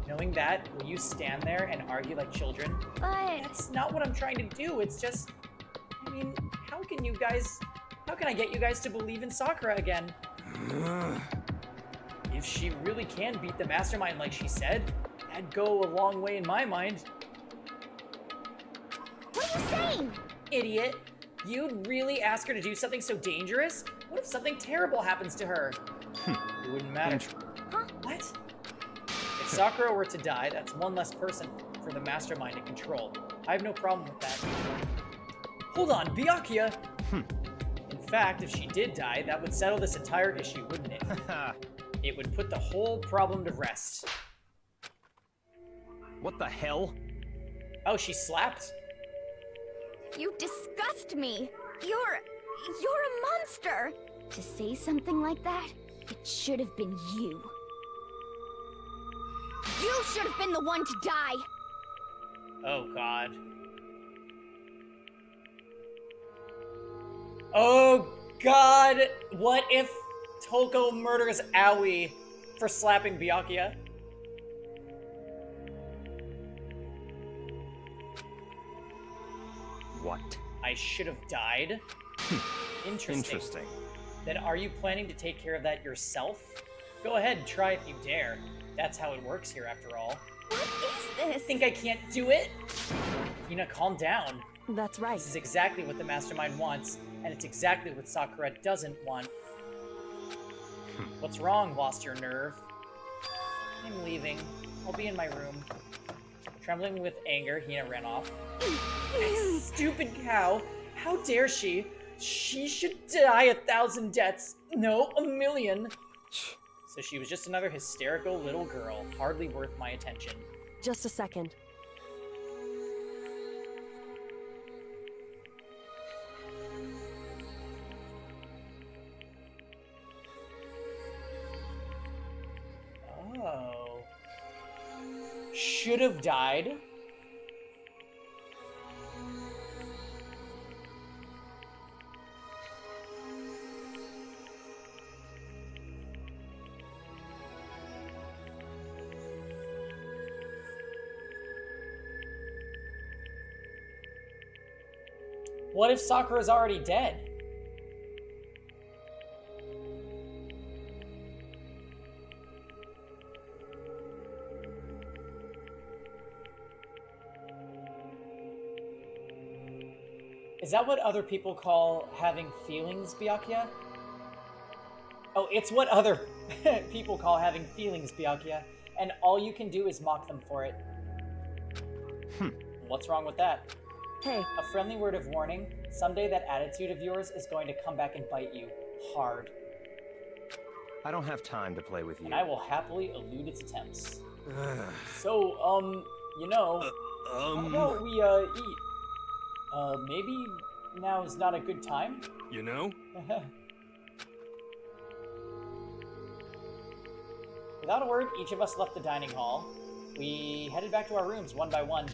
Knowing that, will you stand there and argue like children? But That's not what I'm trying to do, it's just... I mean, how can I get you guys to believe in Sakura again? If she really can beat the mastermind like she said, that'd go a long way in my mind. what are you saying? Idiot. You'd really ask her to do something so dangerous? What if something terrible happens to her? It wouldn't matter. Huh? What? If Sakura were to die, that's one less person for the mastermind to control. I have no problem with that. Hold on, Byakuya! In fact, if she did die, that would settle this entire issue, wouldn't it? It would put the whole problem to rest. What the hell? Oh, she slapped? You disgust me. You're a monster. To say something like that, it should have been you. You should have been the one to die. Oh, God. Oh god, what if Toko murders Aoi for slapping Byakuya? What? I should have died? Interesting. Then are you planning to take care of that yourself? Go ahead, try if you dare. That's how it works here after all. What is this? Think I can't do it? Hina, calm down. That's right. This is exactly what the mastermind wants, and it's exactly what Sakura doesn't want. What's wrong? Lost your nerve? I'm leaving. I'll be in my room. Trembling with anger, Hina ran off. Stupid cow! How dare she? She should die 1,000 deaths. No, 1,000,000. So she was just another hysterical little girl, hardly worth my attention. Just a second. Oh. Should have died? What if Sakura's already dead? Is that what other people call having feelings, Byakuya? Oh, it's what other people call having feelings, Byakuya, and all you can do is mock them for it. What's wrong with that? Hey. A friendly word of warning. Someday that attitude of yours is going to come back and bite you. Hard. I don't have time to play with you. And I will happily elude its attempts. So, you know, how about we, eat? Maybe now is not a good time? You know? Without a word, each of us left the dining hall. We headed back to our rooms one by one.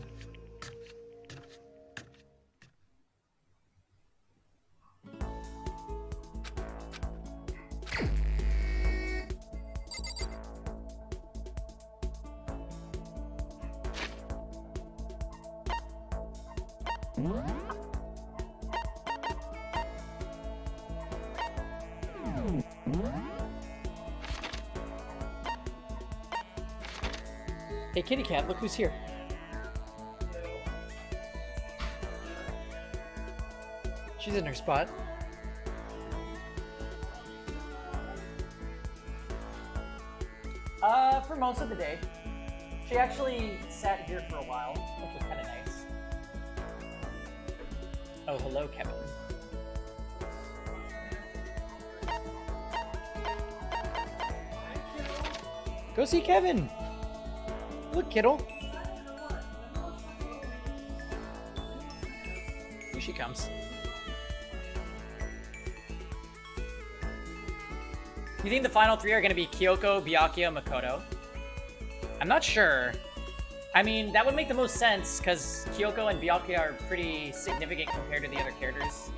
Hey, kitty cat, look who's here. She's in her spot. For most of the day. She actually sat here for a while, which was kind of nice. Oh, hello, Kevin. Go see Kevin! Look, kiddo. Here she comes. You think the final three are going to be Kyoko, Byakuya, Makoto? I'm not sure. I mean, that would make the most sense, because Kyoko and Byakuya are pretty significant compared to the other characters.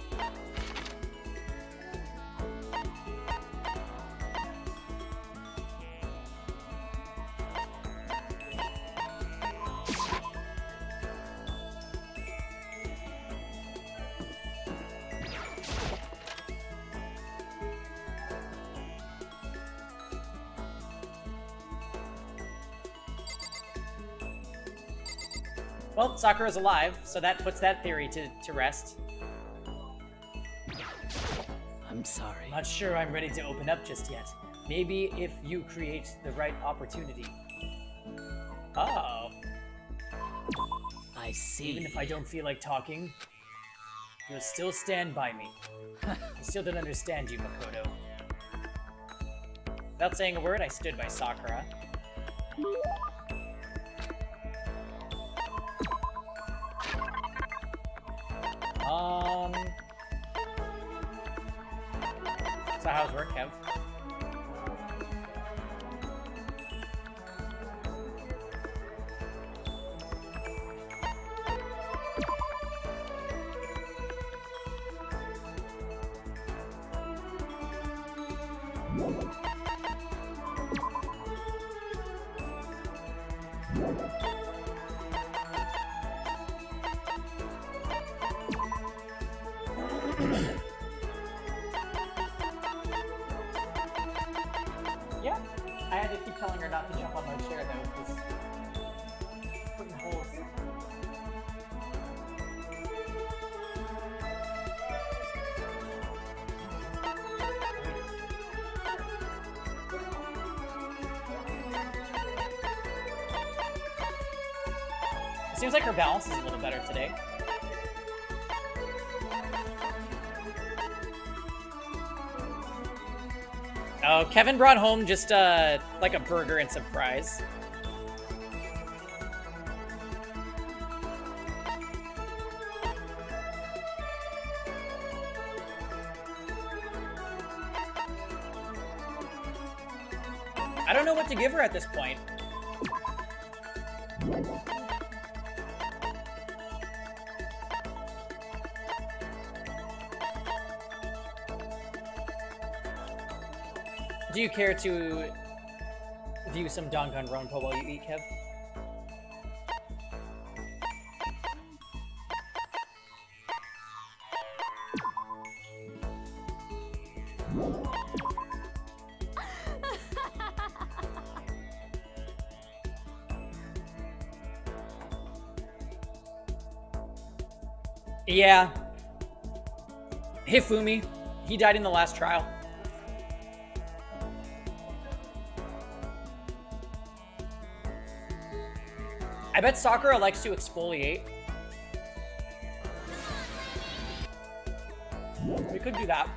Well, Sakura's alive, so that puts that theory to rest. I'm sorry. Not sure I'm ready to open up just yet. Maybe if you create the right opportunity. Oh. I see. Even if I don't feel like talking, you'll still stand by me. I still don't understand you, Makoto. Without saying a word, I stood by Sakura. So how's work, Kev? Yeah, I had to keep telling her not to jump on my chair though, because putting holes. It seems like her balance is a little better today. Oh, Kevin brought home just like a burger and some fries. I don't know what to give her at this point. Do you care to view some Danganronpa while you eat, Kev? Yeah. Hifumi. He died in the last trial. I bet Sakura likes to exfoliate. We could do that.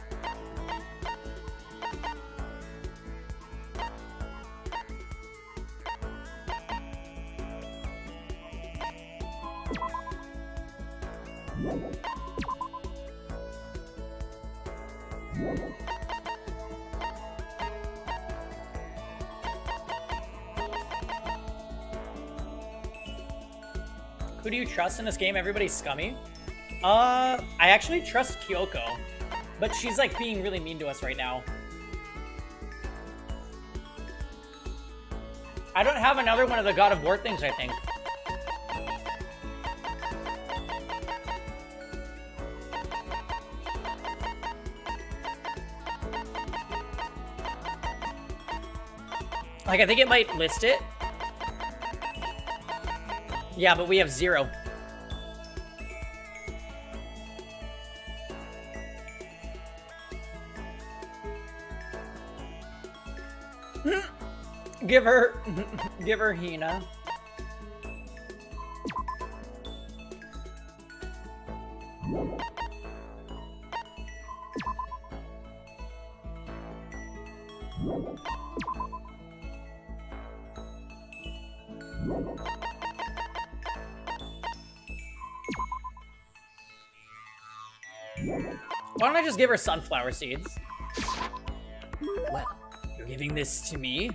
Who do you trust in this game? Everybody's scummy. I actually trust Kyoko, but she's like being really mean to us right now. I don't have another one of the God of War things, I think. Like, I think it might list it. Yeah, but we have 0. Give her Hina. Why don't I just give her sunflower seeds? Well, you're giving this to me?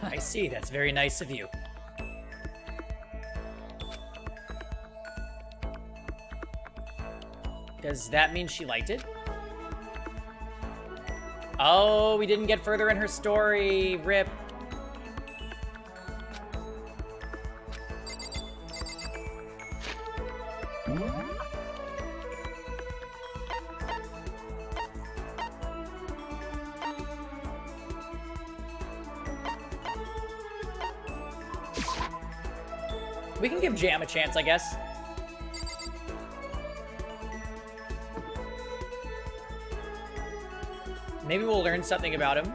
I see, that's very nice of you. Does that mean she liked it? Oh, we didn't get further in her story. Rip. We can give Jam a chance, I guess. Maybe we'll learn something about him.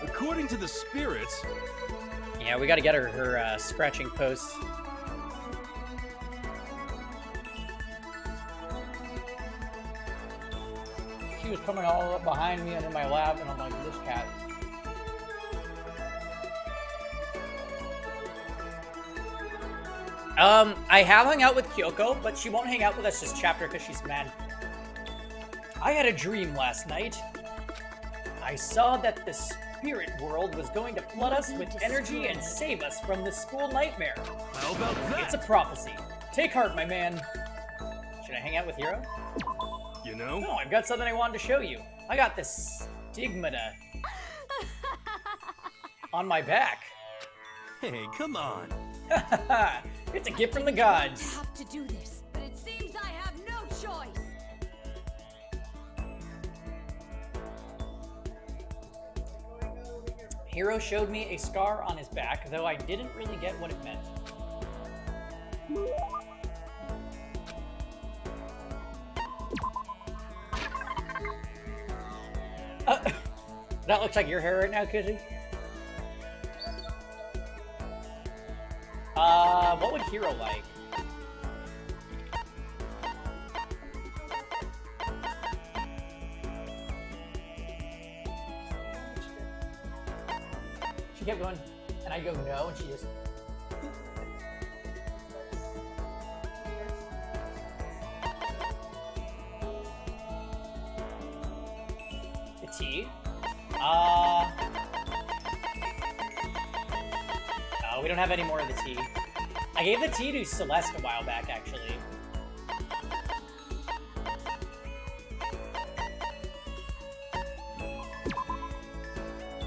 According to the spirits... Yeah, we gotta get her scratching posts. She was coming all up behind me under my lap, and I'm like, this cat. I have hung out with Kyoko, but she won't hang out with us this chapter because she's mad. I had a dream last night. I saw that the spirit world was going to flood us with energy and save us from the school nightmare. How about that? It's a prophecy. Take heart, my man. Should I hang out with Hiro? You know? No, I've got something I wanted to show you. I got this stigmata on my back. Hey, come on. It's a gift from the I gods. have to do this, but it seems I have no choice. Hiro showed me a scar on his back, though I didn't really get what it meant. That looks like your hair right now, Kizzy. What would Hiro like? She kept going, and I go no, and she just... The tea? We don't have any more of the tea. I gave the tea to Celeste a while back, actually.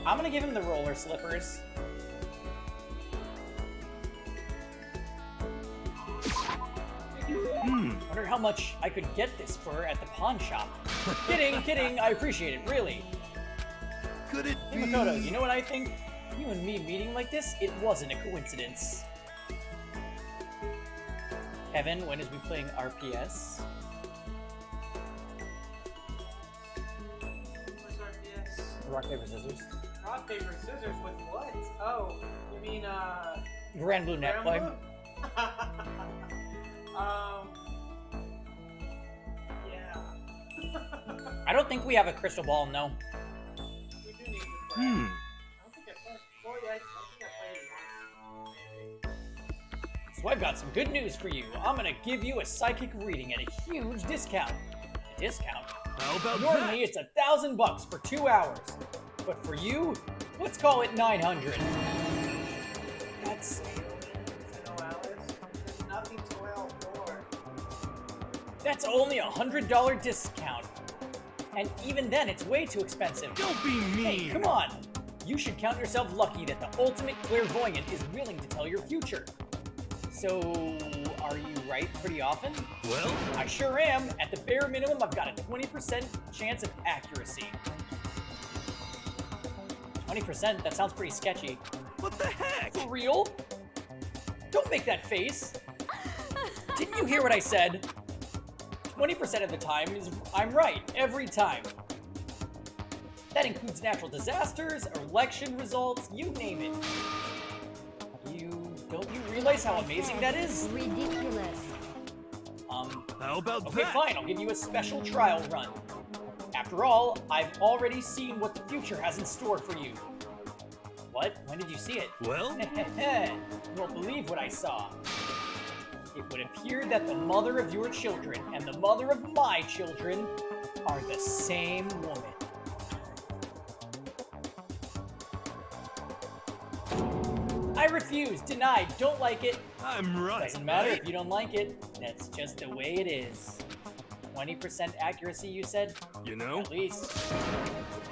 I'm gonna give him the roller slippers. Wonder how much I could get this for at the pawn shop. Kidding, I appreciate it, really. Could it Hey be? Makoto, you know what I think? You and me meeting like this, it wasn't a coincidence. Kevin, when is we playing RPS? What's RPS? Rock, paper, scissors. Rock, paper, scissors with what? Oh, you mean, Grand Blue Net play. Blue? Yeah. I don't think we have a crystal ball, no. We do need to play. I don't think I played. Oh, yeah, I think I played once. So I've got some good news for you. I'm gonna give you a psychic reading at a huge discount. A discount? How about Normally it's $1,000 for 2 hours. But for you, let's call it 900. That's... No, Alice. There's nothing to wail for. That's only $100 discount. And even then, it's way too expensive. Don't be mean. Hey, come on! You should count yourself lucky that the ultimate clairvoyant is willing to tell your future. So, are you right pretty often? Well, I sure am. At the bare minimum, I've got a 20% chance of accuracy. 20%? That sounds pretty sketchy. what the heck? For real? Don't make that face. Didn't you hear what I said? 20% of the time is I'm right, every time. That includes natural disasters, election results, you name it. Don't you realize how amazing that is? Ridiculous. How about Okay, that? fine, I'll give you a special trial run. After all, I've already seen what the future has in store for you. What? When did you see it? Well, You won't believe what I saw. It would appear that the mother of your children and the mother of my children are the same woman. I refuse, denied, don't like it. I'm right. Doesn't matter if you don't like it. That's just the way it is. 20% accuracy, you said? You know? At least.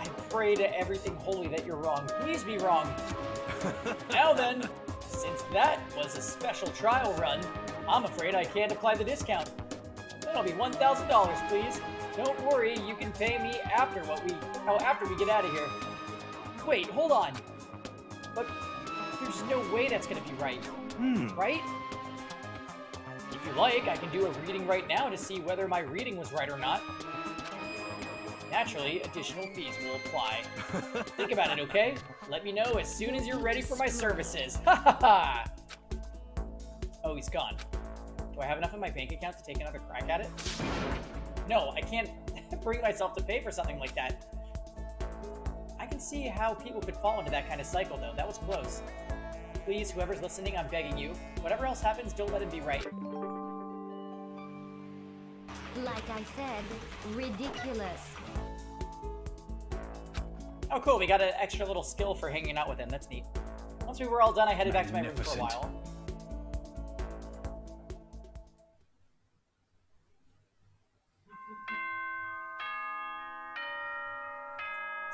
I pray to everything holy that you're wrong. Please be wrong. Now then, since that was a special trial run, I'm afraid I can't apply the discount. That'll be $1,000, please. Don't worry, you can pay me after we get out of here. Wait, hold on. But there's no way that's gonna be right. Right? If you like, I can do a reading right now to see whether my reading was right or not. Naturally, additional fees will apply. Think about it, okay? Let me know as soon as you're ready for my services. Ha ha ha! Oh, he's gone. Do I have enough in my bank account to take another crack at it? No, I can't bring myself to pay for something like that. I can see how people could fall into that kind of cycle, though. That was close. please, whoever's listening, I'm begging you. Whatever else happens, don't let him be right. Like I said, ridiculous. Oh, cool. We got an extra little skill for hanging out with him. That's neat. Once we were all done, I headed back to my room for a while.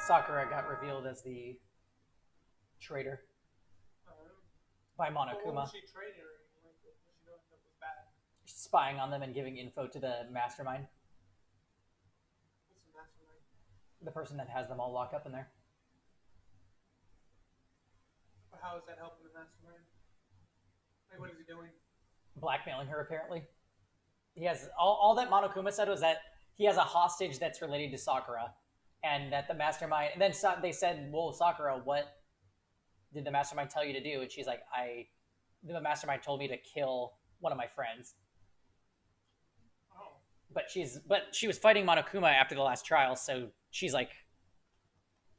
Sakura got revealed as the traitor by Monokuma. She's spying on them and giving info to the mastermind. What's the mastermind? The person that has them all locked up in there. But how is that helping the mastermind? Like, what is he doing? Blackmailing her, apparently. He has all that Monokuma said was that he has a hostage that's related to Sakura, and that the mastermind. And then they said, "Well, Sakura, what did the mastermind tell you to do?" And she's like, "The mastermind told me to kill one of my friends." Oh. But she was fighting Monokuma after the last trial, so she's like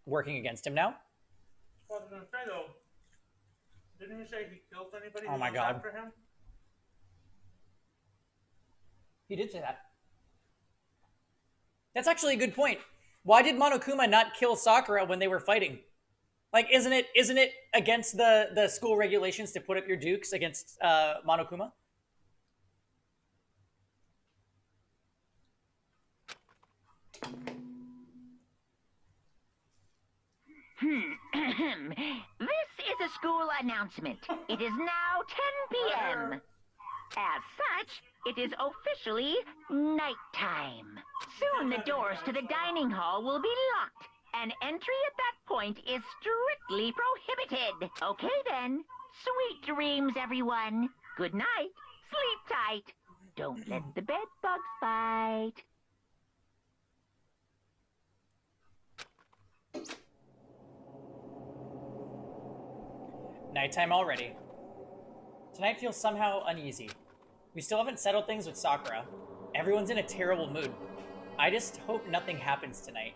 working against him now. Well, I was gonna say though, didn't he say he killed anybody Oh who my was God. after him? He did say that. That's actually a good point. Why did Monokuma not kill Sakura when they were fighting? Like, isn't it against the school regulations to put up your dukes against Monokuma? This is a school announcement. It is now 10 p.m. As such, it is officially nighttime. Soon the doors to the dining hall will be locked, and entry at that point is strictly prohibited. Okay then. Sweet dreams, everyone. Good night. Sleep tight. Don't let the bed bugs bite. Nighttime already. Tonight feels somehow uneasy. We still haven't settled things with Sakura. Everyone's in a terrible mood. I just hope nothing happens tonight.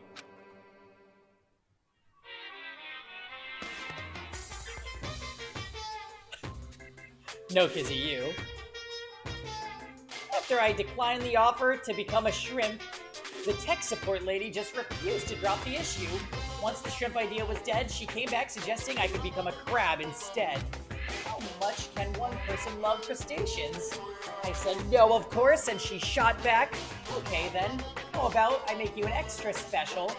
No, Kizzy, you. After I declined the offer to become a shrimp, the tech support lady just refused to drop the issue. Once the shrimp idea was dead, she came back suggesting I could become a crab instead. How much can one person love crustaceans? I said no, of course, and she shot back. Okay then, how about I make you an extra special?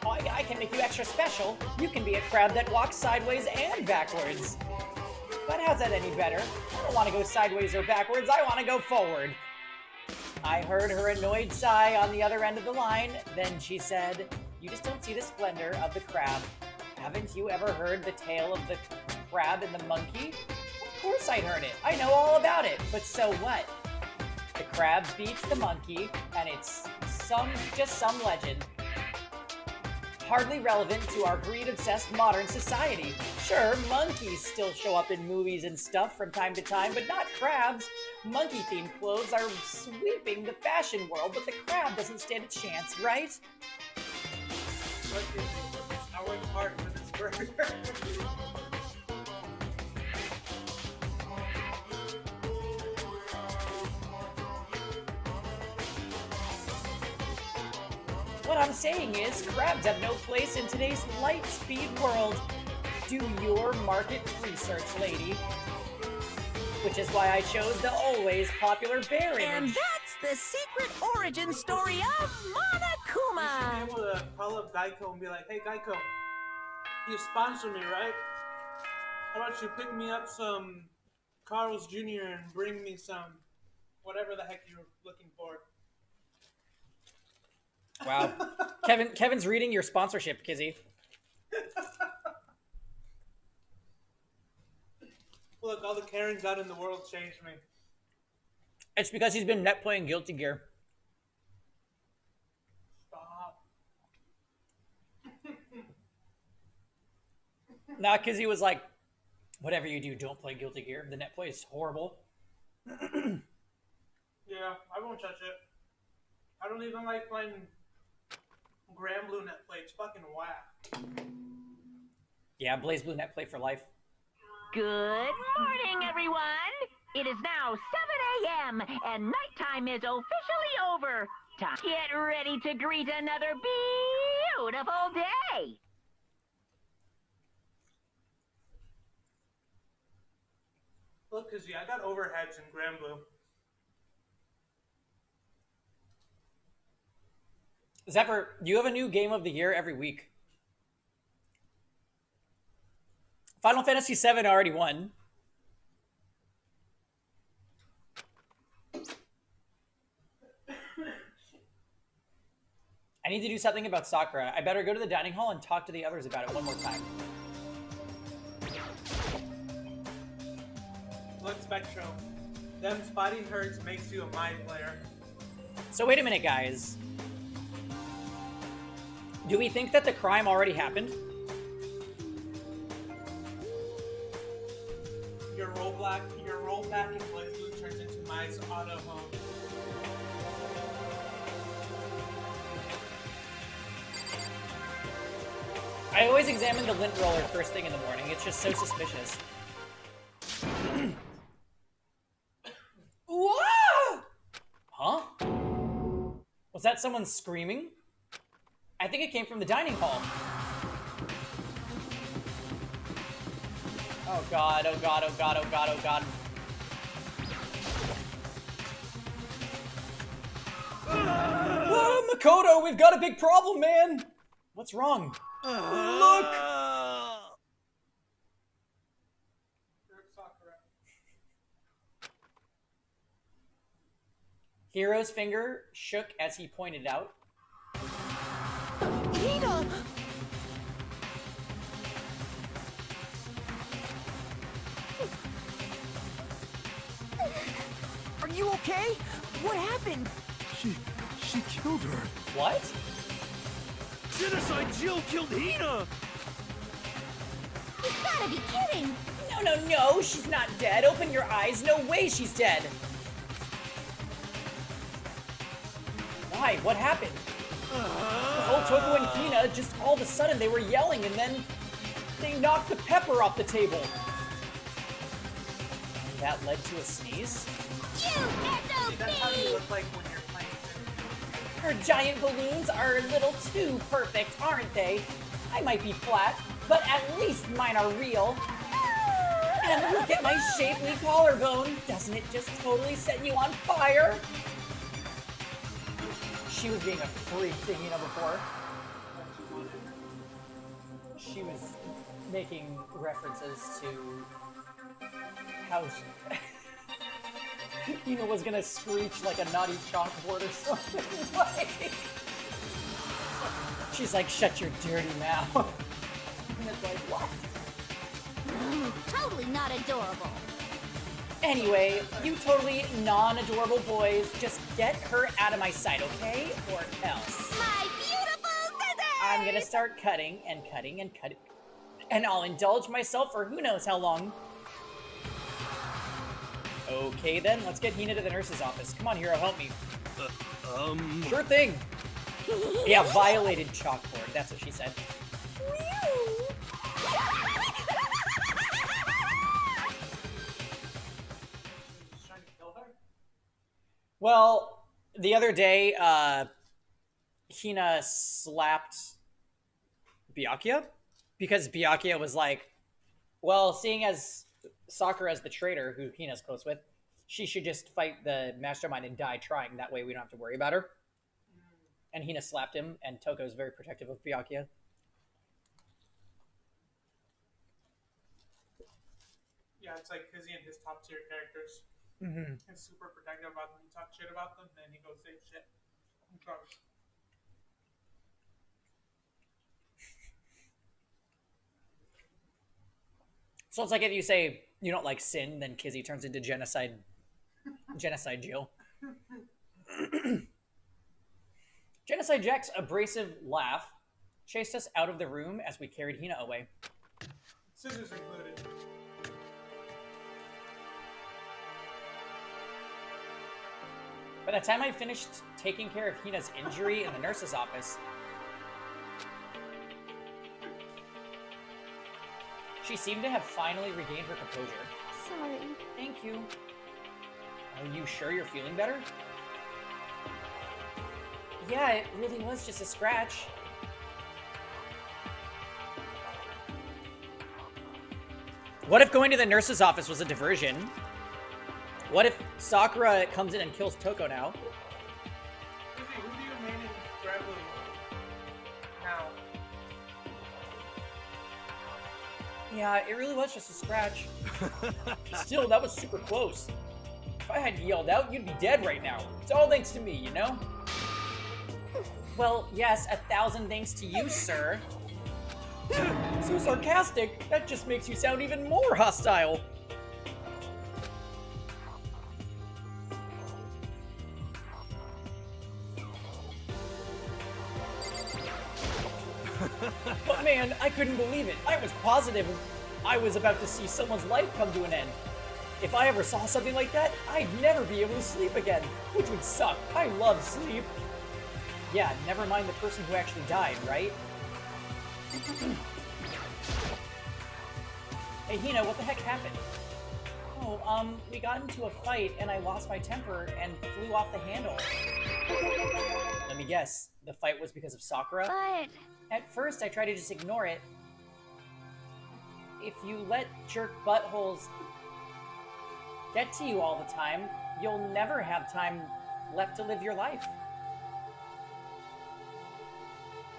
Oh, I can make you extra special. You can be a crab that walks sideways and backwards. But how's that any better? I don't want to go sideways or backwards, I want to go forward. I heard her annoyed sigh on the other end of the line. Then she said, "You just don't see the splendor of the crab. Haven't you ever heard the tale of the crab and the monkey?" Of course I'd heard it. I know all about it. But so what? The crab beats the monkey, and it's just some legend. Hardly relevant to our greed-obsessed modern society. Sure, monkeys still show up in movies and stuff from time to time, but not crabs. Monkey-themed clothes are sweeping the fashion world, but the crab doesn't stand a chance, right? What do you think? I worked hard for this burger. What I'm saying is, crabs have no place in today's light speed world. Do your market research, lady. Which is why I chose the always popular bear image. And that's the secret origin story of Monokuma. You should be able to call up Geico and be like, "Hey Geico, you sponsor me, right? How about you pick me up some Carl's Jr. and bring me some whatever the heck you're looking for." Wow. Kevin's reading your sponsorship, Kizzy. Look, all the Karens out in the world changed me. It's because he's been net playing Guilty Gear. Stop. Nah, Kizzy was like, "Whatever you do, don't play Guilty Gear. The net play is horrible." Yeah, I won't touch it. I don't even like playing Grand Blue Net Play. It's fucking whack. Yeah, Blaze Blue net play for life. Good morning, everyone. It is now 7 a.m. and nighttime is officially over. Time to get ready to greet another beautiful day. Look, Kizzy, I got overheads in Grand Blue. Zephyr, you have a new game of the year every week. Final Fantasy VII already won. I need to do something about Sakura. I better go to the dining hall and talk to the others about it one more time. Look, Spectro. Them spotting herds makes you a mind player. So wait a minute, guys. Do we think that the crime already happened? Your rollback in BlazBlue turns into Mai's auto home. I always examine the lint roller first thing in the morning. It's just so suspicious. Huh? Was that someone screaming? I think it came from the dining hall. Oh god, oh god, oh god, oh god, oh god. Makoto, we've got a big problem, man! What's wrong? Look! Hiro's finger shook as he pointed out. Hina! Are you okay? What happened? She killed her. What? Genocide Jill killed Hina! You gotta be kidding! No, she's not dead. Open your eyes. No way she's dead. Why? What happened? Oh, Toko and Hina, just all of a sudden they were yelling and then they knocked the pepper off the table. And that led to a sneeze? See, that's how you look like when you're playing. Her giant balloons are a little too perfect, aren't they? I might be flat, but at least mine are real. And look at my shapely collarbone. Doesn't it just totally set you on fire? She was being a freak thing, you know, before. She was making references to how Hina was gonna screech like a naughty chalkboard or something. Like, she's like, shut your dirty mouth. And it's like, what? Totally not adorable. Anyway, you totally non-adorable boys, just get her out of my sight, okay? Or else. My beautiful scissors! I'm gonna start cutting and cutting and cutting. And I'll indulge myself for who knows how long. Okay then, let's get Hina to the nurse's office. Come on, Hiro, help me. Sure thing. Yeah, violated chalkboard, that's what she said. Well, the other day, Hina slapped Byakuya because Byakuya was like, well, seeing as Sakura as the traitor, who Hina's close with, she should just fight the mastermind and die trying. That way we don't have to worry about her. And Hina slapped him, and Toko is very protective of Byakuya. Yeah, it's like Kizzy and his top tier characters. Mm-hmm. He's super protective about them. You talk shit about them, then he goes save shit. I'm sorry. So it's like if you say you don't like Sin, then Kizzy turns into genocide Jill. Genocide Jack's abrasive laugh chased us out of the room as we carried Hina away. Scissors included. By the time I finished taking care of Hina's injury in the nurse's office, She seemed to have finally regained her composure. Sorry. Thank you. Are you sure you're feeling better? Yeah, it really was just a scratch. What if going to the nurse's office was a diversion? What if Sakura comes in and kills Toko now? Who do you main in Bravely now? Yeah, it really was just a scratch. Still, that was super close. If I hadn't yelled out, you'd be dead right now. It's all thanks to me, you know? Well, yes, 1,000 thanks to you, sir. So sarcastic, that just makes you sound even more hostile. But man, I couldn't believe it. I was positive I was about to see someone's life come to an end. If I ever saw something like that, I'd never be able to sleep again, which would suck. I love sleep. Yeah, never mind the person who actually died, right? Hey, Hina, what the heck happened? Oh, we got into a fight and I lost my temper and flew off the handle. Let me guess, the fight was because of Sakura? But... At first, I tried to just ignore it. If you let jerk buttholes get to you all the time, you'll never have time left to live your life.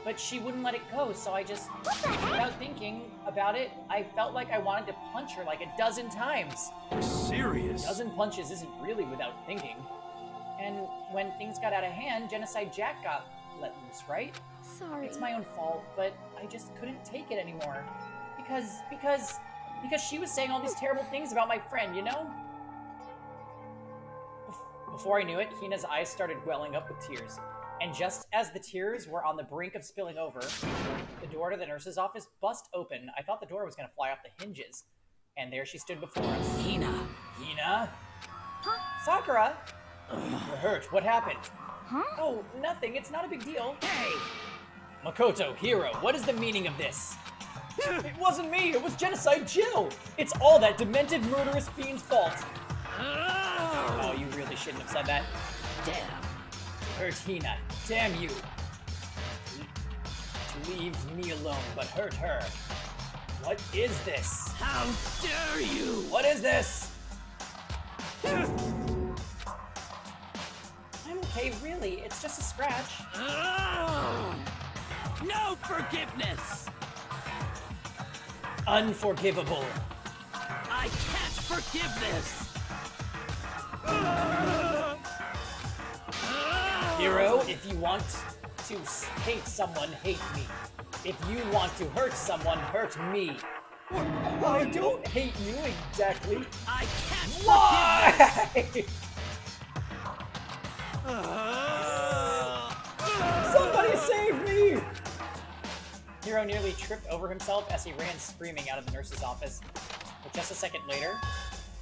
But she wouldn't let it go, so I just, without thinking about it, I felt like I wanted to punch her like a dozen times. You're serious? A dozen punches isn't really without thinking. And when things got out of hand, Genocide Jack got let loose, right? Sorry. It's my own fault, but I just couldn't take it anymore. Because she was saying all these terrible things about my friend, you know? Before I knew it, Hina's eyes started welling up with tears. And just as the tears were on the brink of spilling over, the door to the nurse's office bust open. I thought the door was going to fly off the hinges. And there she stood before us. Hina. Hina? Huh? Sakura? You're hurt. What happened? Huh? Oh, nothing. It's not a big deal. Hey! Makoto, Hiro, what is the meaning of this? It wasn't me. It was Genocide Jill. It's all that demented, murderous fiend's fault. Oh, you really shouldn't have said that. Damn. Hurt Hina. Damn you. To leave me alone, but hurt her. What is this? How dare you? What is this? I'm okay, really. It's just a scratch. No forgiveness! Unforgivable. I can't forgive this! Hiro, if you want to hate someone, hate me. If you want to hurt someone, hurt me. I don't hate you exactly. I can't Why? Somebody save me! Hiro nearly tripped over himself as he ran screaming out of the nurse's office. But just a second later,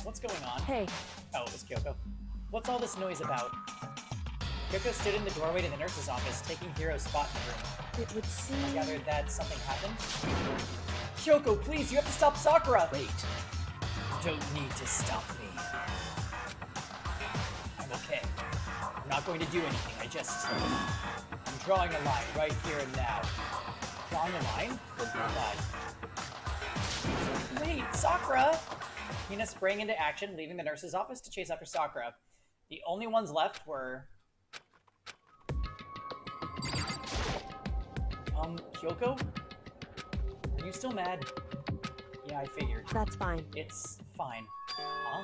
what's going on? Hey. Oh, it was Kyoko. What's all this noise about? Kyoko stood in the doorway to the nurse's office, taking Hiro's spot in the room. It would seem... I gathered that something happened. Kyoko, please, you have to stop Sakura! Wait. You don't need to stop me. I'm okay. I'm not going to do anything, I'm drawing a line right here and now. Drawing a line? Good God. Wait, Sakura! Hina sprang into action, leaving the nurse's office to chase after Sakura. The only ones left were... Kyoko? Are you still mad? Yeah, I figured. That's fine. It's fine. Huh?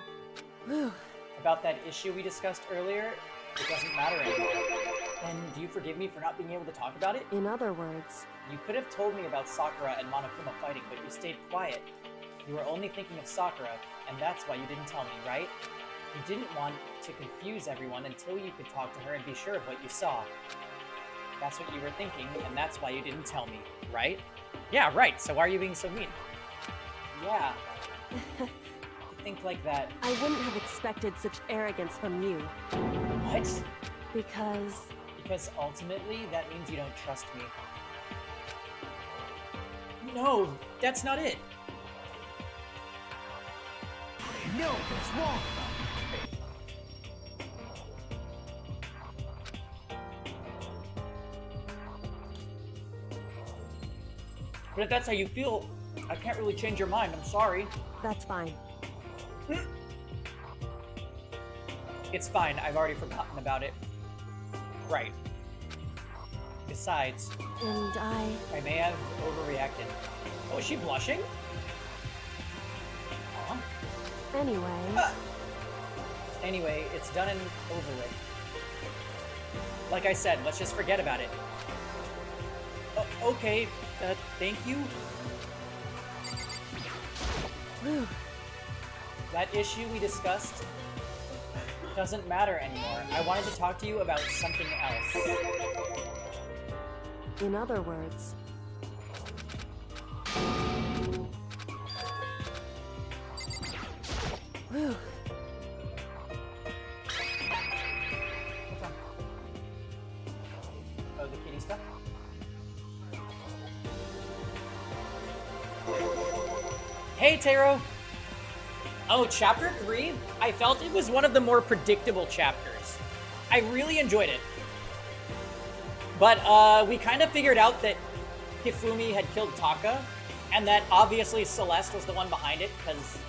Whew. About that issue we discussed earlier, it doesn't matter anymore. And do you forgive me for not being able to talk about it? In other words... You could have told me about Sakura and Monokuma fighting, but you stayed quiet. You were only thinking of Sakura, and that's why you didn't tell me, right? You didn't want to confuse everyone until you could talk to her and be sure of what you saw. That's what you were thinking, and that's why you didn't tell me, right? Yeah, right. So why are you being so mean? Yeah. To think like that. I wouldn't have expected such arrogance from you. What? Because ultimately, that means you don't trust me. No, that's not it. know what's wrong. But if that's how you feel, I can't really change your mind. I'm sorry. That's fine. It's fine. I've already forgotten about it. Right. Besides, And I may have overreacted. Oh, is she blushing? Aw. Anyway. Anyway, it's done and over with. Like I said, let's just forget about it. Okay, thank you. Whew. That issue we discussed doesn't matter anymore. I wanted to talk to you about something else. In other words, whew. Oh, the kitty stuff? Hey, Taro! Oh, Chapter 3? I felt it was one of the more predictable chapters. I really enjoyed it. But, we kind of figured out that Hifumi had killed Taka, and that obviously Celeste was the one behind it, because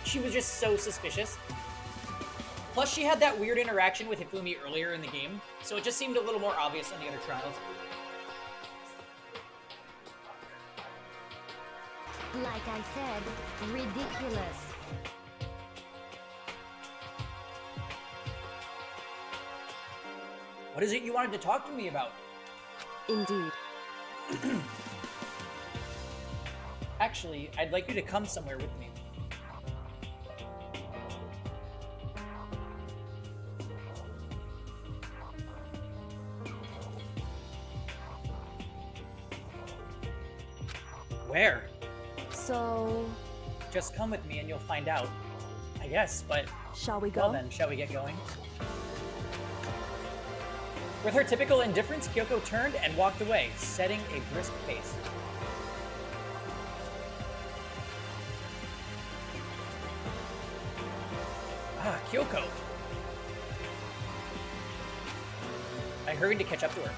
she was just so suspicious. Plus, she had that weird interaction with Hifumi earlier in the game, so it just seemed a little more obvious than the other trials. Like I said, ridiculous. What is it you wanted to talk to me about? Indeed. Actually, I'd like you to come somewhere with me. Where? So, Just come with me and you'll find out. I guess, but... shall we go? Well then, shall we get going? With her typical indifference, Kyoko turned and walked away, setting a brisk pace. Ah, Kyoko! I hurried to catch up to her.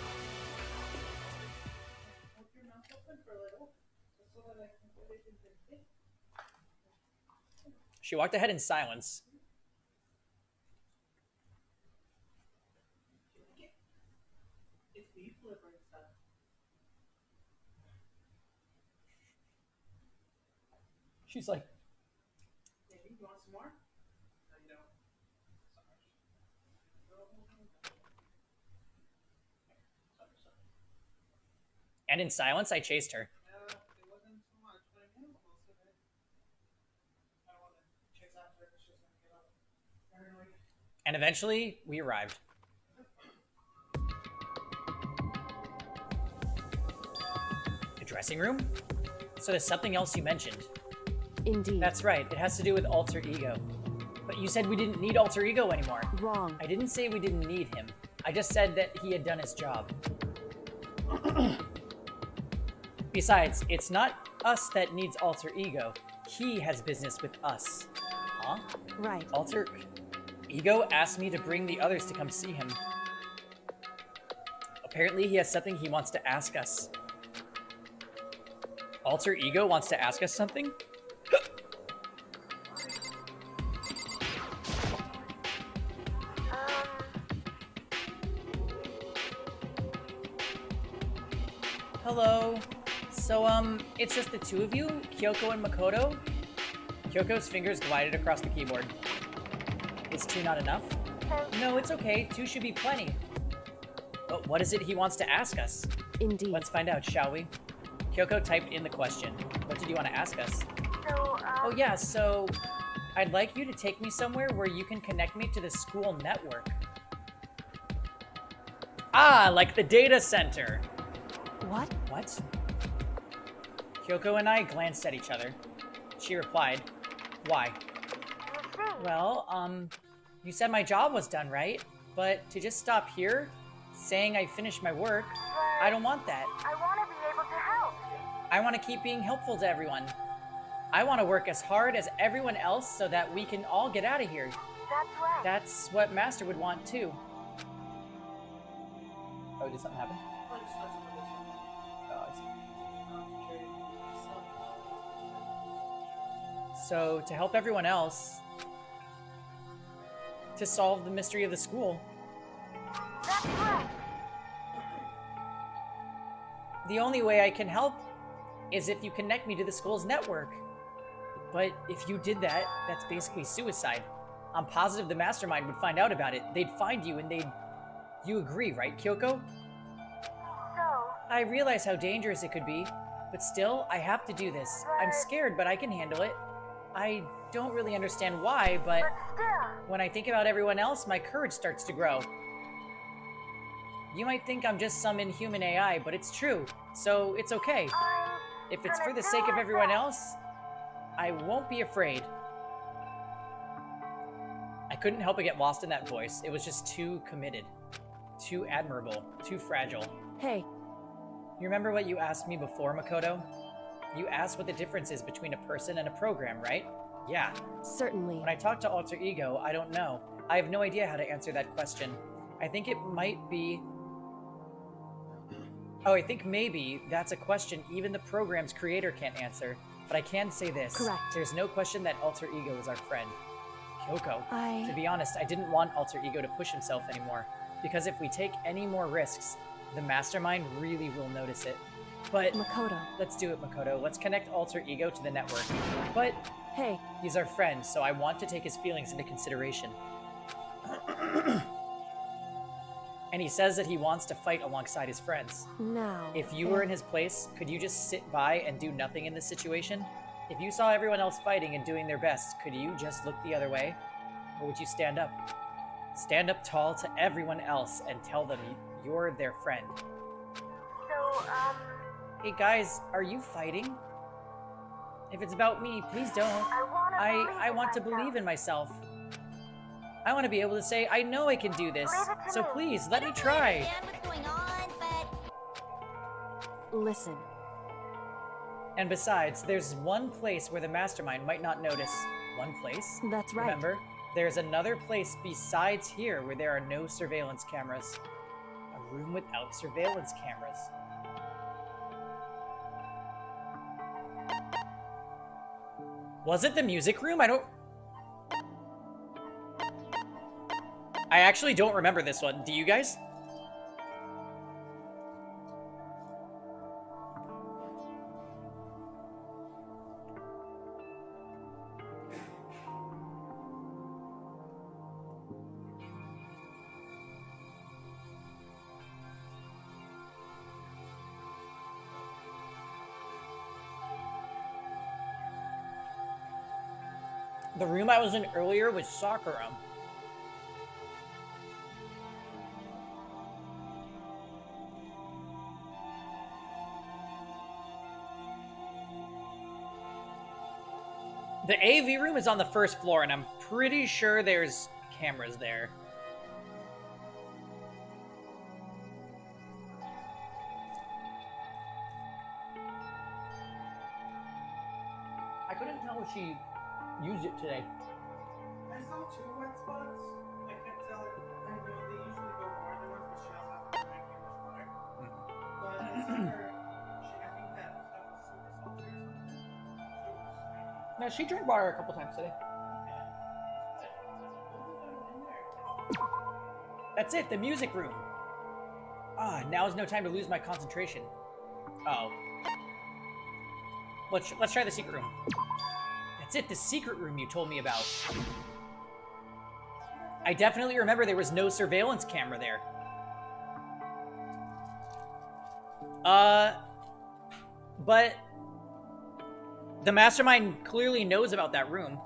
She walked ahead in silence. She's like, Maybe you want some more? No, you don't. and in silence, I chased her. It wasn't so much, but I knew most of it. I don't want to chase after her because she's going to get up paranoid. And eventually, we arrived. The dressing room? So there's something else you mentioned. Indeed. That's right, it has to do with alter ego. But you said we didn't need alter ego anymore. Wrong. I didn't say we didn't need him. I just said that he had done his job. Besides, it's not us that needs alter ego. He has business with us. Huh? Right. Alter ego asked me to bring the others to come see him. Apparently he has something he wants to ask us. Alter ego wants to ask us something? Hello. So, it's just the two of you? Kyoko and Makoto? Kyoko's fingers glided across the keyboard. Is two not enough? No, it's okay. Two should be plenty. But what is it he wants to ask us? Indeed. Let's find out, shall we? Kyoko typed in the question. What did you want to ask us? Oh yeah, so... I'd like you to take me somewhere where you can connect me to the school network. Ah, like the data center! What? What? Kyoko and I glanced at each other. She replied, why? Well, you said my job was done, right? But to just stop here, saying I finished my work, I don't want that. I want to be able to help. I want to keep being helpful to everyone. I want to work as hard as everyone else so that we can all get out of here. That's right. That's what Master would want too. Oh, did something happen? Oh, I see. So, to help everyone else, to solve the mystery of the school. That's right. The only way I can help is if you connect me to the school's network. But if you did that, that's basically suicide. I'm positive the mastermind would find out about it. They'd find you and they'd... You agree, right, Kyoko? So, I realize how dangerous it could be, but still, I have to do this. I'm scared, but I can handle it. I don't really understand why, but still, when I think about everyone else, my courage starts to grow. You might think I'm just some inhuman AI, but it's true, so it's okay. If it's for the sake of everyone else, I won't be afraid. I couldn't help but get lost in that voice. It was just too committed, too admirable, too fragile. Hey. You remember what you asked me before, Makoto? You asked what the difference is between a person and a program, right? Yeah. Certainly. When I talk to Alter Ego, I don't know. I have no idea how to answer that question. I think it might be... Oh, I think maybe that's a question even the program's creator can't answer. But I can say this. Correct. There's no question that Alter Ego is our friend. Kyoko. To be honest, I didn't want Alter Ego to push himself anymore. Because if we take any more risks, the mastermind really will notice it. But... Makoto. Let's do it, Makoto. Let's connect Alter Ego to the network. But... Hey. He's our friend, so I want to take his feelings into consideration. And he says that he wants to fight alongside his friends. Now... If you were in his place, could you just sit by and do nothing in this situation? If you saw everyone else fighting and doing their best, could you just look the other way? Or would you stand up? Stand up tall to everyone else and tell them you're their friend. So, Hey guys, are you fighting? If it's about me, please don't. I want to believe in myself. I want to be able to say, I know I can do this. So please, let me try. Listen. And besides, there's one place where the mastermind might not notice. One place? That's right. Remember, there's another place besides here where there are no surveillance cameras. A room without surveillance cameras. Was it the music room? I actually don't remember this one. Do you guys? The room I was in earlier was Sakura. The AV room is on the first floor, and I'm pretty sure there's cameras there. I couldn't tell if she used it today. I saw 2 white spots. I can't tell. I know they usually go more than once, but she also has to drink too much water. But I saw her. I think that was super salty or something. No, she drank water a couple times today. That's it, the music room. Ah, now is no time to lose my concentration. Uh-oh. Let's try the secret room. That's it, the secret room you told me about. I definitely remember there was no surveillance camera there. But the mastermind clearly knows about that room.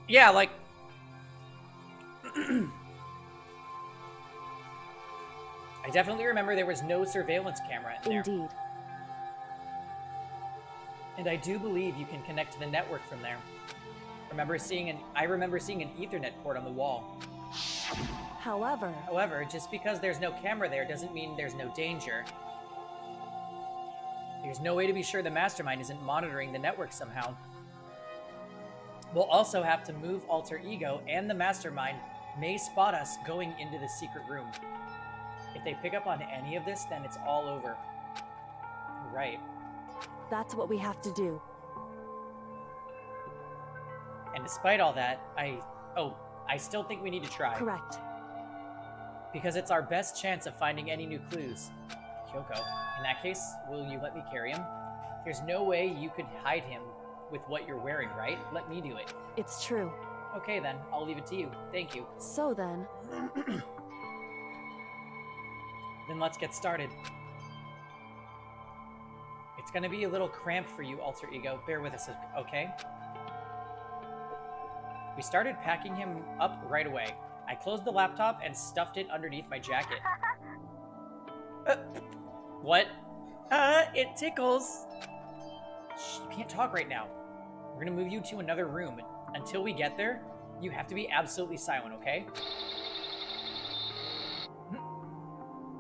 Yeah, like... I definitely remember there was no surveillance camera in there. Indeed. And I do believe you can connect to the network from there. I remember seeing an Ethernet port on the wall. However, just because there's no camera there doesn't mean there's no danger. There's no way to be sure the Mastermind isn't monitoring the network somehow. We'll also have to move Alter Ego, and the Mastermind may spot us going into the secret room. If they pick up on any of this, then it's all over. Right. that's what we have to do. And despite all that, I still think we need to try. Correct. Because it's our best chance of finding any new clues. Kyoko, in that case, will you let me carry him? There's no way you could hide him with what you're wearing, right? Let me do it. It's true. Okay then, I'll leave it to you. Thank you. So then... Then let's get started. It's gonna be a little cramped for you, Alter Ego. Bear with us, okay? We started packing him up right away. I closed the laptop and stuffed it underneath my jacket. What? It tickles. Shh, you can't talk right now. We're gonna move you to another room. Until we get there, you have to be absolutely silent, okay?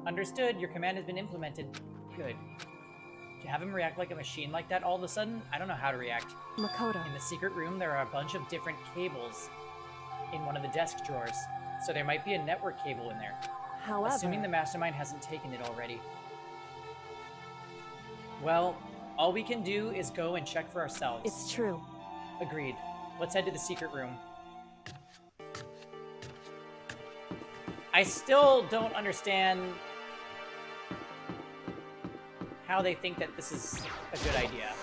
Understood. Your command has been implemented. Good. To have him react like a machine like that all of a sudden, I don't know how to react. Makoto. In the secret room, there are a bunch of different cables in one of the desk drawers, so there might be a network cable in there. However... Assuming the Mastermind hasn't taken it already. Well, all we can do is go and check for ourselves. It's true. Agreed. Let's head to the secret room. I still don't understand how they think that this is a good idea.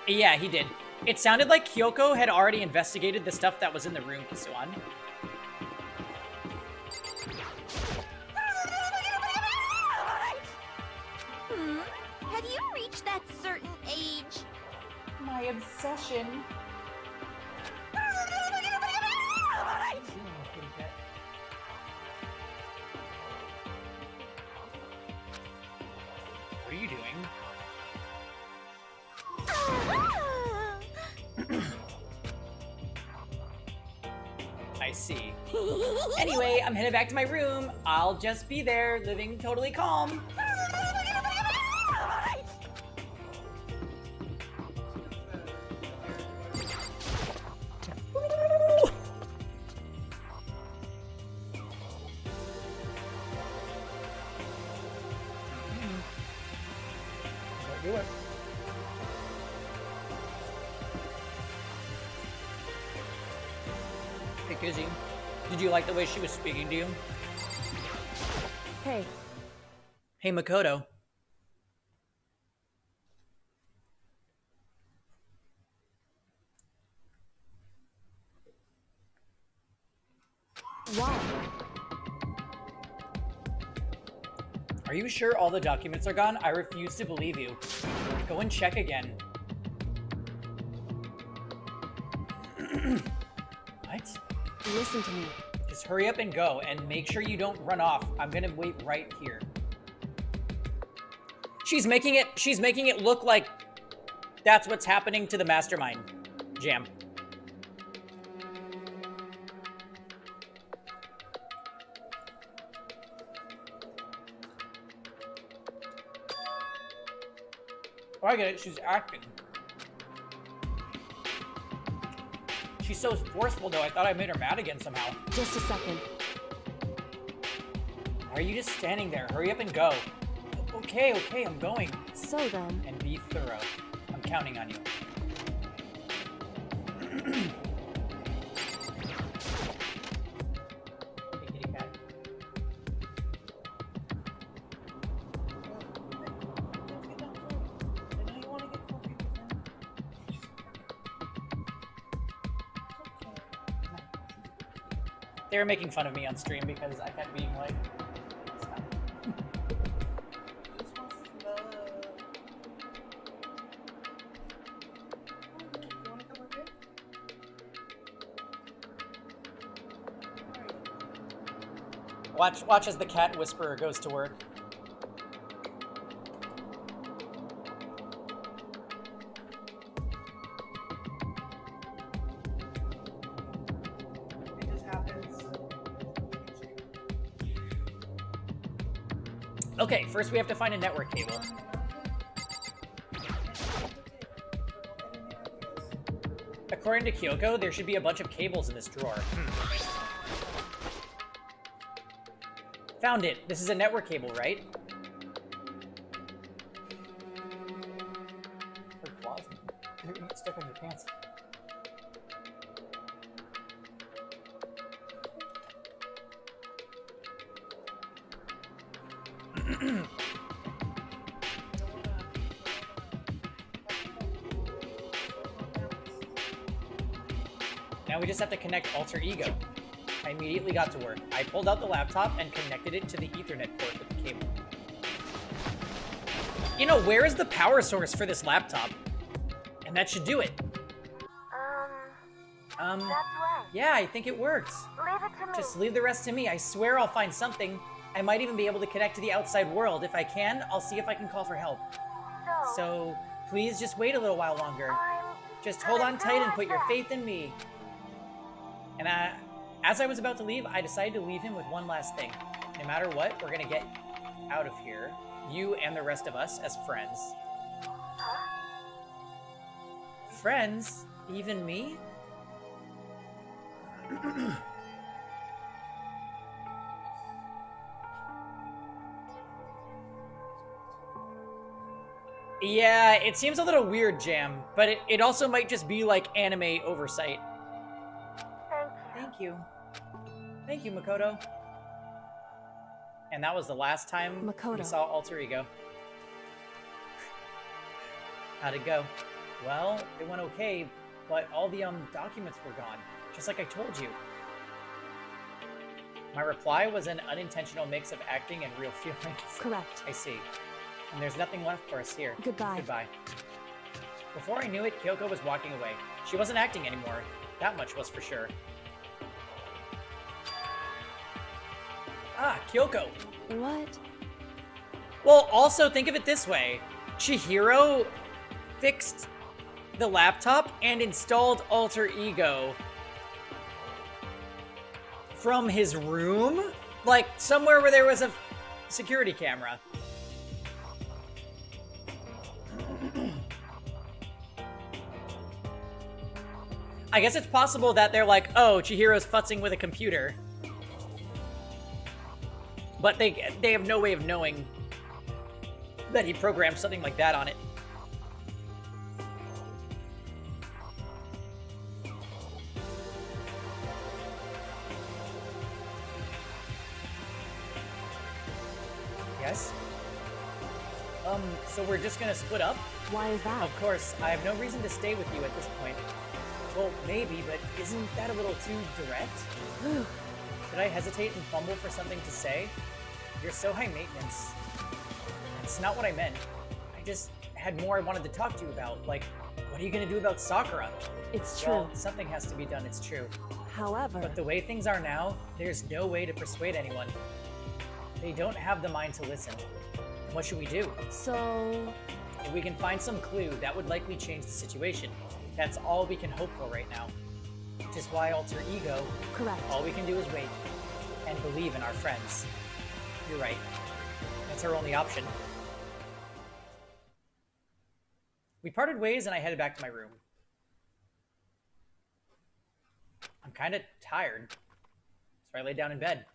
Yeah, he did. It sounded like Kyoko had already investigated the stuff that was in the room, Kisuan. Have you reached that certain age? My obsession. What are you doing? I see. Anyway, I'm headed back to my room. I'll just be there, living totally calm. Don't do it. Hey, Kizzy, did you like the way she was speaking to you? Hey. Hey, Makoto. Why? Are you sure all the documents are gone? I refuse to believe you. Go and check again. What? Listen to me. Just hurry up and go, and make sure you don't run off. I'm gonna wait right here. She's making it look like that's what's happening to the Mastermind. Jam. Oh, I get it. She's acting. She's so forceful, though. I thought I made her mad again somehow. Just a second. Why are you just standing there? Hurry up and go. Okay, I'm going. So then... And be thorough. I'm counting on you. Hey, kitty cat. They were making fun of me on stream because I kept being like, stop. Watch as the cat whisperer goes to work. It just happens. Okay, first we have to find a network cable. According to Kyoko, there should be a bunch of cables in this drawer. Found it. This is a network cable, right? Her claws. You're gonna get stuck on your pants. Now we just have to connect Alter Ego. I immediately got to work. I pulled out the laptop and connected it to the Ethernet port with the cable. You know, where is the power source for this laptop? And that should do it. That's right. Yeah, I think it worked. Leave it to me. Just leave the rest to me. I swear I'll find something. I might even be able to connect to the outside world. If I can, I'll see if I can call for help. So, please just wait a little while longer. Just hold on tight and put your faith in me. And as I was about to leave, I decided to leave him with one last thing. No matter what, we're gonna get out of here. You and the rest of us as friends. Friends? Even me? Yeah, it seems a little weird, Jam, but it also might just be like anime oversight. Thank you. Thank you, Makoto. And that was the last time we Makoto. saw Alter Ego. How'd it go? Well, it went okay, but all the documents were gone, just like I told you. My reply was an unintentional mix of acting and real feelings. Correct. I see. And there's nothing left for us here. Goodbye. Goodbye. Before I knew it, Kyoko was walking away. She wasn't acting anymore. That much was for sure. Ah, Kyoko. What? Well, also think of it this way. Chihiro fixed the laptop and installed Alter Ego from his room? Like, somewhere where there was a security camera. I guess it's possible that they're like, oh, Chihiro's futzing with a computer. But they have no way of knowing that he programmed something like that on it. Yes? So we're just gonna split up? Why is that? Of course, I have no reason to stay with you at this point. Well, maybe, but isn't that a little too direct? Should I hesitate and fumble for something to say? You're so high maintenance. That's not what I meant. I just had more I wanted to talk to you about. Like, what are you gonna do about Sakura? It's true. Well, something has to be done, it's true. However... But the way things are now, there's no way to persuade anyone. They don't have the mind to listen. And what should we do? So... If we can find some clue, that would likely change the situation. That's all we can hope for right now. Which is why Alter Ego... Correct. All we can do is wait. And believe in our friends. You're right. That's our only option. We parted ways and I headed back to my room. I'm kind of tired. So I laid down in bed.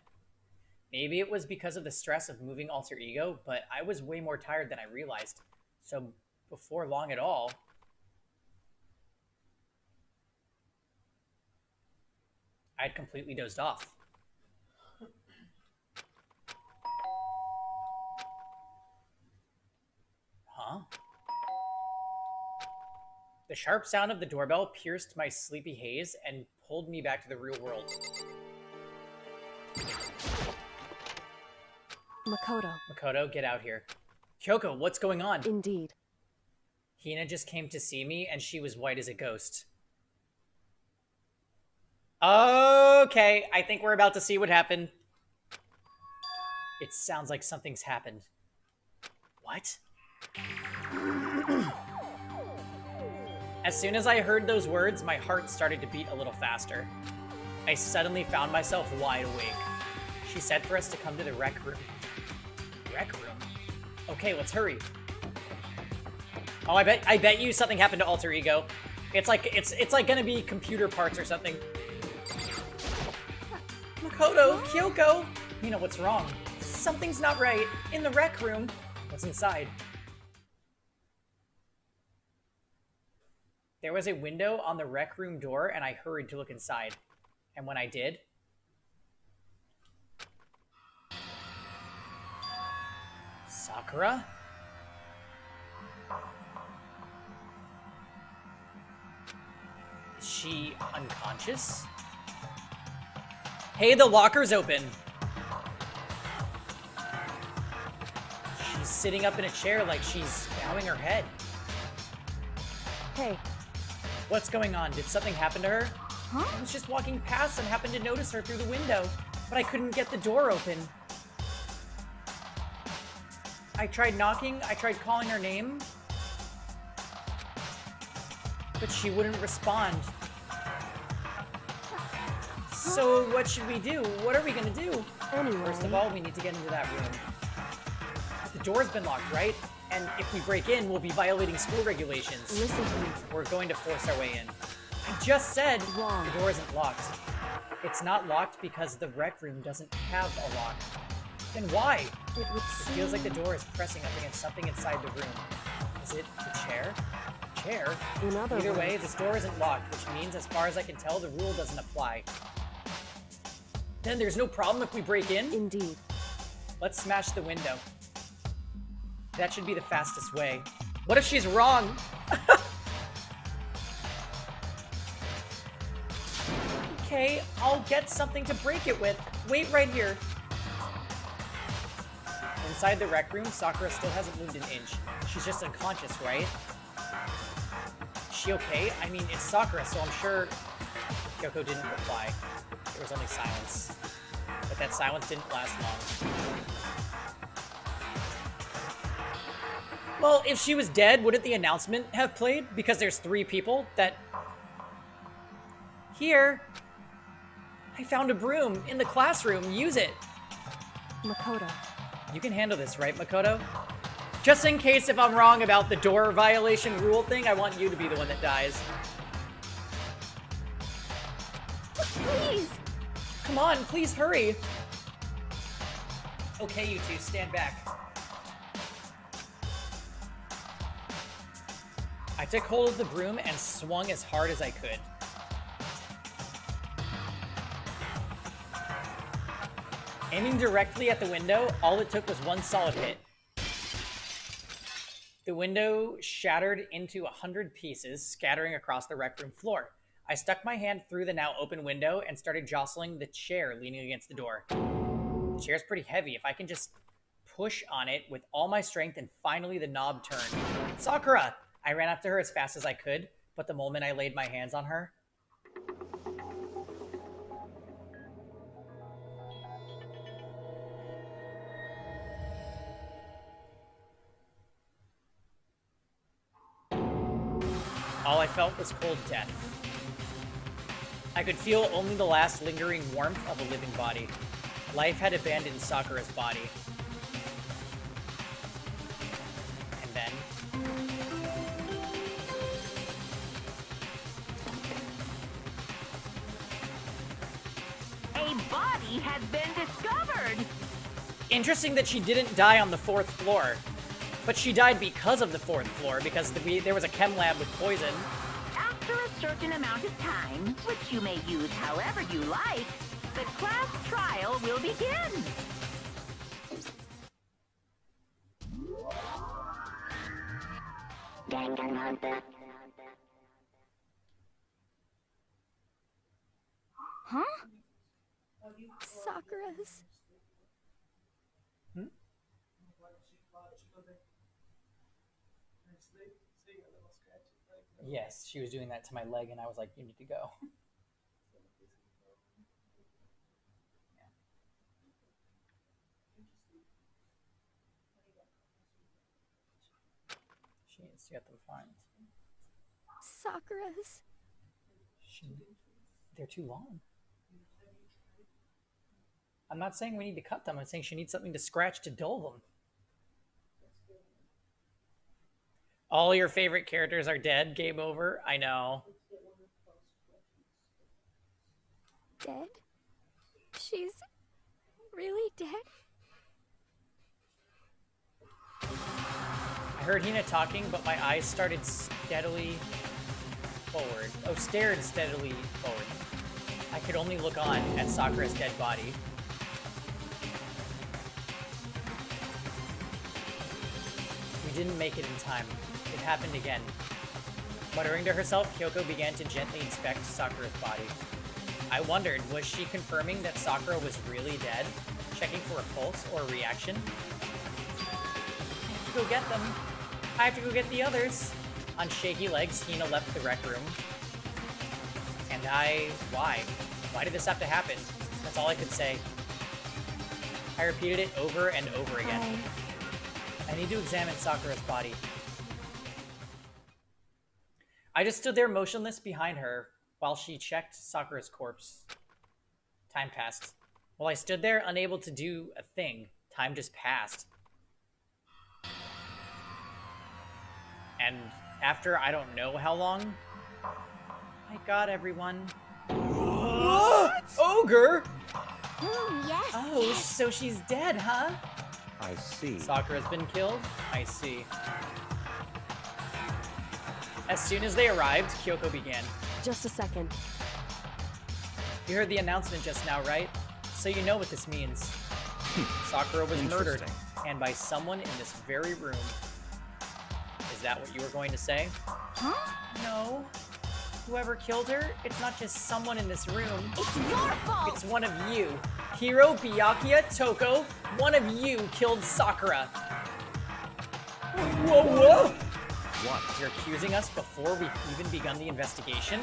Maybe it was because of the stress of moving Alter Ego, but I was way more tired than I realized. So before long at all, I'd completely dozed off. Huh? The sharp sound of the doorbell pierced my sleepy haze and pulled me back to the real world. Makoto, get out here. Kyoko, what's going on? Indeed. Hina just came to see me and she was white as a ghost. Okay, I think we're about to see what happened. It sounds like something's happened. What? As soon as I heard those words, my heart started to beat a little faster. I suddenly found myself wide awake. She said for us to come to the rec room. Rec room? Okay, let's hurry. Oh, I bet you something happened to Alter Ego. It's like gonna be computer parts or something. Makoto, Kyoko! You know what's wrong. Something's not right. In the rec room. What's inside? There was a window on the rec room door, and I hurried to look inside. And when I did... Sakura? Is she unconscious? Hey, the locker's open. She's sitting up in a chair like she's bowing her head. Hey. What's going on? Did something happen to her? Huh? I was just walking past and happened to notice her through the window, but I couldn't get the door open. I tried knocking, I tried calling her name, but she wouldn't respond. So what should we do? What are we gonna do? Anyway. First of all, we need to get into that room. The door's been locked, right? And if we break in, we'll be violating school regulations. Listen to me. We're going to force our way in. I just said Wrong. the door isn't locked. It's not locked because the rec room doesn't have a lock. Then why? It would It feels like the door is pressing up against something inside the room. Is it the chair? Chair? In other Either way, words- this door isn't locked, which means, as far as I can tell, the rule doesn't apply. Then there's no problem if we break in? Indeed. Let's smash the window. That should be the fastest way. What if she's wrong? Okay, I'll get something to break it with. Wait right here. Inside the rec room, Sakura still hasn't moved an inch. She's just unconscious, right? Is she okay? I mean, it's Sakura, so I'm sure... Kyoko didn't reply. There was only silence. But that silence didn't last long. Well, if she was dead, wouldn't the announcement have played? Because there's 3 people that... Here. I found a broom in the classroom. Use it. Makoto. You can handle this, right, Makoto? Just in case if I'm wrong about the door violation rule thing, I want you to be the one that dies. Please! Come on, please hurry. Okay, you two, stand back. I took hold of the broom and swung as hard as I could. Aiming directly at the window, all it took was one solid hit. The window shattered into 100 pieces, scattering across the rec room floor. I stuck my hand through the now open window and started jostling the chair leaning against the door. The chair's pretty heavy. If I can just push on it with all my strength, and finally the knob turned. Sakura! I ran up to her as fast as I could, but the moment I laid my hands on her... all I felt was cold death. I could feel only the last lingering warmth of a living body. Life had abandoned Sakura's body. And then... A body has been discovered! Interesting that she didn't die on the 4th floor. But she died because of the 4th floor, because there was a chem lab with poison. After a certain amount of time, which you may use however you like, the class trial will begin. Danganronpa. Huh? Sakura's... Yes, she was doing that to my leg, and I was like, you need to go. to get them fine. Sakura's. They're too long. I'm not saying we need to cut them. I'm saying she needs something to scratch to dull them. All your favorite characters are dead. Game over. I know. Dead? She's really dead? I heard Hina talking, but my eyes started steadily forward. Oh, stared steadily forward. I could only look on at Sakura's dead body. We didn't make it in time. It happened again. Muttering to herself, Kyoko began to gently inspect Sakura's body. I wondered, was she confirming that Sakura was really dead? Checking for a pulse or a reaction? I have to go get them. I have to go get the others. On shaky legs, Hina left the rec room. And why? Why did this have to happen? That's all I could say. I repeated it over and over again. I need to examine Sakura's body. I just stood there motionless behind her while she checked Sakura's corpse. Time passed. While I stood there, unable to do a thing, time just passed. And after I don't know how long... My god, everyone. What? Ogre? Yes. Oh, yes. so she's dead, huh? I see. Sakura's been killed? I see. As soon as they arrived, Kyoko began. Just a second. You heard the announcement just now, right? So you know what this means. Sakura was murdered, and by someone in this very room. Is that what you were going to say? Huh? No. Whoever killed her, it's not just someone in this room. It's your fault! It's one of you. Hiro, Byakuya, Toko, one of you killed Sakura. Whoa, whoa! What? You're accusing us before we've even begun the investigation?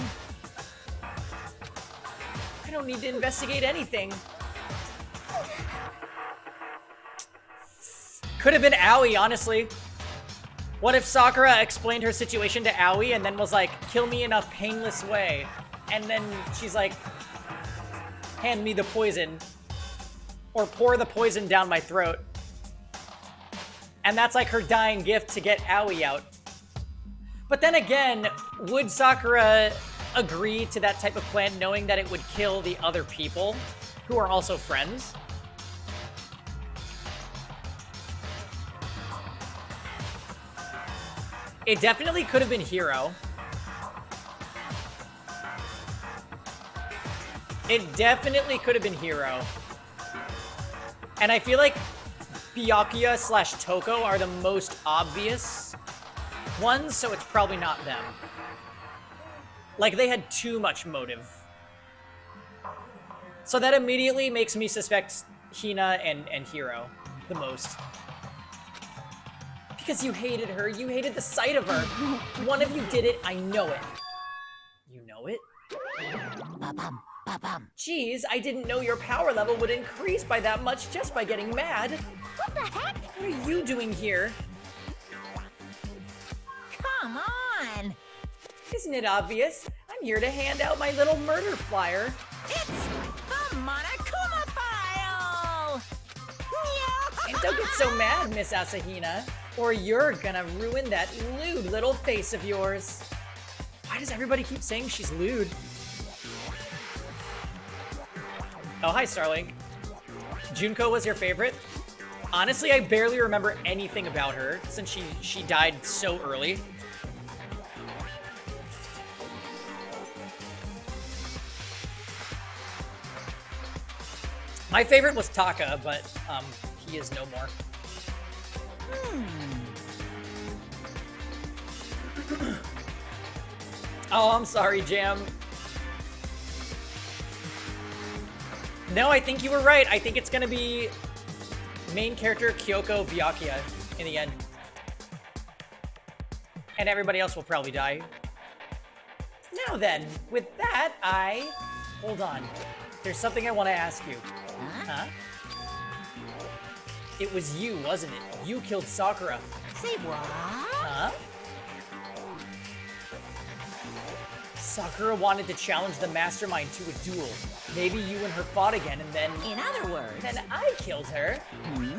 I don't need to investigate anything. Could have been Aoi, honestly. What if Sakura explained her situation to Aoi and then was like, kill me in a painless way? And then she's like, hand me the poison. Or pour the poison down my throat. And that's like her dying gift to get Aoi out. But then again, would Sakura agree to that type of plan knowing that it would kill the other people who are also friends? It definitely could have been Hiro. It definitely could have been Hiro. And I feel like Byakuya / Toko are the most obvious ones, so it's probably not them. Like, they had too much motive. So that immediately makes me suspect Hina and Hiro the most. Because you hated her. You hated the sight of her. One of you did it. I know it. You know it? Ba-bum, ba-bum. Jeez, I didn't know your power level would increase by that much just by getting mad. What the heck? What are you doing here? Come on! Isn't it obvious? I'm here to hand out my little murder flyer. It's the Monokuma file! And don't get so mad, Miss Asahina, or you're gonna ruin that lewd little face of yours. Why does everybody keep saying she's lewd? Oh, hi, Starlink. Junko was your favorite? Honestly, I barely remember anything about her since she died so early. My favorite was Taka, but he is no more. Oh, I'm sorry, Jam. No, I think you were right. I think it's gonna be main character Kyoko Byakuya in the end. And everybody else will probably die. Now then, with that, hold on. There's something I want to ask you. Huh? It was you, wasn't it? You killed Sakura. Say what? Huh? Sakura wanted to challenge the mastermind to a duel. Maybe you and her fought again, and then... In other words... Then I killed her.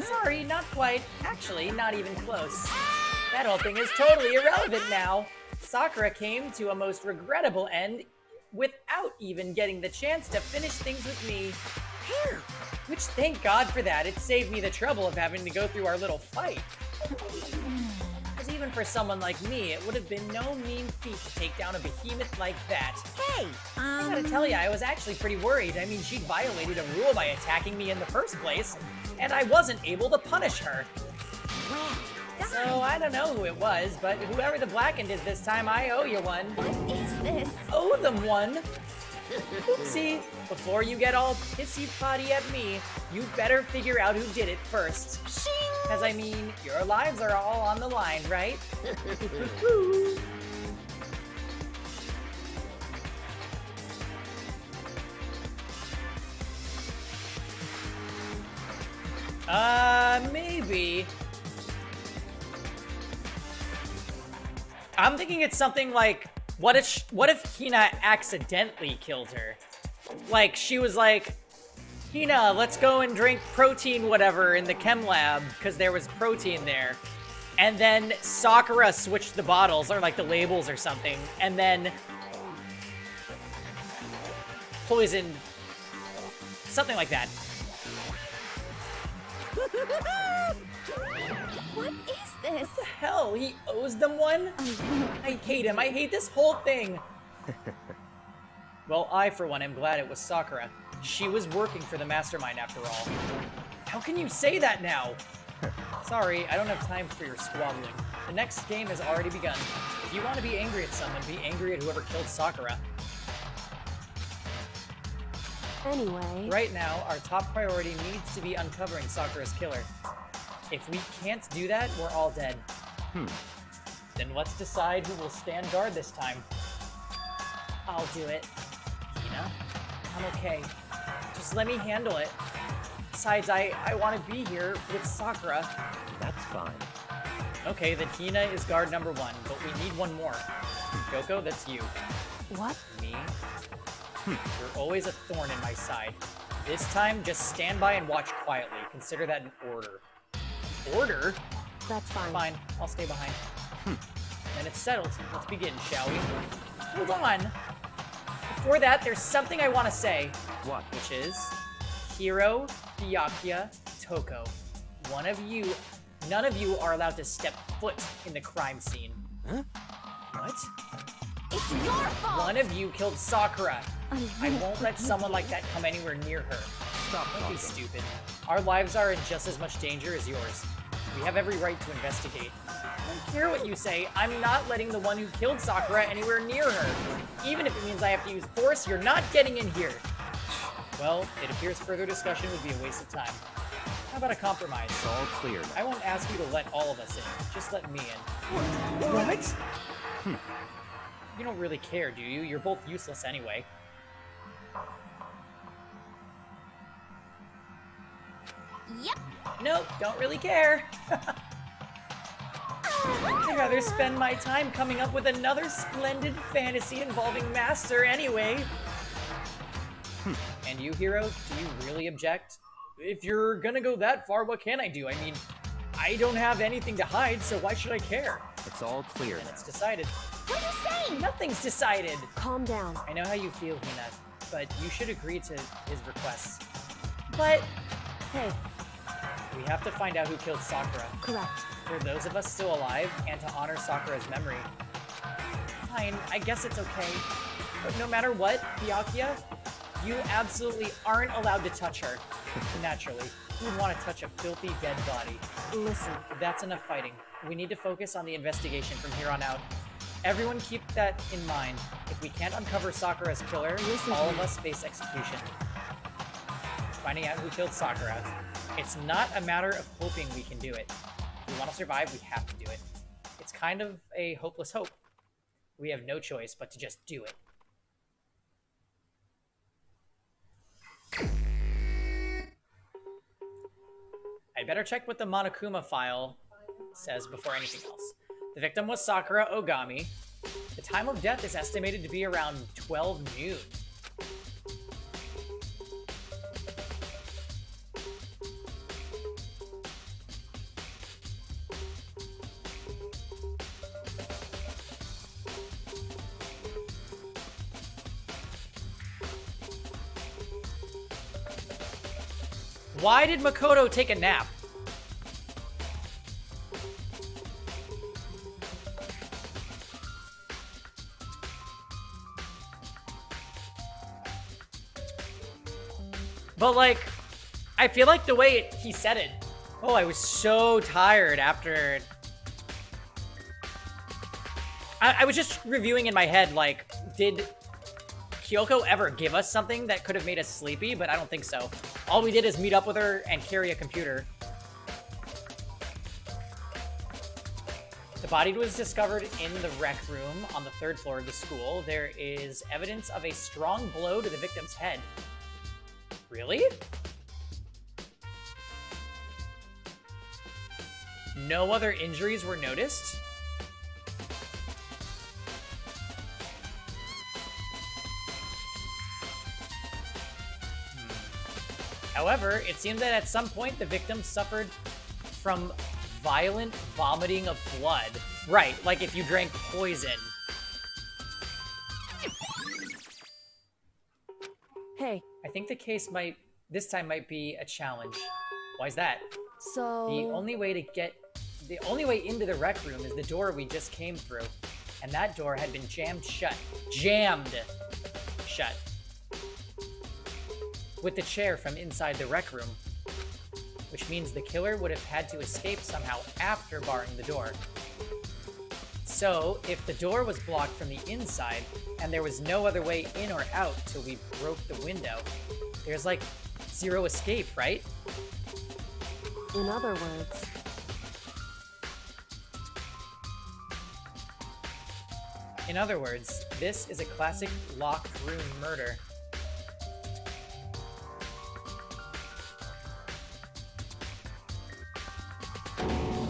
Sorry, not quite. Actually, not even close. That whole thing is totally irrelevant now. Sakura came to a most regrettable end without even getting the chance to finish things with me. Here. Which, thank God for that, it saved me the trouble of having to go through our little fight. Because even for someone like me, it would have been no mean feat to take down a behemoth like that. Hey, I gotta tell you, I was actually pretty worried. I mean, she violated a rule by attacking me in the first place, and I wasn't able to punish her. Well, So, I don't know who it was, but whoever the Blackened is this time, I owe you one. What is this? Owe them one? Oopsie, before you get all pissy-potty at me, you better figure out who did it first. Because, I mean, your lives are all on the line, right? Maybe. I'm thinking it's something like, what if Hina accidentally killed her? Like, she was like, Hina, let's go and drink protein whatever in the chem lab, because there was protein there. And then Sakura switched the bottles, or like the labels or something, and then poisoned, something like that. What is this? What the hell? He owes them one? I hate him. I hate this whole thing. Well, I, for one, am glad it was Sakura. She was working for the mastermind, after all. How can you say that now? Sorry, I don't have time for your squabbling. The next game has already begun. If you want to be angry at someone, be angry at whoever killed Sakura. Anyway... Right now, our top priority needs to be uncovering Sakura's killer. If we can't do that, we're all dead. Then let's decide who will stand guard this time. I'll do it. Hina? I'm okay. Just let me handle it. Besides, I want to be here with Sakura. That's fine. Okay, then Hina is guard number 1, but we need one more. Yoko, that's you. What? Me? You're always a thorn in my side. This time, just stand by and watch quietly. Consider that an order. Order? That's fine. Fine, I'll stay behind. Then it's settled. Let's begin, shall we? Hold on. Before that, there's something I want to say. What? Which is, Hiro, Byakuya, Toko. None of you are allowed to step foot in the crime scene. Huh? What? It's your fault! One of you killed Sakura. I won't let someone like that come anywhere near her. Stop Don't talking. be stupid. Our lives are in just as much danger as yours. We have every right to investigate. I don't care what you say. I'm not letting the one who killed Sakura anywhere near her. Even if it means I have to use force, you're not getting in here. Well, it appears further discussion would be a waste of time. How about a compromise? It's all clear now. I won't ask you to let all of us in. Just let me in. What? You don't really care, do you? You're both useless anyway. Yep. Nope, don't really care. I'd rather spend my time coming up with another splendid fantasy involving Master anyway. And you, Hiro, do you really object? If you're gonna go that far, what can I do? I mean, I don't have anything to hide, so why should I care? It's all clear And now. it's decided. What are you saying? Nothing's decided. Calm down. I know how you feel, Hina, but you should agree to his requests. But Hey, we have to find out who killed Sakura. correct. For those of us still alive, and to honor Sakura's memory. Fine, I guess it's okay. But no matter what, Byakuya, you absolutely aren't allowed to touch her. Naturally, who would want to touch a filthy dead body? Listen, That's enough fighting. We need to focus on the investigation from here on out. Everyone keep that in mind. If we can't uncover Sakura's killer, all of us face execution. Finding out who killed Sakura. It's not a matter of hoping we can do it. If we want to survive, we have to do it. It's kind of a hopeless hope. We have no choice but to just do it. I'd better check what the Monokuma file says before anything else. The victim was Sakura Ogami. The time of death is estimated to be around 12 noon. Why did Makoto take a nap? But like, I feel like the way he said it, oh, I was so tired after. I was just reviewing in my head, like, did Kyoko ever give us something that could have made us sleepy? But I don't think so. All we did is meet up with her and carry a computer. The body was discovered in the rec room on the 3rd floor of the school. There is evidence of a strong blow to the victim's head. Really? No other injuries were noticed? However, it seemed that at some point the victim suffered from violent vomiting of blood. Right, like if you drank poison. Hey. I think the case this time might be a challenge. Why is that? So... The only way into the rec room is the door we just came through. And that door had been jammed shut. Jammed shut. With the chair from inside the rec room. Which means the killer would have had to escape somehow after barring the door. So, if the door was blocked from the inside, and there was no other way in or out till we broke the window, there's like zero escape, right? In other words... In other words, this is a classic locked room murder.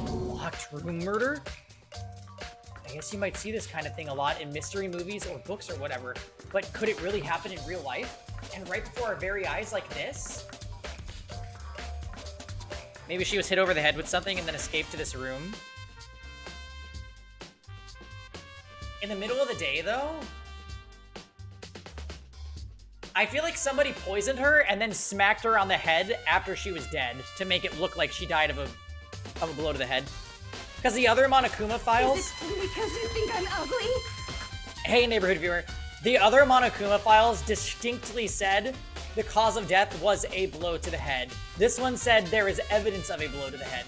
Locked room murder? I guess you might see this kind of thing a lot in mystery movies or books or whatever, but could it really happen in real life? And right before our very eyes like this? Maybe she was hit over the head with something and then escaped to this room? In the middle of the day, though? I feel like somebody poisoned her and then smacked her on the head after she was dead to make it look like she died of a blow to the head. Because the other Monokuma files... Is it because you think I'm ugly? Hey, neighborhood viewer. The other Monokuma files distinctly said the cause of death was a blow to the head. This one said there is evidence of a blow to the head.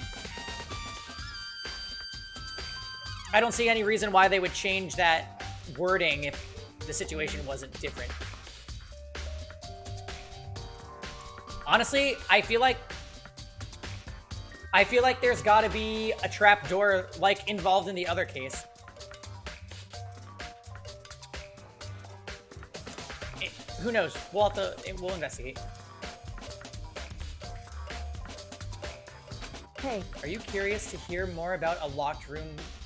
I don't see any reason why they would change that wording if the situation wasn't different. Honestly, I feel like there's gotta be a trap door like involved in the other case. Who knows? We'll investigate. Hey. Are you curious to hear more about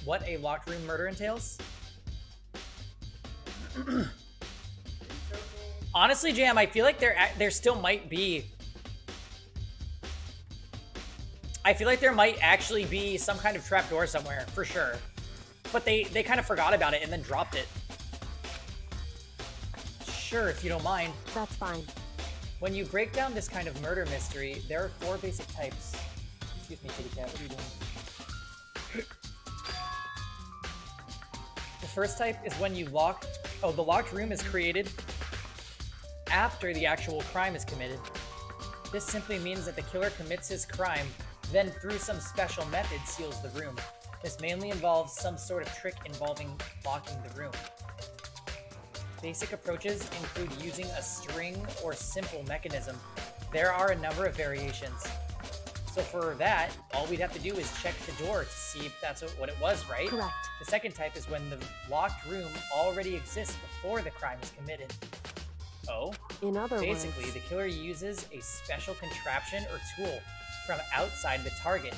what a locked room murder entails? Honestly, Jam, I feel like there still might be. I feel like there might actually be some kind of trapdoor somewhere, for sure. But they kind of forgot about it and then dropped it. Sure, if you don't mind. That's fine. When you break down this kind of murder mystery, there are 4 basic types. Excuse me, kitty cat, what are you doing? The first type is when the locked room is created after the actual crime is committed. This simply means that the killer commits his crime, then through some special method seals the room. This mainly involves some sort of trick involving locking the room. Basic approaches include using a string or simple mechanism. There are a number of variations. So for that, all we'd have to do is check the door to see if that's what it was, right? Correct. The second type is when the locked room already exists before the crime is committed. Oh? In other words... Basically, the killer uses a special contraption or tool from outside the target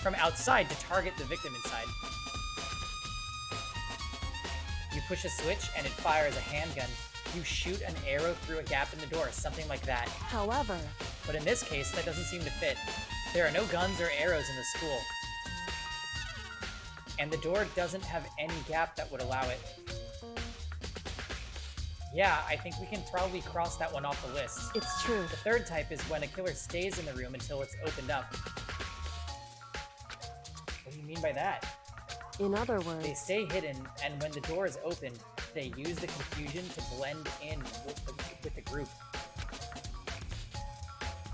from outside to target the victim inside. push a switch and it fires a handgun. You shoot an arrow through a gap in the door, something like that. However, But in this case, that doesn't seem to fit. There are no guns or arrows in the school. And the door doesn't have any gap that would allow it. Yeah, I think we can probably cross that one off the list. it's true. The third type is when a killer stays in the room until it's opened up. What do you mean by that? In other words, They stay hidden, and when the door is opened, they use the confusion to blend in with the group.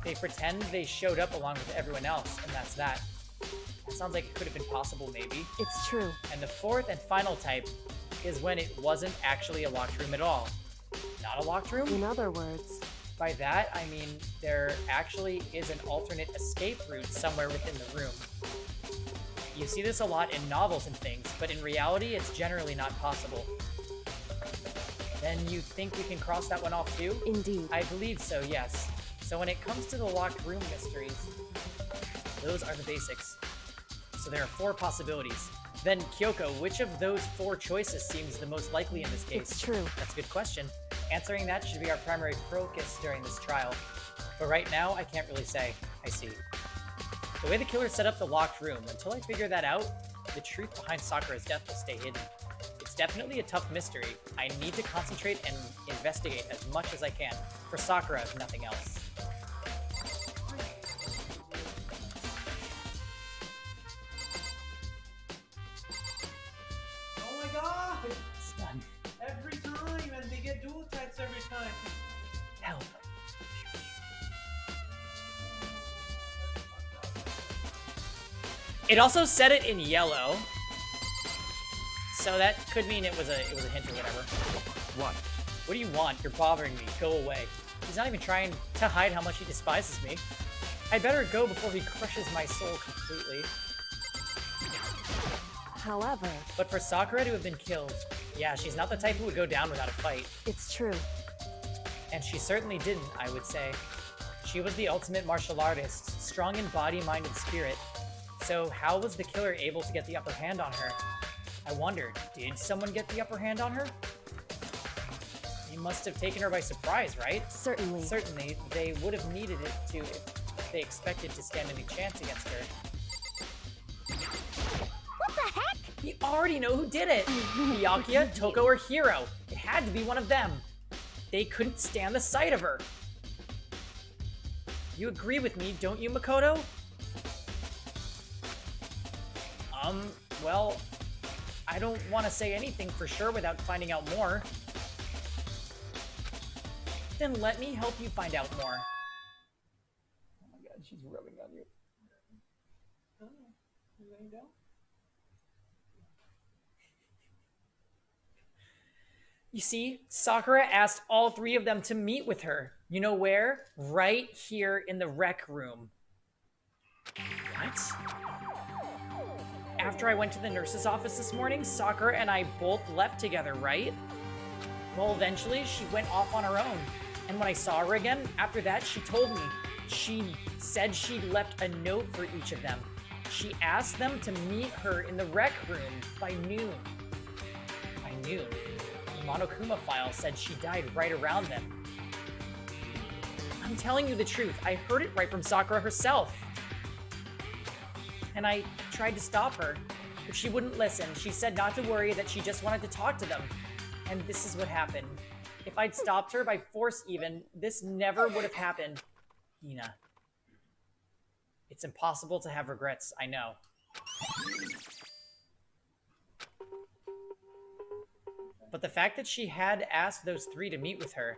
They pretend they showed up along with everyone else, and that's that. That sounds like it could have been possible, maybe. it's true. And the fourth and final type is when it wasn't actually a locked room at all. Not a locked room? In other words, By that, I mean there actually is an alternate escape route somewhere within the room. You see this a lot in novels and things, but in reality, it's generally not possible. Then you think we can cross that one off too? indeed. I believe so, yes. So when it comes to the locked room mysteries, those are the basics. So there are 4 possibilities. Then, Kyoko, which of those 4 choices seems the most likely in this case? It's true. That's a good question. Answering that should be our primary focus during this trial. But right now, I can't really say. I see. The way the killer set up the locked room, until I figure that out, the truth behind Sakura's death will stay hidden. It's definitely a tough mystery. I need to concentrate and investigate as much as I can. For Sakura, if nothing else. Oh my god! It's done. Every time, and they get dual attacks every time. Help. It also said it in yellow, so that could mean it was a hint or whatever. What? What do you want? You're bothering me. Go away. He's not even trying to hide how much he despises me. I'd better go before he crushes my soul completely. However, But for Sakura to have been killed, yeah, she's not the type who would go down without a fight. it's true. And she certainly didn't, I would say. She was the ultimate martial artist, strong in body, mind, and spirit. So how was the killer able to get the upper hand on her? I wondered, did someone get the upper hand on her? He must have taken her by surprise, right? Certainly. Certainly, they would have needed it to if they expected to stand any chance against her. What the heck? We already know who did it! Byakuya, Toko, or Hiro. It had to be one of them. They couldn't stand the sight of her. You agree with me, don't you, Makoto? Well, I don't want to say anything for sure without finding out more. Then let me help you find out more. Oh my god, she's rubbing on you. Oh, you laying down? You see, Sakura asked all 3 of them to meet with her. You know where? Right here in the rec room. What? After I went to the nurse's office this morning, Sakura and I both left together, right? Well, eventually, she went off on her own. And when I saw her again, after that, she told me. She said she'd left a note for each of them. She asked them to meet her in the rec room by noon. By noon? The Monokuma file said she died right around then. I'm telling you the truth. I heard it right from Sakura herself. And I tried to stop her, but she wouldn't listen. She said not to worry, that she just wanted to talk to them. And this is what happened. If I'd stopped her by force even, this never would have happened. Hina. It's impossible to have regrets, I know. But the fact that she had asked those 3 to meet with her,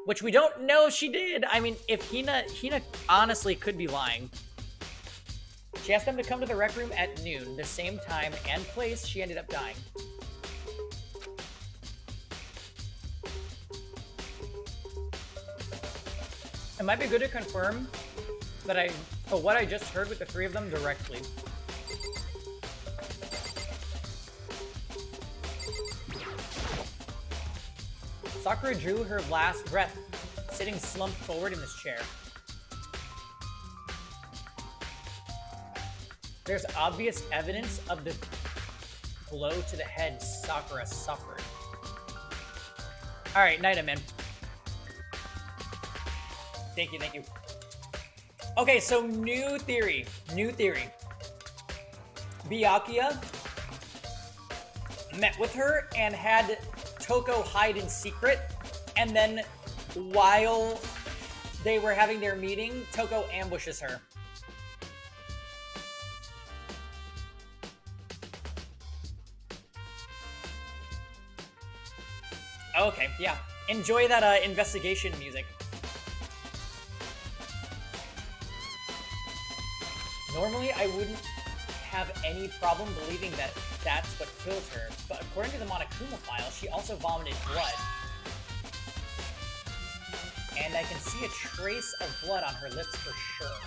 which we don't know if she did. I mean, if Hina honestly could be lying. She asked them to come to the rec room at noon, the same time and place she ended up dying. It might be good to confirm that what I just heard with the 3 of them directly. Sakura drew her last breath, sitting slumped forward in this chair. There's obvious evidence of the blow to the head Sakura suffered. Alright, night I'm in. Thank you, thank you. Okay, so new theory. New theory. Byakuya met with her and had Toko hide in secret, and then while they were having their meeting, Toko ambushes her. Okay, yeah. Enjoy that investigation music. Normally, I wouldn't have any problem believing that that's what killed her, but according to the Monokuma file, she also vomited blood. And I can see a trace of blood on her lips for sure.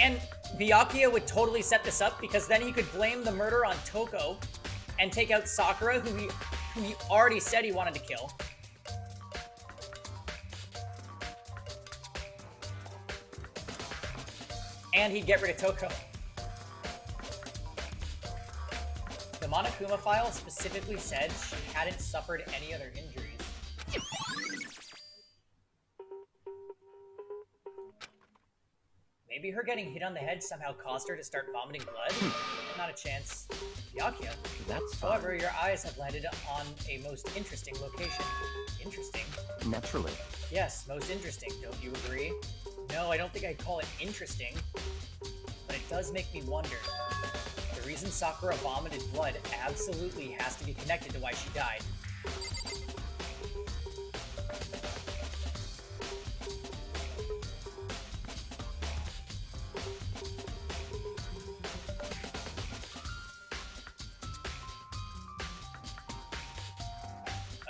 And Byakuya would totally set this up because then he could blame the murder on Toko and take out Sakura, who he already said he wanted to kill. And he'd get rid of Toko. The Monokuma file specifically said she hadn't suffered any other injuries. Maybe her getting hit on the head somehow caused her to start vomiting blood? Not a chance. Byakuya. That's fine. However, your eyes have landed on a most interesting location. Interesting? Naturally. Yes, most interesting, don't you agree? No, I don't think I'd call it interesting, but it does make me wonder. The reason Sakura vomited blood absolutely has to be connected to why she died.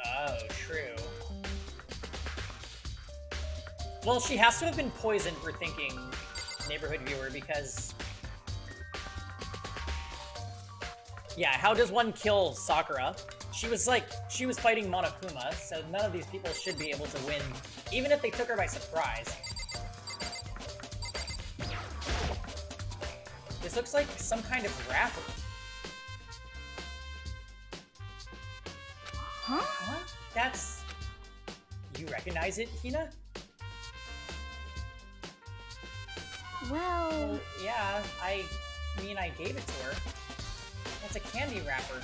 Oh, true. Well, she has to have been poisoned, we're thinking, neighborhood viewer, because... Yeah, how does one kill Sakura? She was fighting Monokuma, so none of these people should be able to win, even if they took her by surprise. This looks like some kind of wrapper. Huh? Huh? That's... You recognize it, Hina? Well... Yeah, I mean, I gave it to her. That's a candy wrapper.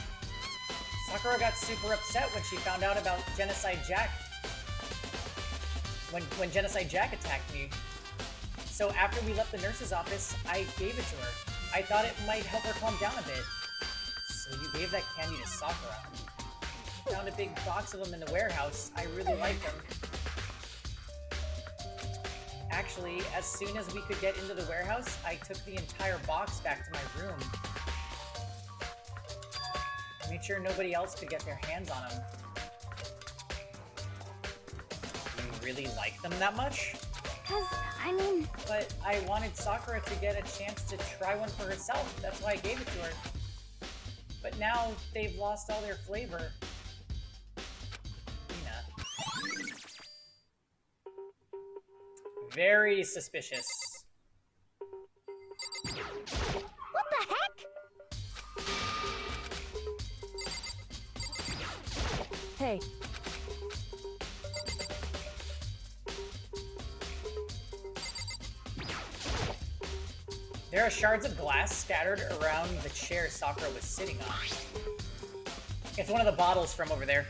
Sakura got super upset when she found out about Genocide Jack. When Genocide Jack attacked me. So after we left the nurse's office, I gave it to her. I thought it might help her calm down a bit. So you gave that candy to Sakura. Found a big box of them in the warehouse. I really like them. Actually, as soon as we could get into the warehouse, I took the entire box back to my room. Made sure nobody else could get their hands on them. You really like them that much? 'Cause, I mean... But I wanted Sakura to get a chance to try one for herself. That's why I gave it to her. But now they've lost all their flavor. Very suspicious. What the heck? Hey. There are shards of glass scattered around the chair Sakura was sitting on. It's one of the bottles from over there.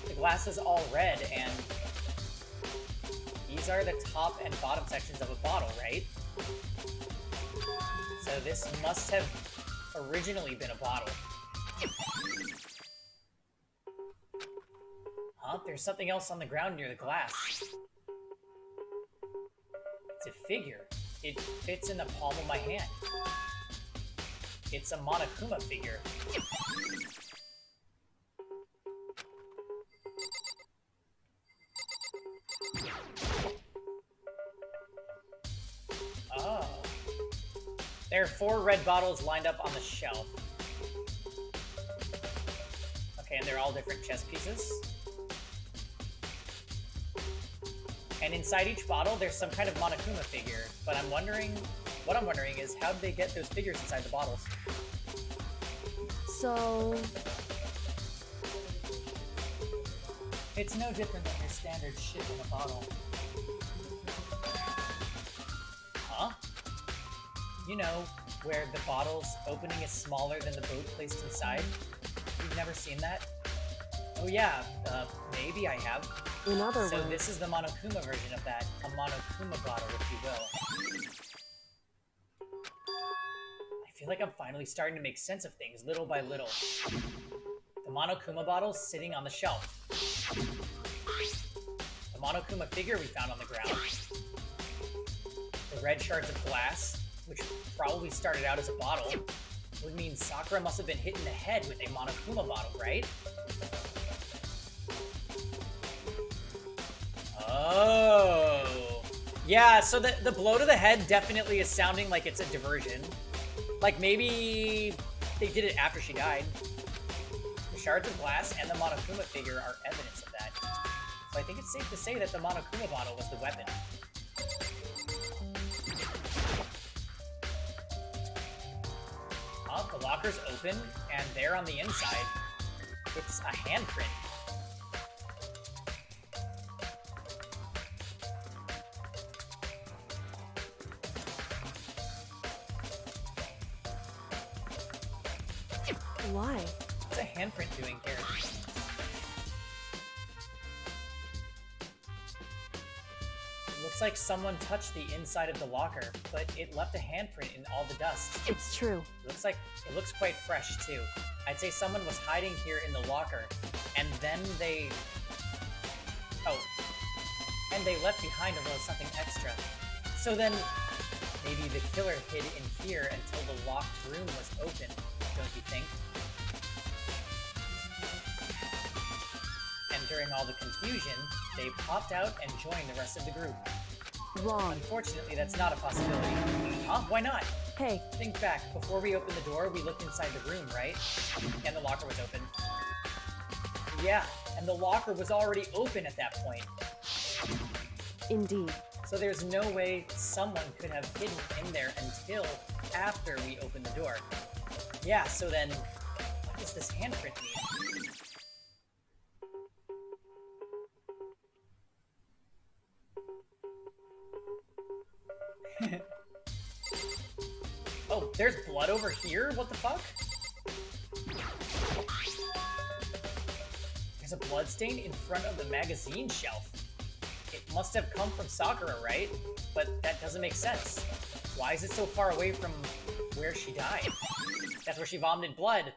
The glass is all red, and these are the top and bottom sections of a bottle, right? So this must have originally been a bottle. Huh? There's something else on the ground near the glass. It's a figure. It fits in the palm of my hand. It's a Monokuma figure. Oh. There are 4 red bottles lined up on the shelf. Okay, and they're all different chess pieces. And inside each bottle, there's some kind of Monokuma figure. But what I'm wondering is, how did they get those figures inside the bottles? So... It's no different than your standard shit in a bottle. Huh? You know, where the bottle's opening is smaller than the boat placed inside? You've never seen that? Oh yeah, maybe I have. In other So words... this is the Monokuma version of that. A Monokuma bottle, if you will. I feel like I'm finally starting to make sense of things, little by little. The Monokuma bottle's sitting on the shelf. The Monokuma figure we found on the ground. The red shards of glass, which probably started out as a bottle, would mean Sakura must have been hit in the head with a Monokuma bottle, right? Oh. Yeah, so the blow to the head definitely is sounding like it's a diversion. Like maybe they did it after she died. The shards of glass and the Monokuma figure are evidence of that. So I think it's safe to say that the Monokuma bottle was the weapon. The locker's open, and there on the inside, it's a handprint. Why? What's a handprint doing here? It looks like someone touched the inside of the locker, but it left a handprint in all the dust. It's true. It looks quite fresh too. I'd say someone was hiding here in the locker, and then they... Oh. And they left behind a little something extra. So then, maybe the killer hid in here until the locked room was open, don't you think? And during all the confusion, they popped out and joined the rest of the group. Wrong. Unfortunately, that's not a possibility. Huh? Why not? Hey. Think back. Before we opened the door, we looked inside the room, right? And the locker was open. Yeah, and the locker was already open at that point. Indeed. So there's no way someone could have hidden in there until after we opened the door. Yeah, so then, what does this handprint mean? Oh, there's blood over here? What the fuck? There's a bloodstain in front of the magazine shelf. It must have come from Sakura, right? But that doesn't make sense. Why is it so far away from where she died? That's where she vomited blood.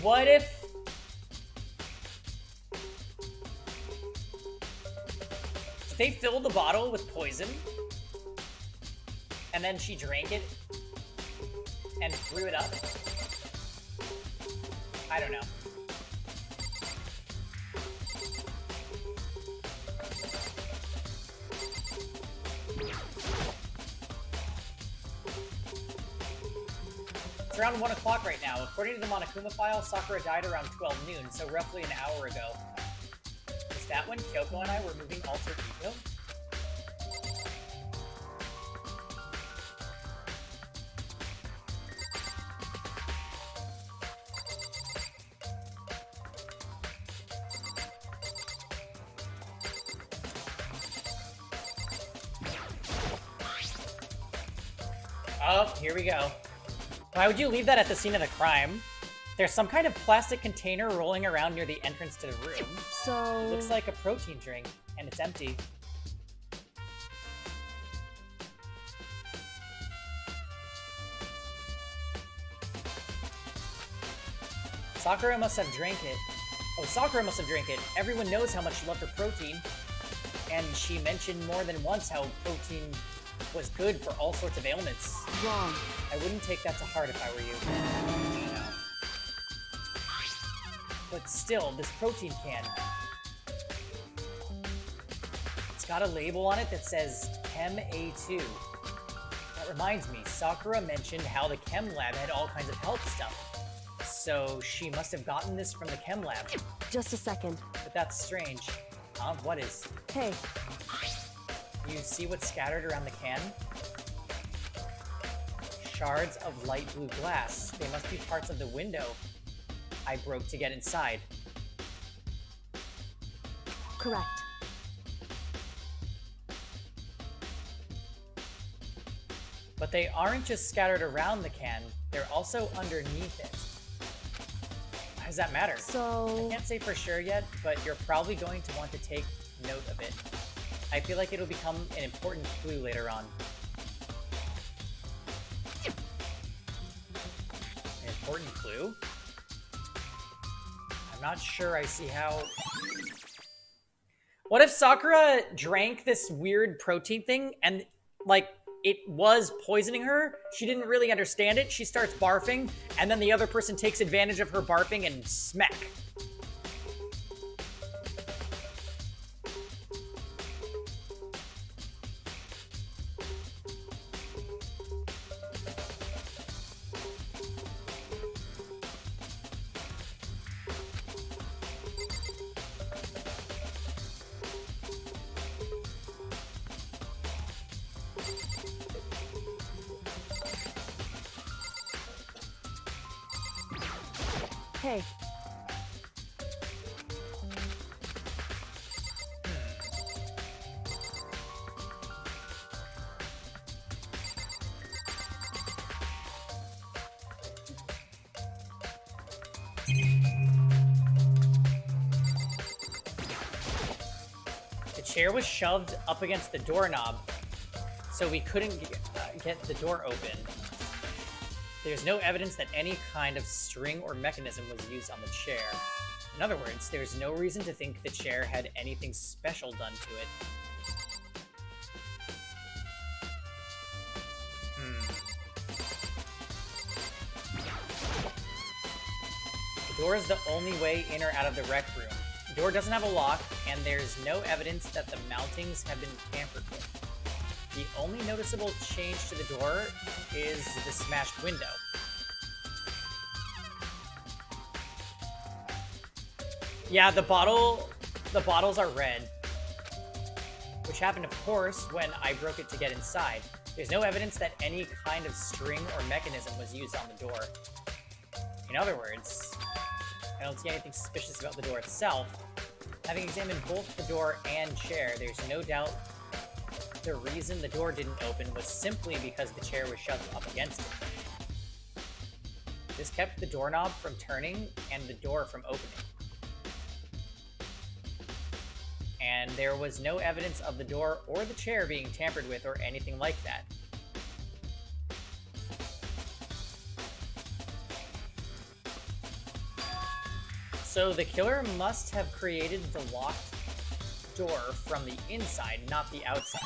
What if... They filled the bottle with poison, and then she drank it and threw it up? I don't know. It's around 1 o'clock right now. According to the Monokuma file, Sakura died around 12 noon, so roughly an hour ago. Is that when Kyoko and I were moving Alter Ego? Oh, here we go. Why would you leave that at the scene of the crime? There's some kind of plastic container rolling around near the entrance to the room. So... It looks like a protein drink, and it's empty. Sakura must have drank it. Oh, Sakura must have drank it. Everyone knows how much she loved her protein. And she mentioned more than once how protein was good for all sorts of ailments. Wrong. I wouldn't take that to heart if I were you. You know. But still, this protein can. It's got a label on it that says Chem A2. That reminds me, Sakura mentioned how the Chem Lab had all kinds of health stuff. So she must have gotten this from the Chem Lab. Just a second. But that's strange. Huh? What is? Hey. You see what's scattered around the can? Shards of light blue glass. They must be parts of the window I broke to get inside. Correct. But they aren't just scattered around the can, they're also underneath it. Why does that matter? So... I can't say for sure yet, but you're probably going to want to take note of it. I feel like it'll become an important clue later on. An important clue? I'm not sure I see how... What if Sakura drank this weird protein thing and, like, it was poisoning her? She didn't really understand it. She starts barfing, and then the other person takes advantage of her barfing and smack. Hey. The chair was shoved up against the doorknob, so we couldn't get the door open. There's no evidence that any kind of string or mechanism was used on the chair. In other words, there's no reason to think the chair had anything special done to it. The door is the only way in or out of the rec room. The door doesn't have a lock, and there's no evidence that the mountings have been tampered with. The only noticeable change to the door is the smashed window. Yeah, the bottles are red, which happened, of course, when I broke it to get inside. There's no evidence that any kind of string or mechanism was used on the door. In other words, I don't see anything suspicious about the door itself. Having examined both the door and chair, there's no doubt the reason the door didn't open was simply because the chair was shoved up against it. This kept the doorknob from turning and the door from opening. And there was no evidence of the door or the chair being tampered with or anything like that. So the killer must have created the locked door from the inside, not the outside.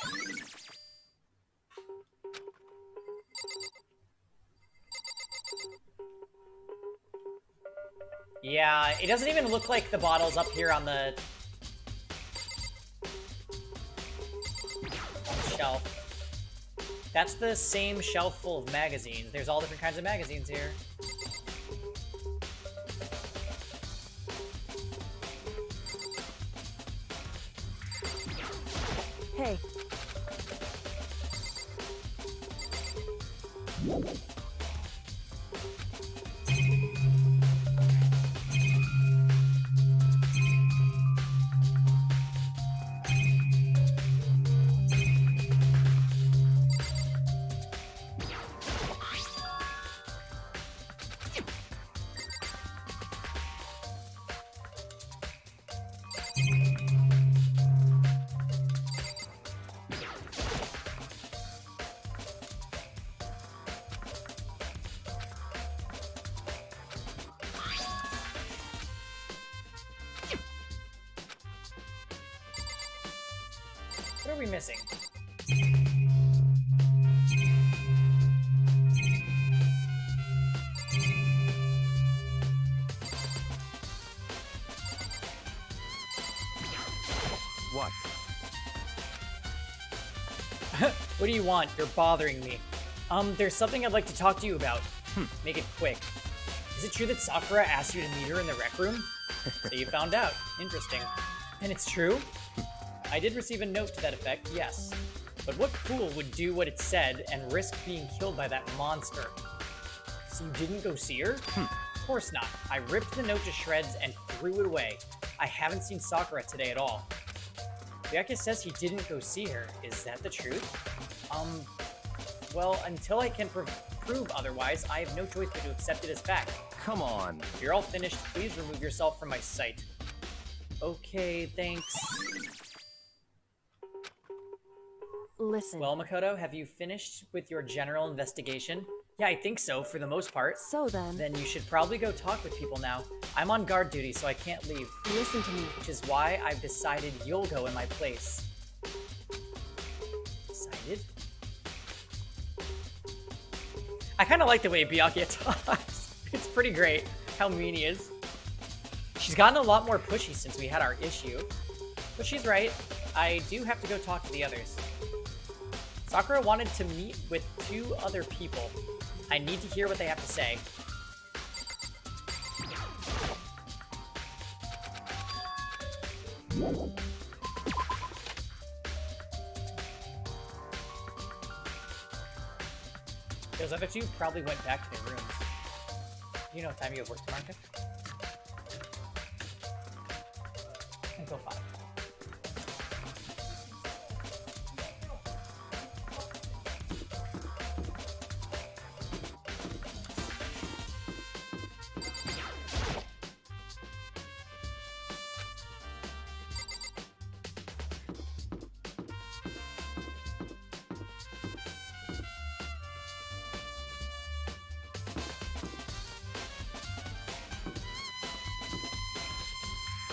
Yeah, it doesn't even look like the bottles up here on the shelf. That's the same shelf full of magazines. There's all different kinds of magazines here. Hey. What are we missing? What? What do you want? You're bothering me. There's something I'd like to talk to you about. Make it quick. Is it true that Sakura asked you to meet her in the rec room? So you found out. Interesting. And it's true? I did receive a note to that effect, yes. But what fool would do what it said and risk being killed by that monster? So you didn't go see her? Of course not. I ripped the note to shreds and threw it away. I haven't seen Sakura today at all. Byakuya says he didn't go see her. Is that the truth? Well, until I can prove otherwise, I have no choice but to accept it as fact. Come on. If you're all finished, please remove yourself from my sight. Okay, thanks. Listen. Well, Makoto, have you finished with your general investigation? Yeah, I think so, for the most part. So then... Then you should probably go talk with people now. I'm on guard duty, so I can't leave. Listen to me. Which is why I've decided you'll go in my place. Decided? I kind of like the way Byakuya talks. It's pretty great how mean he is. She's gotten a lot more pushy since we had our issue. But she's right. I do have to go talk to the others. Sakura wanted to meet with 2 other people. I need to hear what they have to say. Those other 2 probably went back to their rooms. You know what time you have work tomorrow, Nick? Until 5.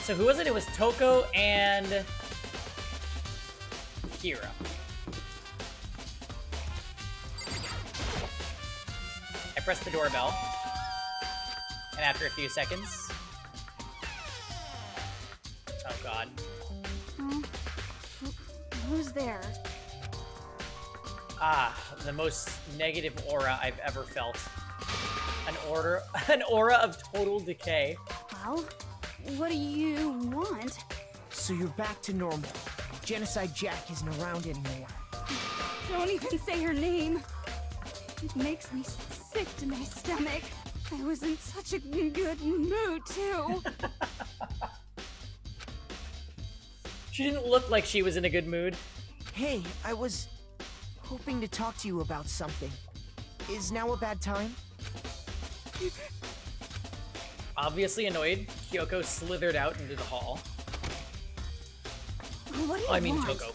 So who was it? It was Toko and Hira. I pressed the doorbell, and after a few seconds... Oh god. Who's there? Ah, the most negative aura I've ever felt. An aura of total decay. Well, what do you want? So you're back to normal. Genocide Jack isn't around anymore. Don't even say her name. It makes me sick to my stomach. I was in such a good mood, too. She didn't look like she was in a good mood. Hey, I was hoping to talk to you about something. Is now a bad time? Obviously annoyed, Kyoko slithered out into the hall. What do you I mean, want? Toko.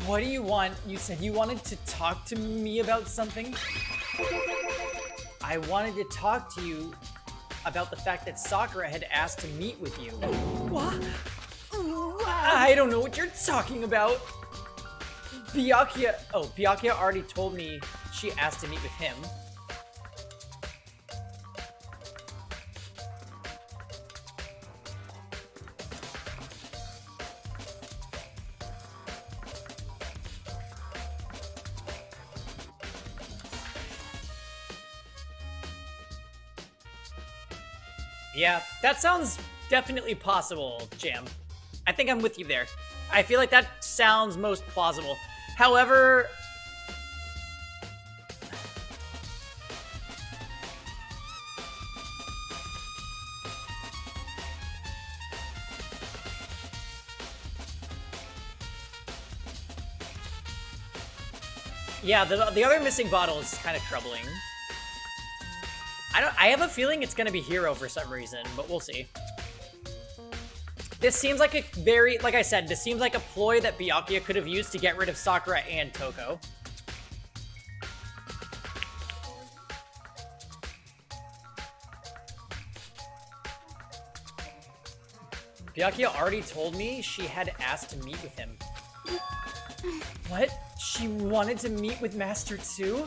What do you want? You said you wanted to talk to me about something? I wanted to talk to you about the fact that Sakura had asked to meet with you. What? I don't know what you're talking about. Byakuya already told me she asked to meet with him. Yeah, that sounds definitely possible, Jam. I think I'm with you there. I feel like that sounds most plausible. However... Yeah, the other missing bottle is kind of troubling. I have a feeling it's gonna be Hero for some reason, but we'll see. This seems like a very, like I said, this seems like a ploy that Byakuya could have used to get rid of Sakura and Toko. Byakuya already told me she had asked to meet with him. What? She wanted to meet with Master 2?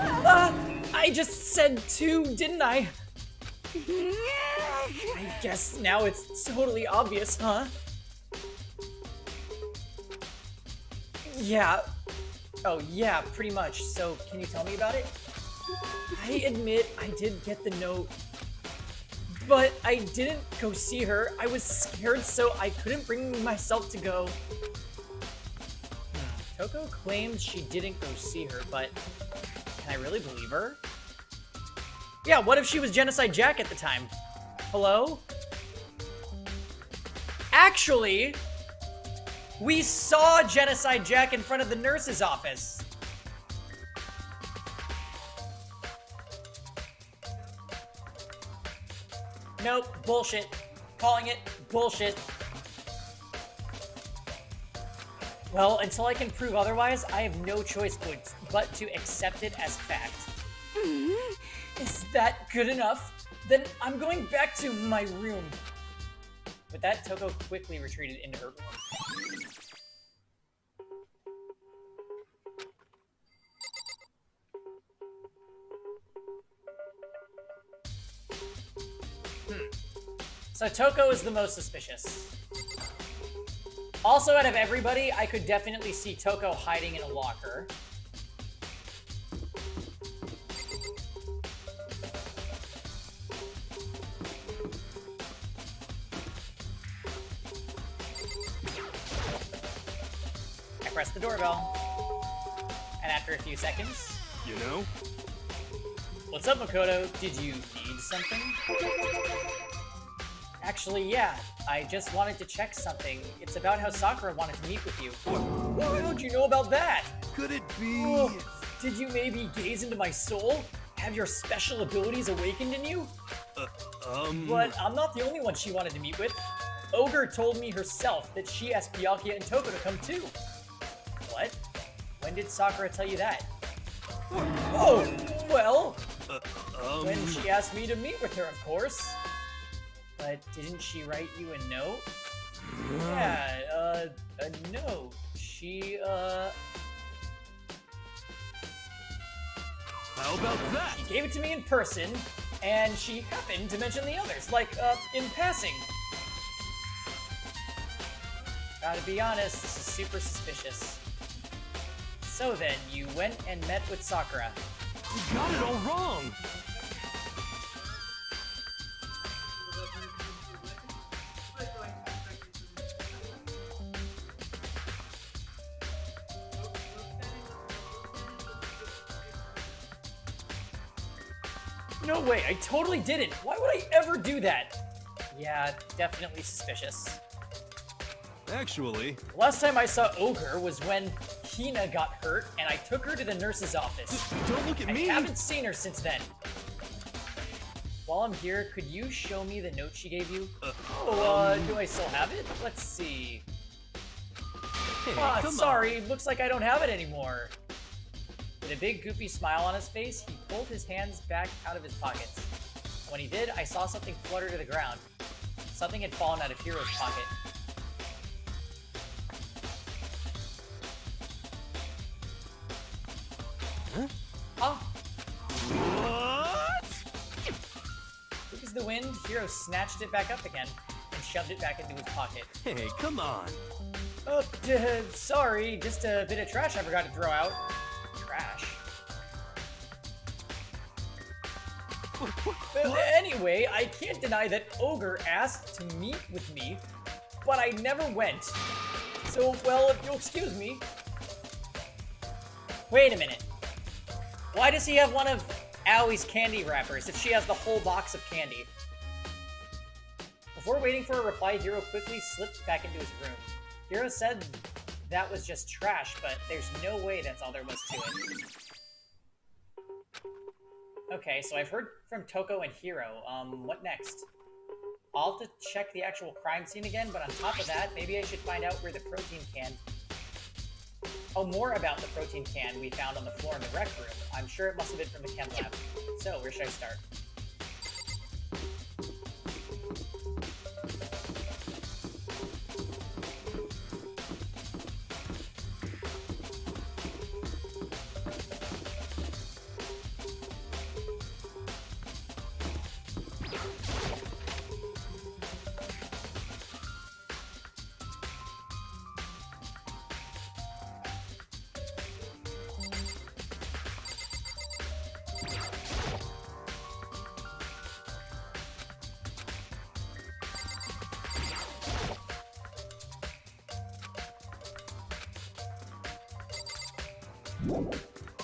I just said 2, didn't I? I guess now it's totally obvious, huh? Yeah. Oh, yeah, pretty much. So, can you tell me about it? I admit I did get the note, But I didn't go see her. I was scared, so I couldn't bring myself to go. Toko claims she didn't go see her, but can I really believe her? Yeah, what if she was Genocide Jack at the time? Hello? Actually, we saw Genocide Jack in front of the nurse's office. Nope, bullshit. Calling it bullshit. Well, until I can prove otherwise, I have no choice but to accept it as fact. Is that good enough? Then I'm going back to my room. With that, Toko quickly retreated into her room. So Toko is the most suspicious. Also, out of everybody, I could definitely see Toko hiding in a locker. I pressed the doorbell. And after a few seconds... You know? What's up, Makoto? Did you need something? Actually, yeah. I just wanted to check something. It's about how Sakura wanted to meet with you. How'd you know about that? Could it be... Oh, did you maybe gaze into my soul? Have your special abilities awakened in you? But I'm not the only one she wanted to meet with. Ogre told me herself that she asked Byakuya and Toko to come too. What? When did Sakura tell you that? Oh, well... When she asked me to meet with her, of course. But didn't she write you a note? Yeah, a note. She, How about that? She gave it to me in person, and she happened to mention the others, like, in passing. Gotta be honest, this is super suspicious. So then, you went and met with Sakura. You got it all wrong! No way, I totally didn't. Why would I ever do that? Yeah, definitely suspicious. Actually... Last time I saw Ogre was when Hina got hurt, and I took her to the nurse's office. Don't look at me! I haven't seen her since then. While I'm here, could you show me the note she gave you? Do I still have it? Let's see. Hey, sorry, looks like I don't have it anymore. With a big goofy smile on his face, he pulled his hands back out of his pockets. When he did, I saw something flutter to the ground. Something had fallen out of Hiro's pocket. Huh? Oh. What? Quick as the wind, Hiro snatched it back up again and shoved it back into his pocket. Hey, come on. Oh, sorry, just a bit of trash I forgot to throw out. Trash. But anyway, I can't deny that Ogre asked to meet with me, but I never went. So, well, if you'll excuse me. Wait a minute. Why does he have one of Aoi's candy wrappers if she has the whole box of candy? Before waiting for a reply, Hiro quickly slipped back into his room. Hiro said that was just trash, but there's no way that's all there was to it. Okay, so I've heard from Toko and Hiro. What next? I'll have to check the actual crime scene again, but on top of that, maybe I should find out where the protein can... Oh, more about the protein can we found on the floor in the rec room. I'm sure it must have been from the chem lab. So, where should I start?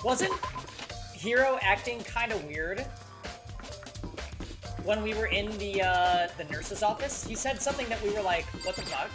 Wasn't Hero acting kind of weird when we were in the nurse's office? He said something that we were like, what the fuck?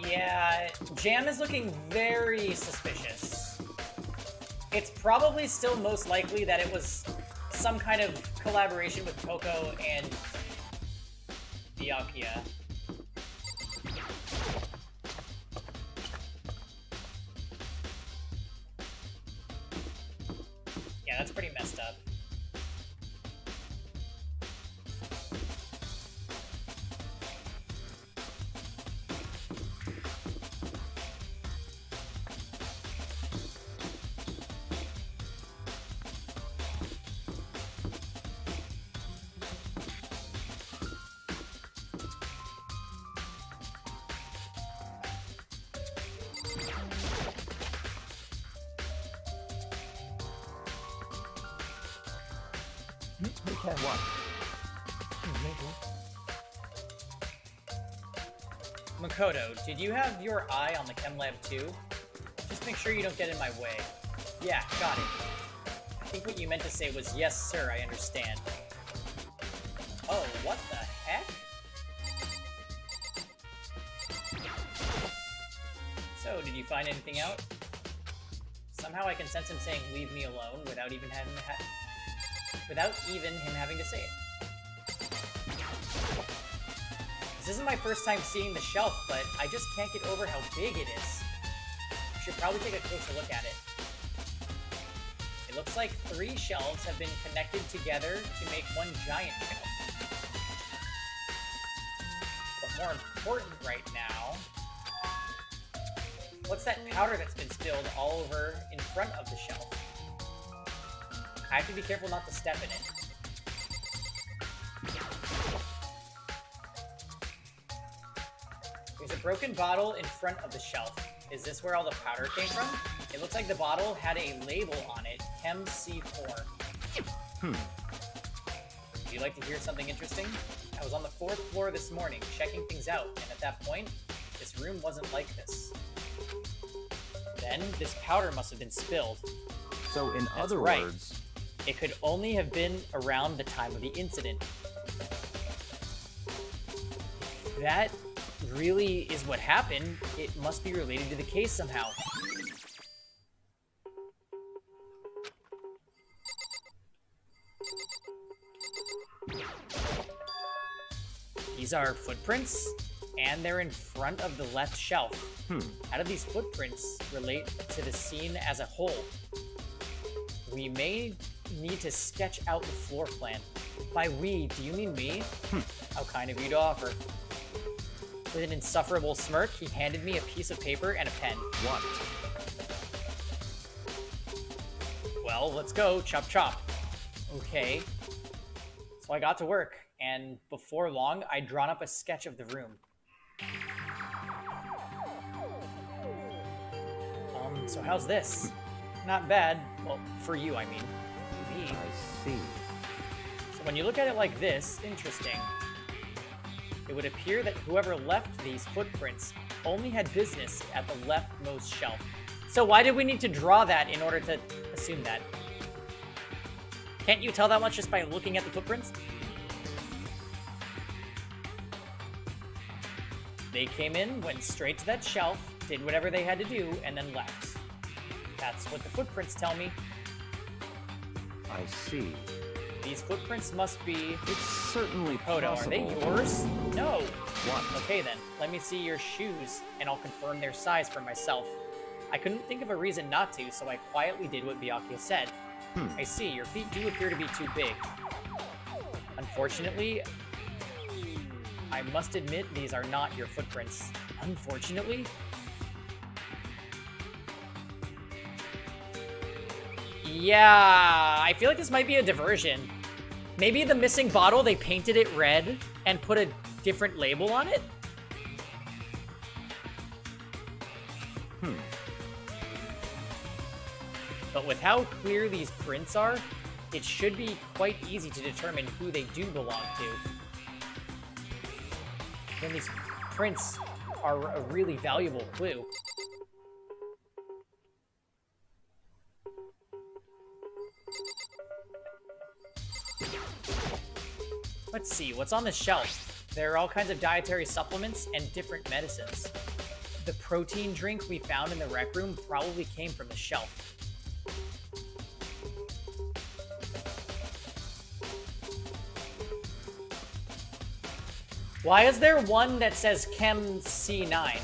Yeah, Jam is looking very suspicious. It's probably still most likely that it was some kind of collaboration with Coco and Byakuya. Yeah, that's pretty messed up. Okay. What? Makoto, did you have your eye on the chem lab too? Just make sure you don't get in my way. Yeah, got it. I think what you meant to say was, yes, sir, I understand. Oh, what the heck? So, did you find anything out? Somehow I can sense him saying, leave me alone, without even him having to say it. This isn't my first time seeing the shelf, but I just can't get over how big it is. I should probably take a closer look at it. It looks like 3 shelves have been connected together to make one giant shelf. But more important right now, what's that powder that's been spilled all over in front of the shelf? I have to be careful not to step in it. There's a broken bottle in front of the shelf. Is this where all the powder came from? It looks like the bottle had a label on it, Chem C4. Would you like to hear something interesting? I was on the 4th floor this morning, checking things out, and at that point, this room wasn't like this. Then, this powder must have been spilled. So in That's other right. words... It could only have been around the time of the incident. If that really is what happened, it must be related to the case somehow. These are footprints, and they're in front of the left shelf. How do these footprints relate to the scene as a whole? We may need to sketch out the floor plan. By we, do you mean me? How kind of you to offer. With an insufferable smirk, he handed me a piece of paper and a pen. What? Well, let's go, chop chop. Okay. So I got to work, and before long, I'd drawn up a sketch of the room. So how's this? Not bad. Well, for you, I mean. Me. I see. So when you look at it like this, interesting. It would appear that whoever left these footprints only had business at the leftmost shelf. So why did we need to draw that in order to assume that? Can't you tell that much just by looking at the footprints? They came in, went straight to that shelf, did whatever they had to do, and then left. That's what the footprints tell me. I see. These footprints must be... It's certainly Kodo, possible. are they yours? No. What? Okay then, let me see your shoes, and I'll confirm their size for myself. I couldn't think of a reason not to, so I quietly did what Byakuya said. I see, your feet do appear to be too big. Unfortunately, I must admit these are not your footprints. Unfortunately? Yeah, I feel like this might be a diversion. Maybe the missing bottle, they painted it red and put a different label on it? But with how clear these prints are, it should be quite easy to determine who they do belong to. And these prints are a really valuable clue. Let's see, what's on the shelf? There are all kinds of dietary supplements and different medicines. The protein drink we found in the rec room probably came from the shelf. Why is there one that says Chem C9?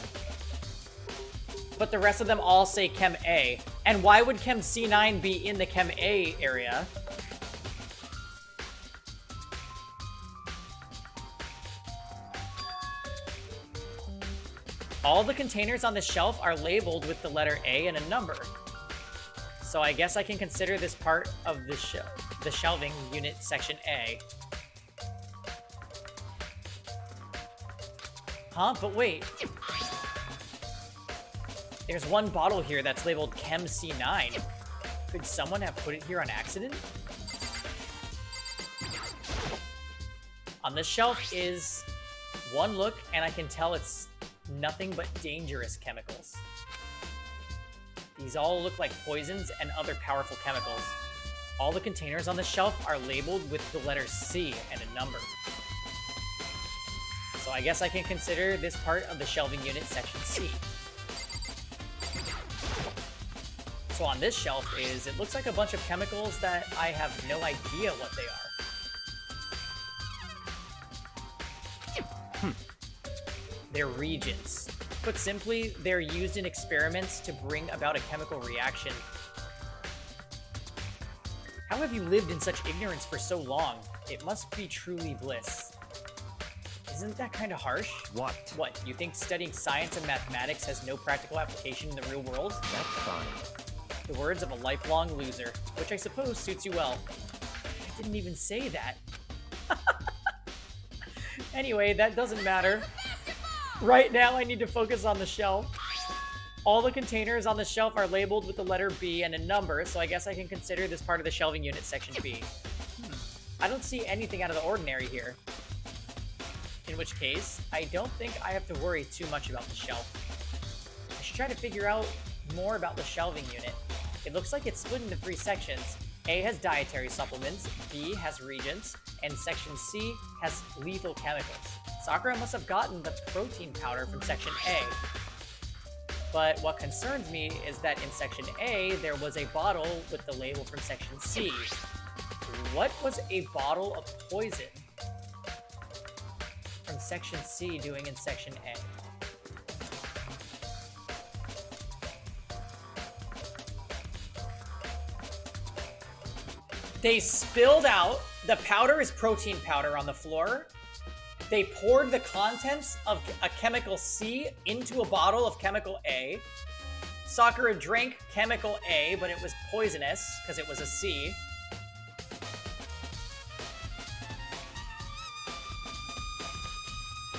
But the rest of them all say Chem A. And why would Chem C9 be in the Chem A area? All the containers on the shelf are labeled with the letter A and a number. So I guess I can consider this part of the shelving unit section A. Huh? But wait. There's one bottle here that's labeled Chem C9. Could someone have put it here on accident? On this shelf is one look, and I can tell it's nothing but dangerous chemicals. These all look like poisons and other powerful chemicals. All the containers on the shelf are labeled with the letter C and a number. So I guess I can consider this part of the shelving unit section C. So on this shelf it looks like a bunch of chemicals that I have no idea what they are. They're reagents. Put simply, they're used in experiments to bring about a chemical reaction. How have you lived in such ignorance for so long? It must be truly bliss. Isn't that kind of harsh? What? What, you think studying science and mathematics has no practical application in the real world? That's fine. The words of a lifelong loser, which I suppose suits you well. I didn't even say that. Anyway, that doesn't matter. Right now, I need to focus on the shelf. All the containers on the shelf are labeled with the letter B and a number, so I guess I can consider this part of the shelving unit section B. I don't see anything out of the ordinary here. In which case, I don't think I have to worry too much about the shelf. I should try to figure out more about the shelving unit. It looks like it's split into 3 sections. A has dietary supplements, B has reagents, and section C has lethal chemicals. Sakura must have gotten the protein powder from section A. But what concerns me is that in section A, there was a bottle with the label from section C. What was a bottle of poison from section C doing in section A? They spilled out, the powder is protein powder on the floor. They poured the contents of a chemical C into a bottle of chemical A. Sakura drank chemical A, but it was poisonous because it was a C.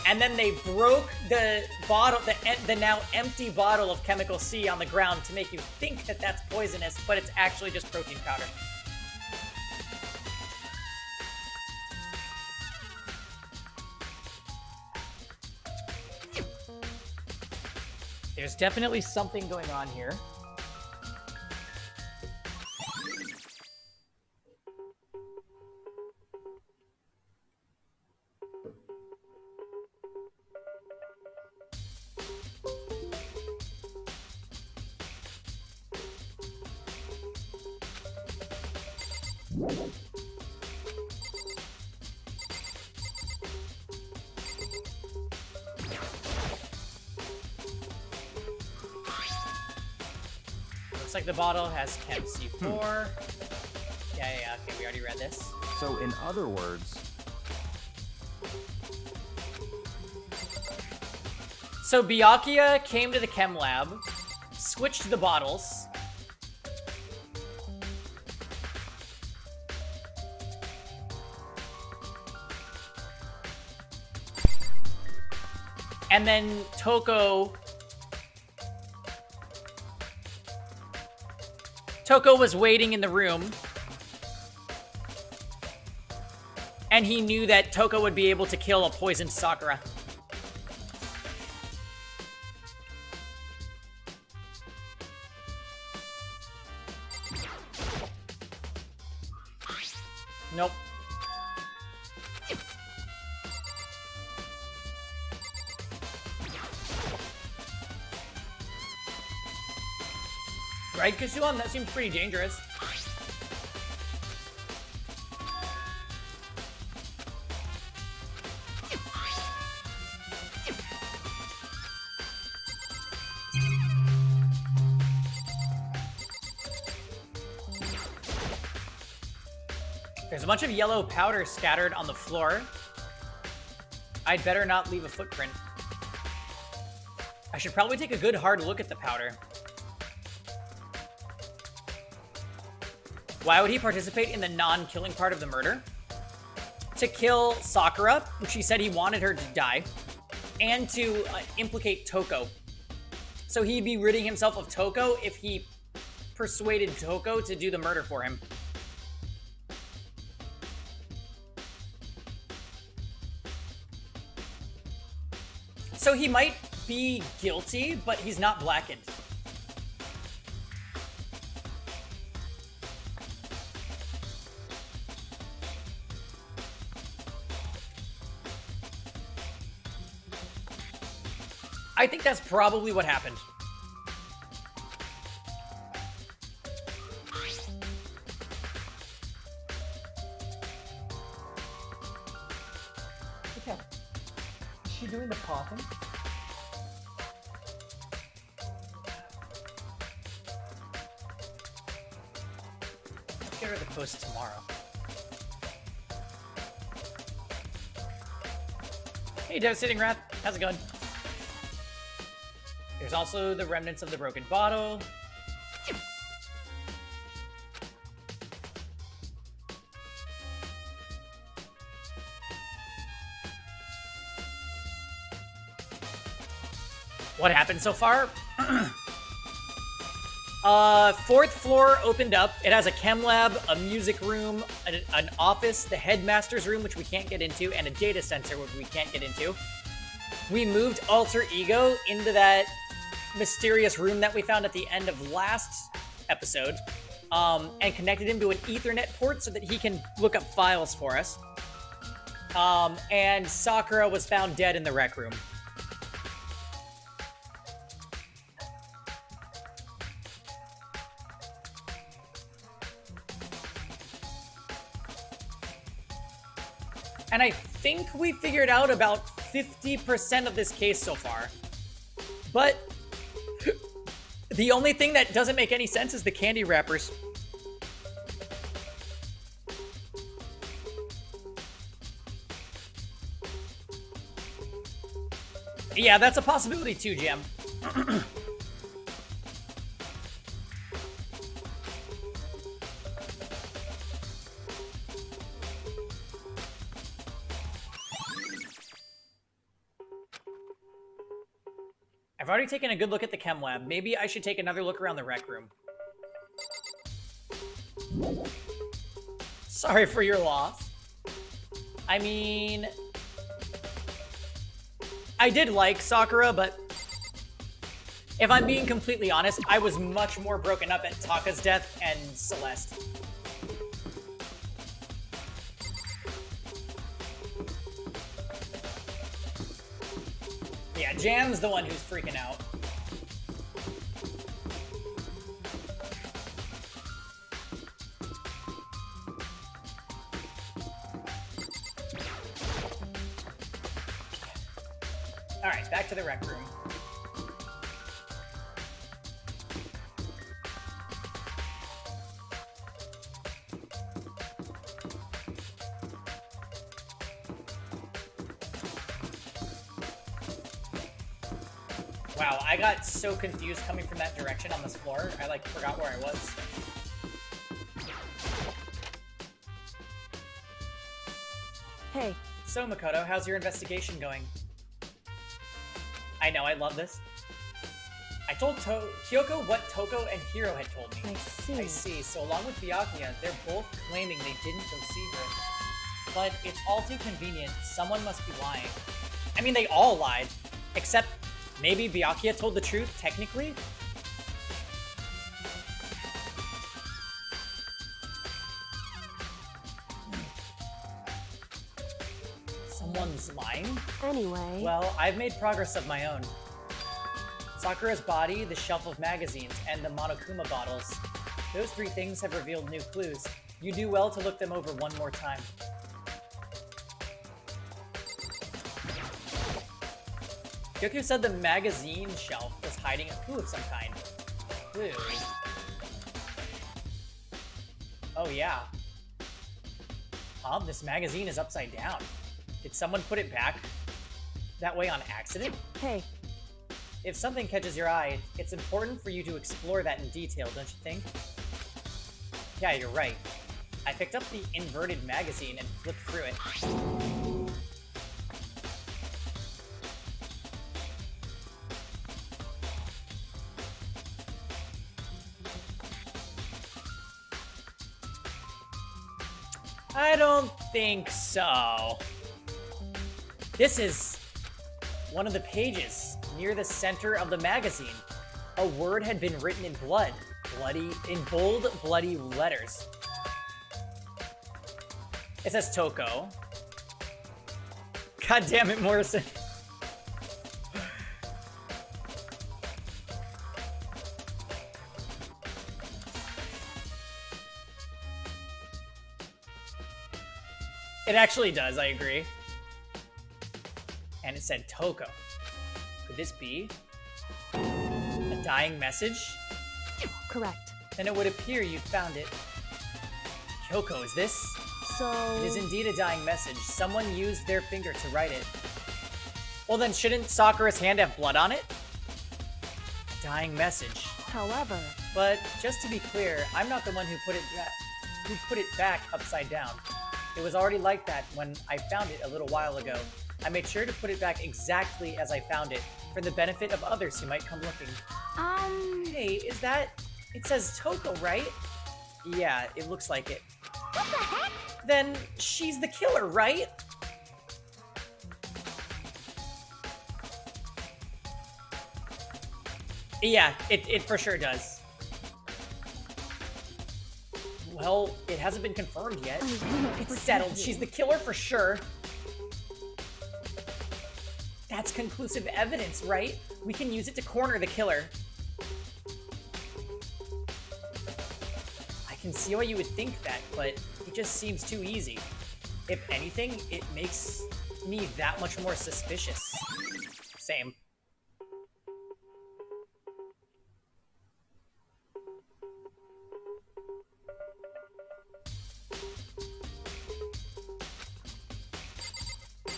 And then they broke the bottle, the now empty bottle of chemical C on the ground to make you think that that's poisonous, but it's actually just protein powder. There's definitely something going on here. like the bottle has Chem C4. Yeah, okay, we already read this. So in other words... So Byakuya came to the chem lab, switched the bottles. And then Toko was waiting in the room. And he knew that Toko would be able to kill a poisoned Sakura. Nope. Right, Kasuan? That seems pretty dangerous. There's a bunch of yellow powder scattered on the floor. I'd better not leave a footprint. I should probably take a good hard look at the powder. Why would he participate in the non-killing part of the murder? To kill Sakura, which he said he wanted her to die, and to implicate Toko. So he'd be ridding himself of Toko if he persuaded Toko to do the murder for him. So he might be guilty, but he's not blackened. I think that's probably what happened. Okay. Is she doing the coughing? Get her the post tomorrow. Hey, Devastating Wrath. How's it going? There's also the remnants of the broken bottle. What happened so far? Fourth floor opened up. It has a chem lab, a music room, an office, the headmaster's room, which we can't get into, and a data center, which we can't get into. We moved Alter Ego into that mysterious room that we found at the end of last episode, and connected him to an Ethernet port so that he can look up files for us. And Sakura was found dead in the rec room. And I think we figured out about 50% of this case so far. But the only thing that doesn't make any sense is the candy wrappers. Yeah, that's a possibility too, Jam. I've already taken a good look at the chem lab. Maybe I should take another look around the rec room. Sorry for your loss. I mean, I did like Sakura, but if I'm being completely honest, I was much more broken up at Taka's death and Celeste. Yeah, Jam's the one who's freaking out. Alright, back to the rec room. Wow, I got so confused coming from that direction on this floor. I like forgot where I was. Hey. So Makoto, how's your investigation going? I know, I love this. I told Kyoko what Toko and Hiro had told me. I see. I see. So along with Byakuya, they're both claiming they didn't go see her. But it's all too convenient. Someone must be lying. I mean, they all lied. Except maybe Byakuya told the truth, technically? Someone's lying? Anyway... Well, I've made progress of my own. Sakura's body, the shelf of magazines, and the Monokuma bottles. Those three things have revealed new clues. You do well to look them over one more time. Kyoku said the magazine shelf was hiding a clue of some kind. Clue? Oh yeah. This magazine is upside down. Did someone put it back that way on accident? Hey. If something catches your eye, it's important for you to explore that in detail, don't you think? Yeah, you're right. I picked up the inverted magazine and flipped through it. I don't think so. This is one of the pages near the center of the magazine. A word had been written in in bold, bloody letters. It says Toko. God damn it, Morrison. It actually does, I agree. And it said Toko. Could this be a dying message? Correct. Then it would appear you found it. Kyoko, is this? So... It is indeed a dying message. Someone used their finger to write it. Well then, shouldn't Sakura's hand have blood on it? A dying message. However... But just to be clear, I'm not the one who put it back upside down. It was already like that when I found it a little while ago. I made sure to put it back exactly as I found it, for the benefit of others who might come looking. Hey, is that... It says Toko, right? Yeah, it looks like it. What the heck? Then she's the killer, right? Yeah, it for sure does. Well, it hasn't been confirmed yet. It's settled. She's the killer for sure. That's conclusive evidence, right? We can use it to corner the killer. I can see why you would think that, but it just seems too easy. If anything, it makes me that much more suspicious. Same.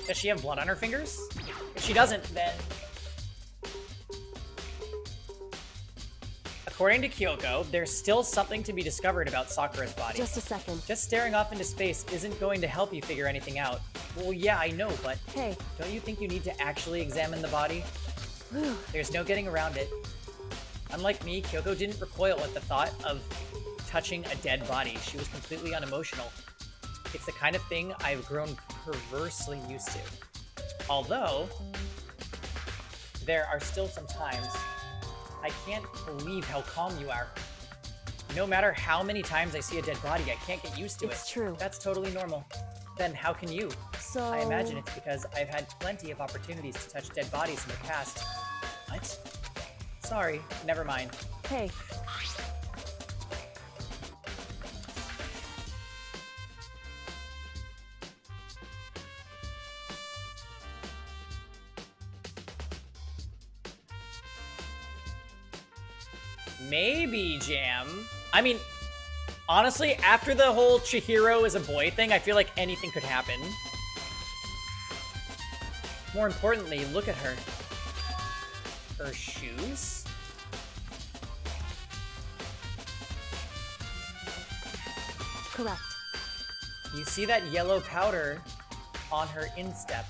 Does she have blood on her fingers? If she doesn't, then... According to Kyoko, there's still something to be discovered about Sakura's body. Just a second. Just staring off into space isn't going to help you figure anything out. Well, yeah, I know, but... Hey. Don't you think you need to actually examine the body? There's no getting around it. Unlike me, Kyoko didn't recoil at the thought of touching a dead body. She was completely unemotional. It's the kind of thing I've grown perversely used to. Although, there are still some times I can't believe how calm you are. No matter how many times I see a dead body, I can't get used to it. It's true. That's totally normal. Then how can you? So... I imagine it's because I've had plenty of opportunities to touch dead bodies in the past. What? Sorry, never mind. Hey. Maybe, Jam. I mean, honestly, after the whole Chihiro is a boy thing, I feel like anything could happen. More importantly, look at her. her shoes? Correct. You see that yellow powder on her instep.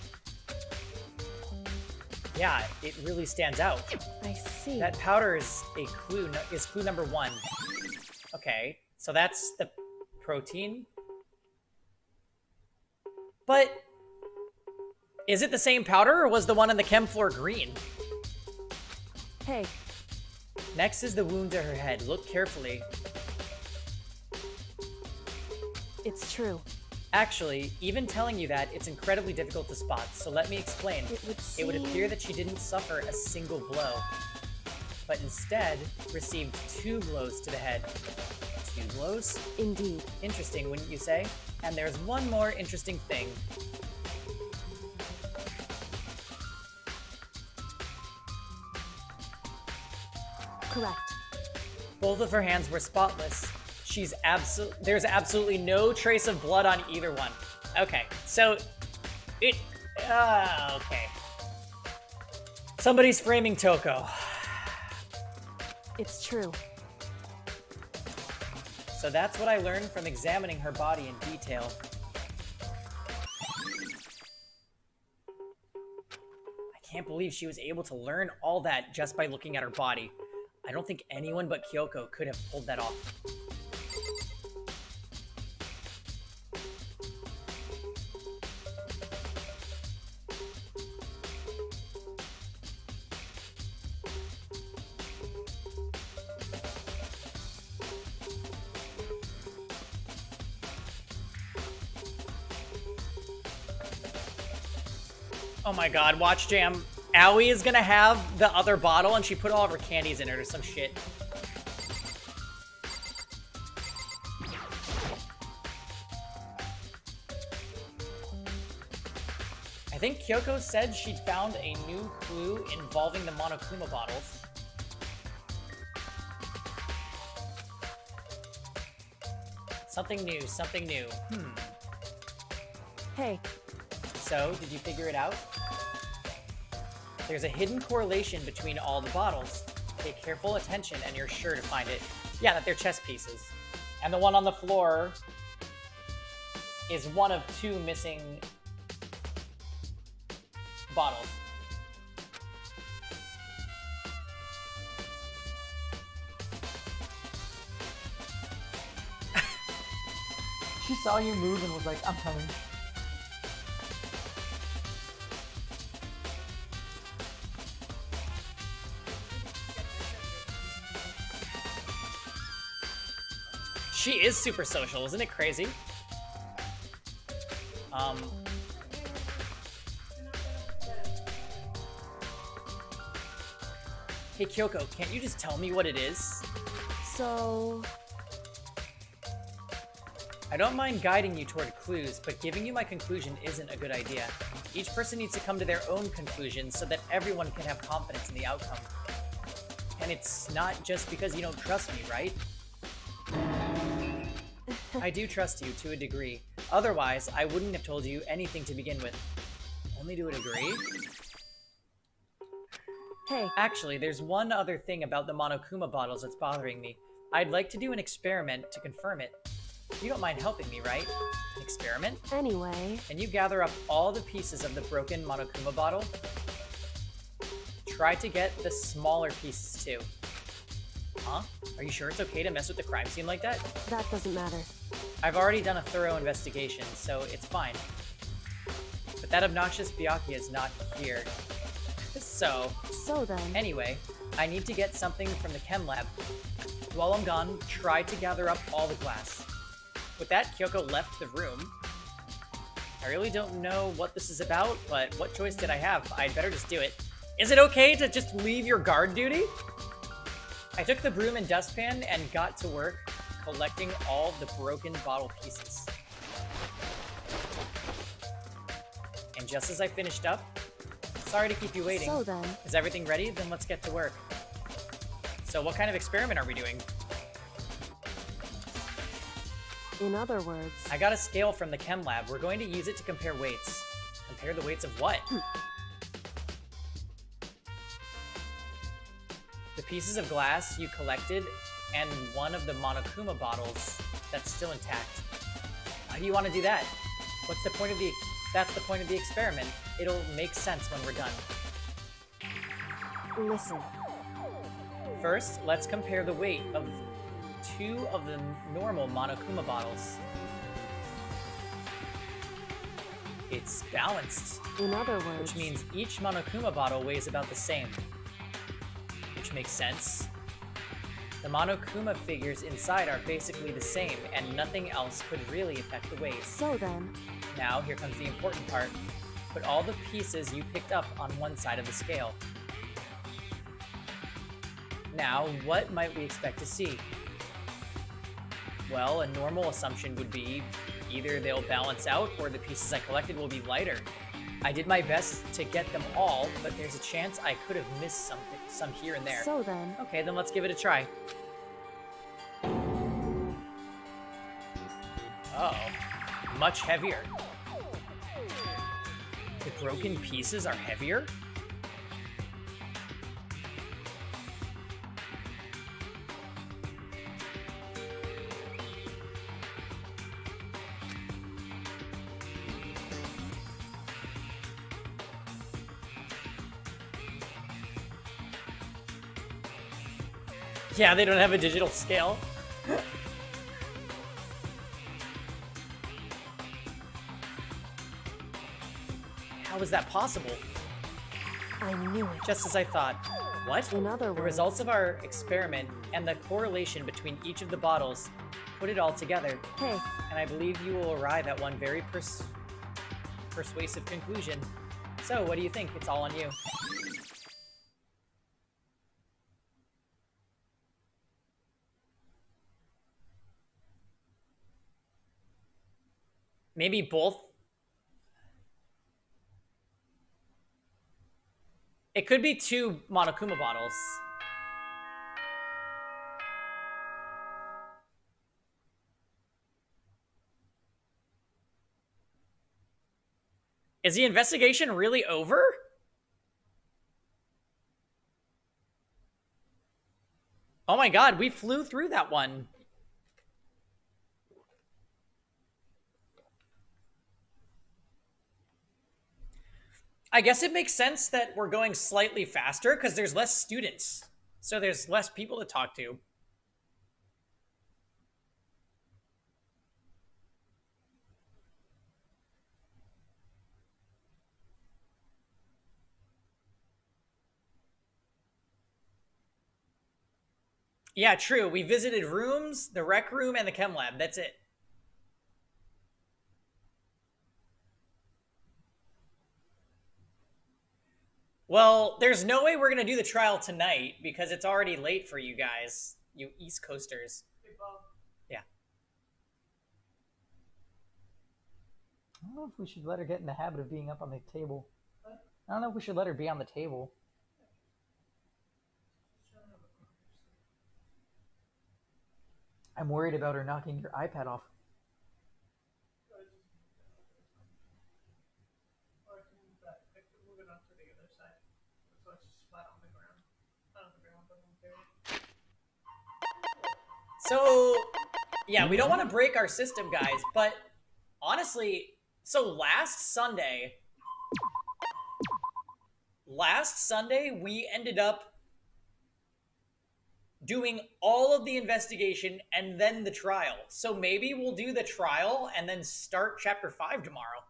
Yeah, it really stands out. I see. That powder is a clue, is clue number 1. Okay, so that's the protein. But is it the same powder, or was the one on the chem floor green? Hey. Next is the wound to her head. Look carefully. It's true. Actually, even telling you that, it's incredibly difficult to spot, so let me explain. It would appear that she didn't suffer a single blow, but instead received 2 blows to the head. 2 blows? Indeed. Interesting, wouldn't you say? And there's one more interesting thing. Correct. Both of her hands were spotless. There's absolutely no trace of blood on either one. Okay, so okay. Somebody's framing Toko. It's true. So that's what I learned from examining her body in detail. I can't believe she was able to learn all that just by looking at her body. I don't think anyone but Kyoko could have pulled that off. Oh my god, watch Jam. Aoi is gonna have the other bottle and she put all of her candies in it or some shit. I think Kyoko said she'd found a new clue involving the Monokuma bottles. Something new, something new. Hey. So, did you figure it out? There's a hidden correlation between all the bottles. Pay careful attention and you're sure to find it. Yeah, that they're chess pieces. And the one on the floor is one of 2 missing bottles. She saw you move and was like, I'm coming. She is super social, isn't it crazy? Hey Kyoko, can't you just tell me what it is? So... I don't mind guiding you toward clues, but giving you my conclusion isn't a good idea. Each person needs to come to their own conclusion so that everyone can have confidence in the outcome. And it's not just because you don't trust me, right? I do trust you to a degree. Otherwise, I wouldn't have told you anything to begin with. Only to a degree? Hey. Actually, there's one other thing about the Monokuma bottles that's bothering me. I'd like to do an experiment to confirm it. You don't mind helping me, right? An experiment? Anyway... Can you gather up all the pieces of the broken Monokuma bottle? Try to get the smaller pieces, too. Huh? Are you sure it's okay to mess with the crime scene like that? That doesn't matter. I've already done a thorough investigation, so it's fine. But that obnoxious Byakuya is not here. So then... Anyway, I need to get something from the chem lab. While I'm gone, try to gather up all the glass. With that, Kyoko left the room. I really don't know what this is about, but what choice did I have? I'd better just do it. Is it okay to just leave your guard duty? I took the broom and dustpan and got to work collecting all the broken bottle pieces. And just as I finished up, sorry to keep you waiting. So then... Is everything ready? Then let's get to work. So what kind of experiment are we doing? In other words... I got a scale from the chem lab. We're going to use it to compare weights. Compare the weights of what? the pieces of glass you collected, and one of the Monokuma bottles that's still intact. Why do you want to do that? What's the point of the... That's the point of the experiment. It'll make sense when we're done. Listen. First, let's compare the weight of 2 of the normal Monokuma bottles. It's balanced. In other words... Which means each Monokuma bottle weighs about the same. Which makes sense. The Monokuma figures inside are basically the same, and nothing else could really affect the weight. So then... Now, here comes the important part. Put all the pieces you picked up on one side of the scale. Now, what might we expect to see? Well, a normal assumption would be either they'll balance out or the pieces I collected will be lighter. I did my best to get them all, but there's a chance I could have missed some here and there. So then... Okay, then let's give it a try. Uh-oh. Much heavier. The broken pieces are heavier? Yeah, they don't have a digital scale. How is that possible? I knew it. Just as I thought. What? In other The words... results of our experiment and the correlation between each of the bottles, put it all together. Hey. And I believe you will arrive at one very persuasive conclusion. So, what do you think? It's all on you. Maybe both. It could be 2 Monokuma bottles. Is the investigation really over? Oh my god, we flew through that one. I guess it makes sense that we're going slightly faster because there's less students. So there's less people to talk to. Yeah, true. We visited rooms, the rec room, and the chem lab. That's it. Well, there's no way we're going to do the trial tonight because it's already late for you guys, you East Coasters. Yeah. I don't know if we should let her get in the habit of being up on the table. I don't know if we should let her be on the table. I'm worried about her knocking your iPad off. So, yeah, we don't want to break our system, guys, but honestly, so last Sunday, we ended up doing all of the investigation and then the trial. So maybe we'll do the trial and then start Chapter 5 tomorrow.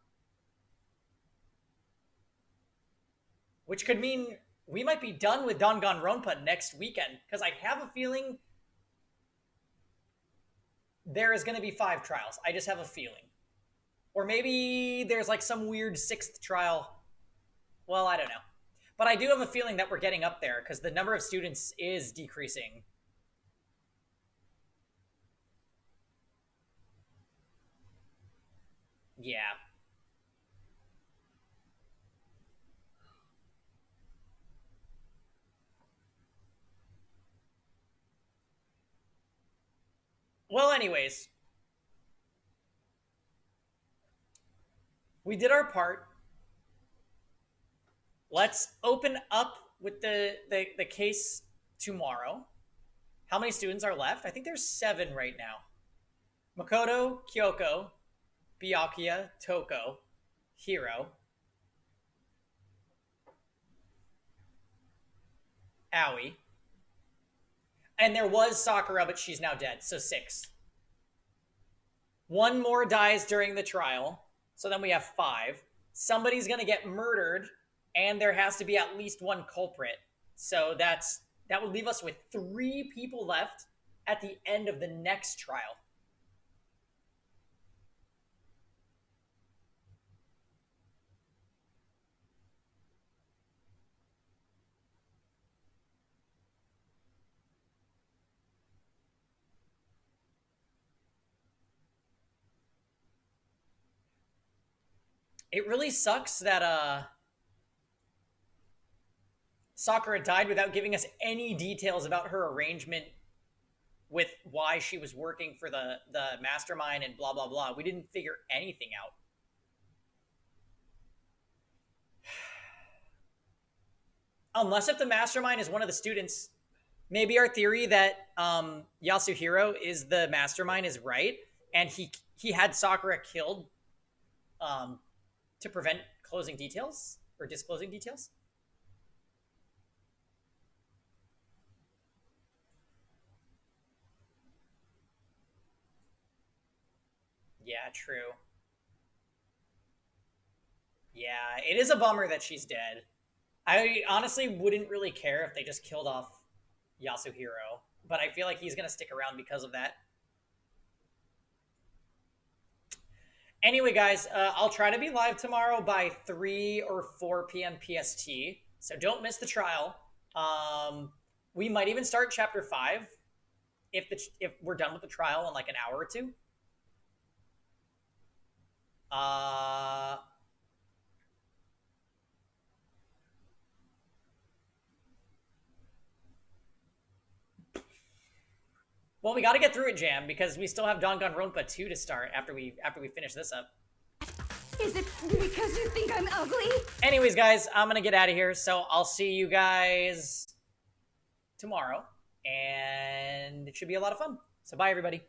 Which could mean we might be done with Danganronpa next weekend, because I have a feeling there is going to be 5 trials. I just have a feeling. Or maybe there's like some weird 6th trial. Well, I don't know. But I do have a feeling that we're getting up there because the number of students is decreasing. Yeah. Well, anyways. We did our part. Let's open up with the case tomorrow. How many students are left? I think there's 7 right now. Makoto, Kyoko, Byakuya, Toko, Hiro, Aoi. And there was Sakura, but she's now dead, so 6. 1 more dies during the trial, so then we have 5. Somebody's going to get murdered, and there has to be at least 1 culprit. So that would leave us with 3 people left at the end of the next trial. It really sucks that Sakura died without giving us any details about her arrangement with why she was working for the mastermind and blah, blah, blah. We didn't figure anything out. Unless if the mastermind is one of the students, maybe our theory that Yasuhiro is the mastermind is right, and he had Sakura killed to prevent closing details or disclosing details. Yeah, true. Yeah, it is a bummer that she's dead. I honestly wouldn't really care if they just killed off Yasuhiro, but I feel like he's going to stick around because of that. Anyway, guys, I'll try to be live tomorrow by 3 or 4 p.m. PST, so don't miss the trial. We might even start Chapter 5 if we're done with the trial in like an hour or 2. Well, we got to get through it, Jam, because we still have Danganronpa 2 to start after we finish this up. Is it because you think I'm ugly? Anyways, guys, I'm gonna get out of here, so I'll see you guys tomorrow, and it should be a lot of fun. So bye, everybody.